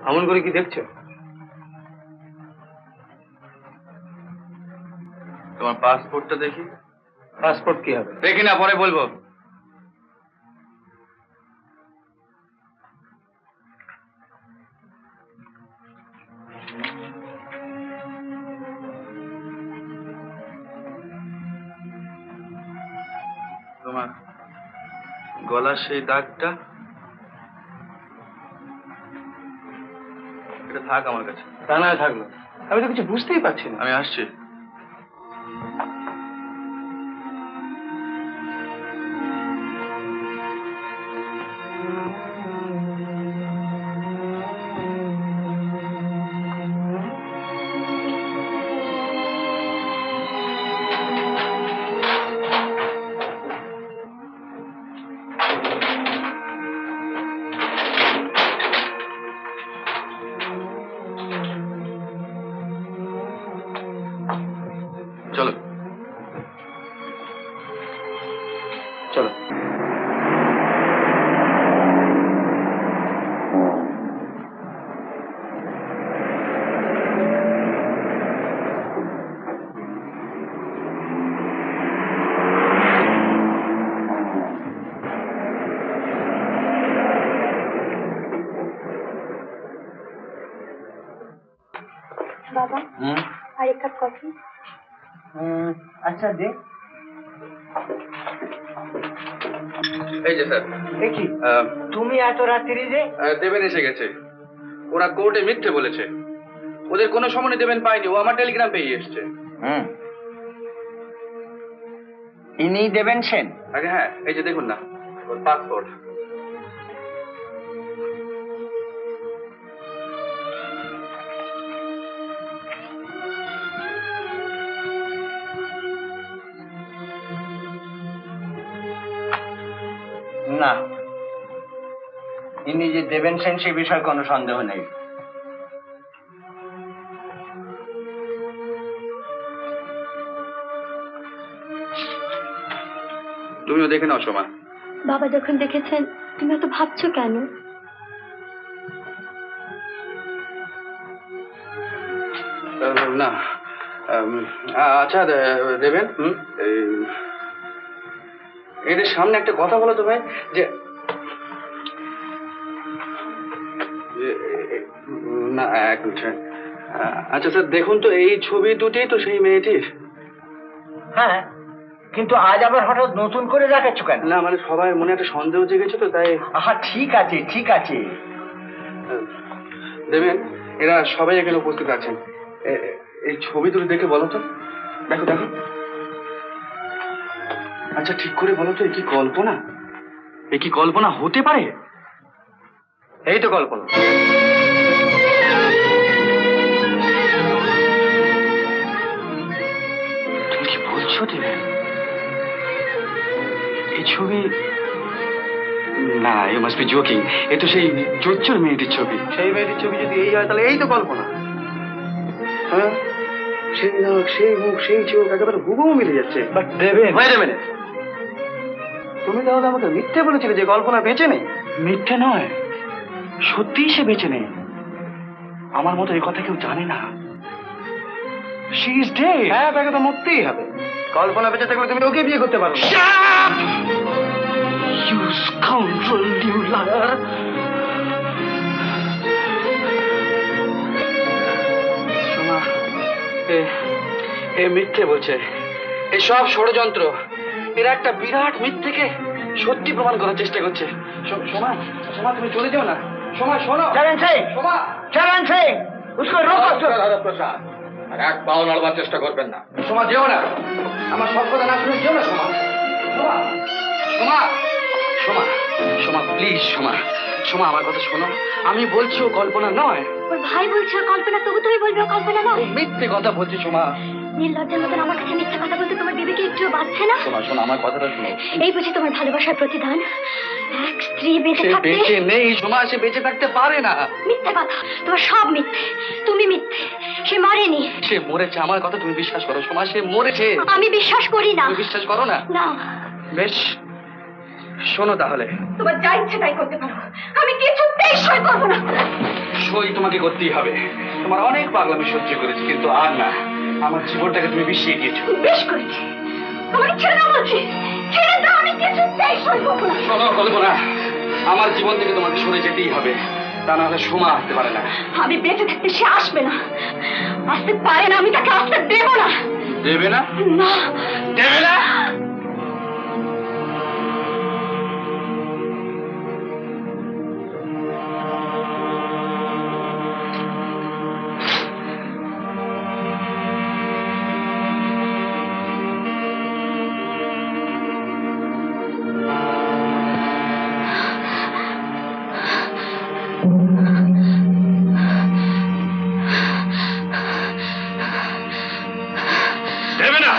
Speaker 5: এমন করে কি দেখছো?
Speaker 3: তোমার পাসপোর্টটা দেখি।
Speaker 5: পাসপোর্ট কি হবে?
Speaker 3: দেখি না, পরে বলবো। তোমার গলার সেই দাগটা, এটা থাক আমার কাছে।
Speaker 5: তা না থাকলো, আমি তো কিছু বুঝতেই পারছি না।
Speaker 3: আমি আসছি। চলো
Speaker 5: চলো।
Speaker 2: বাবা, আর এক কাপ কফি।
Speaker 5: আচ্ছা দে।
Speaker 3: এই যে স্যার।
Speaker 5: দেখি তুমি এত রাত্রি যে?
Speaker 3: দেবেন এসে গেছে। ওরা কোর্টে মিথ্যে বলেছে। ওদের কোনো সময় দেবেন পায়নি, ও আমার টেলিগ্রাম পেয়ে এসছে।
Speaker 5: ইনি দেবেন সেন?
Speaker 3: আগে হ্যাঁ, এই যে দেখুন না ওর পাসপোর্ট।
Speaker 5: না, ইনি যে দেবেন সেন সে বিষয়ে কোনো সন্দেহ নেই।
Speaker 3: তুমিও দেখে নাও সোমা।
Speaker 2: বাবা যখন দেখেছেন, তুমি এত ভাবছো কেন?
Speaker 3: না আচ্ছা দেবেন, এদের সামনে একটা কথা বলো তো ভাই, যে না এক মিনিট। আচ্ছা স্যার দেখুন তো, এই ছবি দুটি তো সেই মেয়েটির।
Speaker 5: হ্যাঁ, কিন্তু আজ আবার হঠাৎ নতুন করে দেখাচ্ছ কেন?
Speaker 3: না মানে সবাই মনে একটা সন্দেহ জেগেছে তো তাই।
Speaker 5: আহা ঠিক আছে ঠিক আছে।
Speaker 3: দেবেন, এরা সবাই এখানে উপস্থিত আছেন। এই ছবি দুটো দেখে বলো তো। দেখো দেখো। আচ্ছা ঠিক করে বলো তো, এ কি কল্পনা? এ কি কল্পনা হতে পারে?
Speaker 5: এই তো কল্পনা।
Speaker 3: তুমি কি বলছো দেবেন? এই ছবি না, ইউ মাস্ট বি জোকিং। এ তো সেই জোচ্চোর মেয়েটির ছবি।
Speaker 5: সেই মেয়েটির ছবি যদি এই হয় তাহলে এই তো কল্পনা।
Speaker 3: হ্যাঁ, সেই নাক, সেই মুখ, সেই চোখ একেবারে হুবহু মিলে যাচ্ছে।
Speaker 5: বাট দেবেন,
Speaker 3: ওয়েট আ মিনিট। তুমি তাহলে আমাকে মিথ্যে বলেছিলে যে কল্পনা বেঁচে নেই? মিথ্যে নয়, সত্যিই সে বেঁচে নেই। আমার মতো এই কথা কেউ জানে না।
Speaker 5: She is dead.
Speaker 6: হ্যাঁ, তাকে তো মরতেই হবে। কল্পনা বেঁচে থাকলে তুমি ওকে বিয়ে করতে পারো।
Speaker 5: You scoundrel, you liar. Soma, এ মিথ্যে বলছে। এসব ষড়যন্ত্র। এরা একটা বিরাট মিথ্যেকে সত্যি প্রমাণ করার চেষ্টা করছে। সোমা, সোমা তুমি চলে যাও না। সোমা শোনো। চরণ সিং, সোমা, চরণ সিং, উসকো রোকো। প্রসাদ, আর এক পাও নড়বার চেষ্টা করবেন না। সোমা যেও না, আমার সব কথা না শুনে যেও না। সোমা, সোমা, সোমা, সোমা, সোমা প্লিজ। সোমা, সোমা আমার কথা শোনো। আমি বলছি ও কল্পনা নয়।
Speaker 2: ওর ভাই বলছে কল্পনা, তবু তুমি বলবে ও কল্পনা নয়।
Speaker 5: মিথ্যে কথা বলছি সোমা।
Speaker 2: নির্লজ্জের মতন আমার কাছে মিথ্যে কথা বলতে তোমার বিবেকে একটু বাঁচছে না?
Speaker 5: শোনা শোনা, আমার কথাটা শোনো।
Speaker 2: এই বুঝি তোমার ভালোবাসার প্রতিদান? এক স্ত্রী বেঁচে
Speaker 5: সে
Speaker 2: থাকতে?
Speaker 5: বেঁচে নেই সোমা, সে বেঁচে থাকতে পারে না।
Speaker 2: মিথ্যে কথা, তোমার সব মিথ্যে। তুমি মিথ্যে, সে মরেনি।
Speaker 5: সে মরেছে, আমার কথা তুমি বিশ্বাস করো সোমা, সে মরেছে।
Speaker 2: আমি বিশ্বাস করি না।
Speaker 5: তুমি বিশ্বাস করো না?
Speaker 2: না।
Speaker 5: বেশ, শোনো তাহলে।
Speaker 2: তোমার যা ইচ্ছে তাই করতে পারো, আমি কিছুতেই সই করবো না।
Speaker 5: সই তোমাকে করতেই হবে। তোমার অনেক পাগলামি সহ্য করেছি, কিন্তু আর না। আমার জীবনটাকে তুমি বিষিয়ে দিয়েছো।
Speaker 2: বেশ করেছি, তোমাকে ছেড়ে দাও বলছি। ছেড়ে দাও, আমি কিছুতেই সই করবো না।
Speaker 5: শোনো কল্পনা, আমার জীবন থেকে তোমাকে সরে যেতেই হবে, তা না হলে সোমা আসতে পারে না।
Speaker 2: আমি বেঁচে থাকতে সে আসবে না, আসতে পারে না, আমি তাকে আসতে দেবো না।
Speaker 5: দেবে না?
Speaker 2: না,
Speaker 5: দেবে না? দেবে না?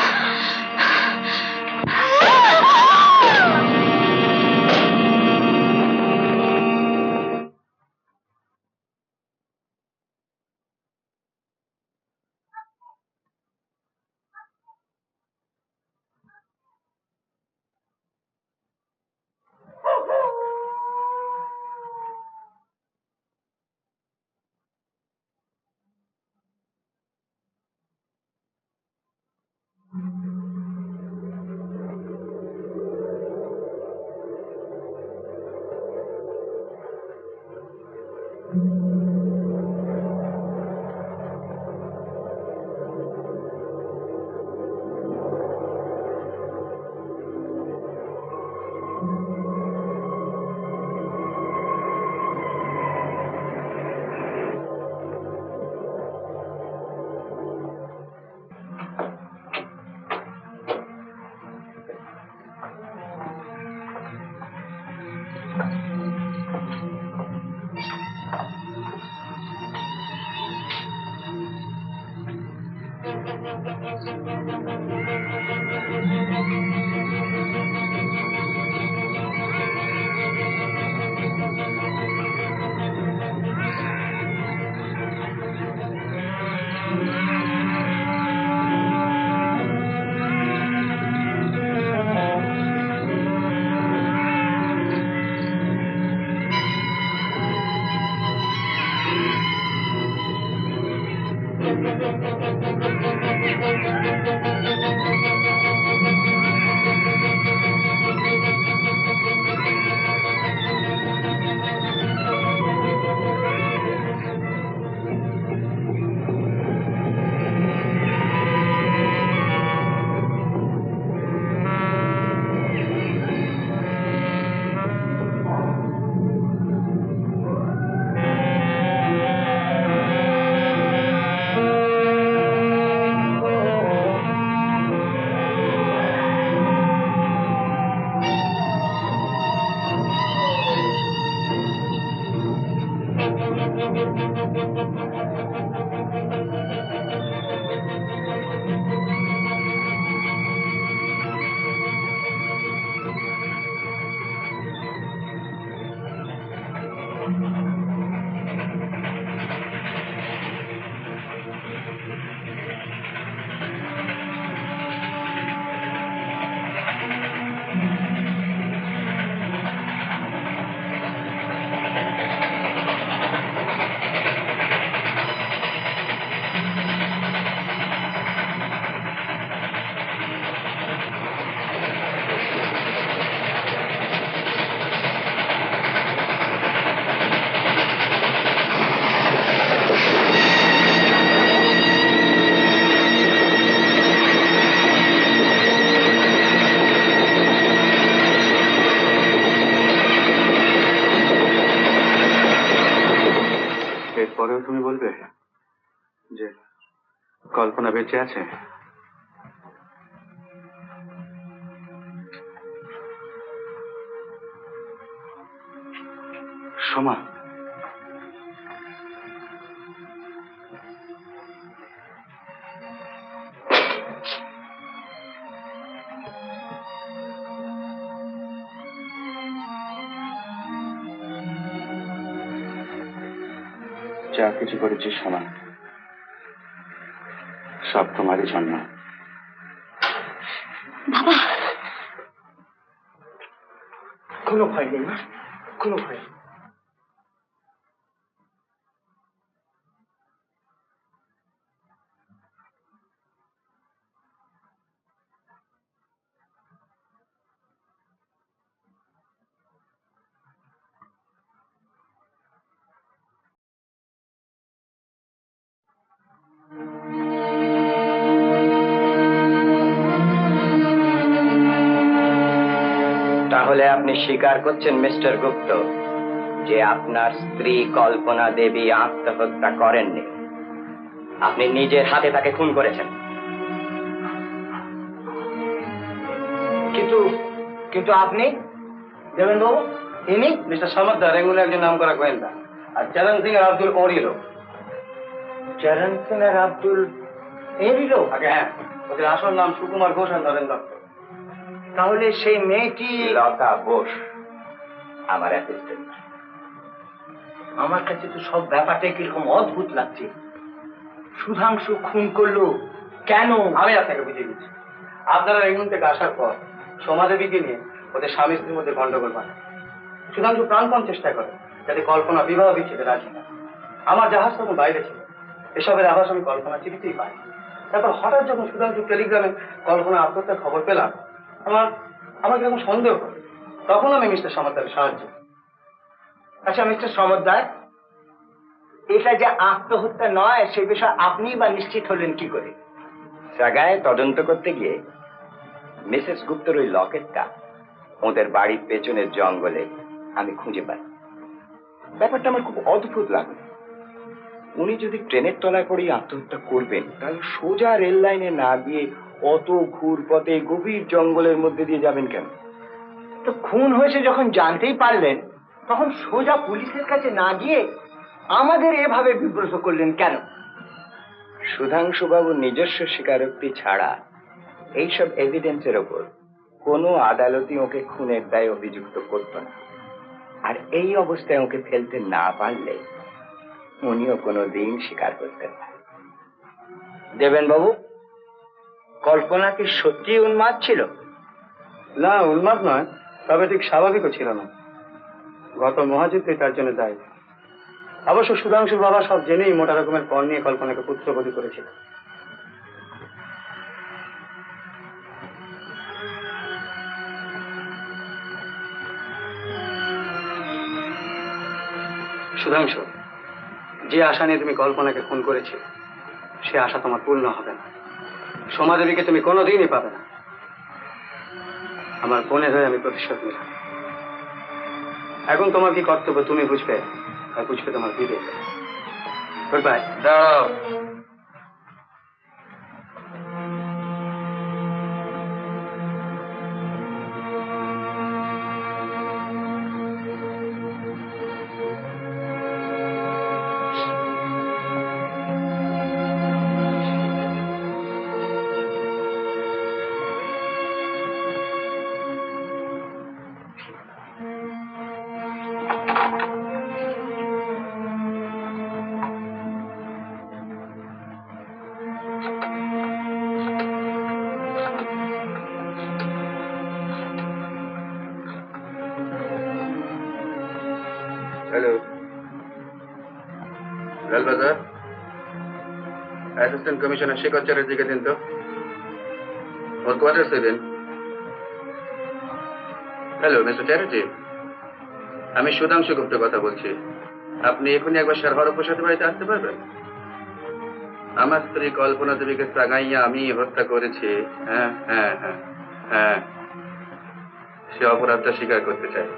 Speaker 3: এটাও তুমি বলবে যে কল্পনা বেঁচে আছে? সোমা, যা কিছু করেছিস সোমা, সব তোমারই জন্য।
Speaker 5: কোনো ভয় নেই মা, কোনো ভয় নেই।
Speaker 4: তাহলে আপনি স্বীকার করছেন মিস্টার গুপ্ত যে আপনার স্ত্রী কল্পনা দেবী আত্মহত্যা করেননি, আপনি নিজের হাতে তাকে খুন করেছেন?
Speaker 5: কিন্তু কিন্তু আপনি দেবেন বাবু, ইনি
Speaker 6: মিস্টার সমাদ্দার এগুলো একজন নাম করা গোয়েন্দা, আর চরণ সিং আর আব্দুল ওরই লোক।
Speaker 5: চরণ সিং আর আব্দুল এরই লোক?
Speaker 6: আগে হ্যাঁ, ওদের আসল নাম সুকুমার ঘোষ আর নরেন দত্ত।
Speaker 5: তাহলে সেই মেয়েটি
Speaker 4: লতা বোস আমার অ্যাসিস্ট্যান্ট।
Speaker 5: আমার কাছে তো সব ব্যাপারটা কিরকম অদ্ভুত লাগছে। সুধাংশু খুন করলো কেন?
Speaker 6: আমি আপনাকে বুঝিয়ে দিচ্ছি। আপনারা রেঙ্গুন থেকে আসার পর সোমাদেবীকে নিয়ে ওদের স্বামী স্ত্রীর মধ্যে গন্ডগোল পায়। সুধাংশু প্রাণপণ চেষ্টা করে যাতে কল্পনা বিবাহ বিচ্ছেদে রাজি না। আমার জাহাজ তখন বাইরে ছিল, এসবের আভাস আমি কল্পনা চিঠিতেই পাই। তারপর হঠাৎ যখন সুধাংশু টেলিগ্রামে কল্পনা আত্মহত্যার খবর পেলাম, আমার কিরকম সন্দেহ করে। তখন আমি মিস্টার সমাদ্দারের সাহায্য।
Speaker 5: আচ্ছা মিস্টার সমদ্দার, এটা যে আত্মহত্যা নয় সে বিষয়ে আপনি বা নিশ্চিত হলেন কি করে?
Speaker 4: জায়গায় তদন্ত করতে গিয়ে মিসেস গুপ্তর ওই লকেটটা ওদের বাড়ির পেছনের জঙ্গলে আমি খুঁজে পাই। ব্যাপারটা আমার খুব অদ্ভুত লাগে। উনি যদি ট্রেনের তলায় পড়েই আত্মহত্যা করবেন, তাহলে সোজা রেল লাইনে না দিয়ে অত ঘুরপথে গভীর জঙ্গলের মধ্যে দিয়ে যাবেন কেন?
Speaker 5: তো খুন হয়েছে যখন জানতেই পারলেন, তখন সোজা পুলিশের কাছে না গিয়ে আমাদের এভাবে বিব্রত করলেন কেন?
Speaker 4: সুধাংশুবাবুর নিজস্ব স্বীকারোক্তি ছাড়া এইসব এভিডেন্সের ওপর কোনো আদালতই ওকে খুনের দায়ে অভিযুক্ত করত না। আর এই অবস্থায় ওকে ফেলতে না পারলে উনিও কোনো দিন স্বীকার করতেন না।
Speaker 5: দেবেন বাবু, কল্পনা কি সত্যি উন্মাদ ছিল?
Speaker 6: না, উন্মাদ নয়, তবে ঠিক স্বাভাবিকও ছিল না। গত মহাযুদ্ধে তার জন্য দায়ী। অবশ্য সুধাংশুর বাবা সব জেনেই মোটা রকমের পণ নিয়ে কল্পনাকে পুত্রবধূ করেছিল। সুধাংশু, যে আশা নিয়ে তুমি কল্পনাকে খুন করেছিলে সে আশা তোমার পূর্ণ হবে না। সোমাদেবীকে তুমি কোনোদিনই পাবে না। আমার বোনের হয়ে আমি প্রতিশোধ নিলাম। এখন তোমার কি কর্তব্য তুমি বুঝবে, আর বুঝবে তোমার বিবেক। Goodbye. দাঁড়াও।
Speaker 3: Hello, Lalbazar assistant commissioner Shekhar চ্যাটার্জিকে দিন তো, ওর কোয়ার্টার্সে দিন। হ্যালো মিস্টার চ্যাটার্জি, আমি সুধাংশু গুপ্ত কথা বলছি। আপনি এখনই একবার সারবার উপসাথে বাড়িতে আসতে পারবেন? আমার স্ত্রী কল্পনা দেবীকে সাগাইয়া আমি হত্যা করেছি। হ্যাঁ হ্যাঁ হ্যাঁ হ্যাঁ, সে অপরাধটা স্বীকার করতে চাই।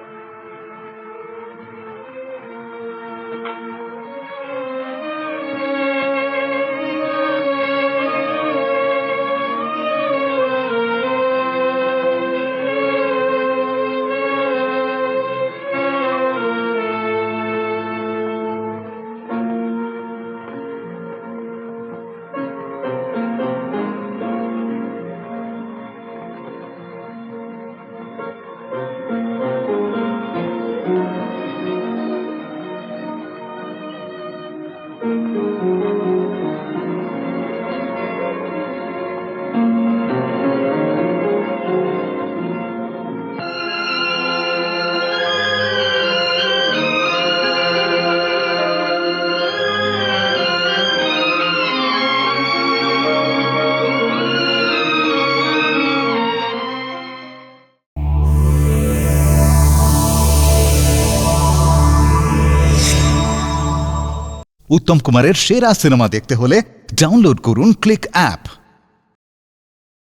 Speaker 1: উত্তম কুমারের সেরা সিনেমা দেখতে হলে ডাউনলোড করুন ক্লিক অ্যাপ।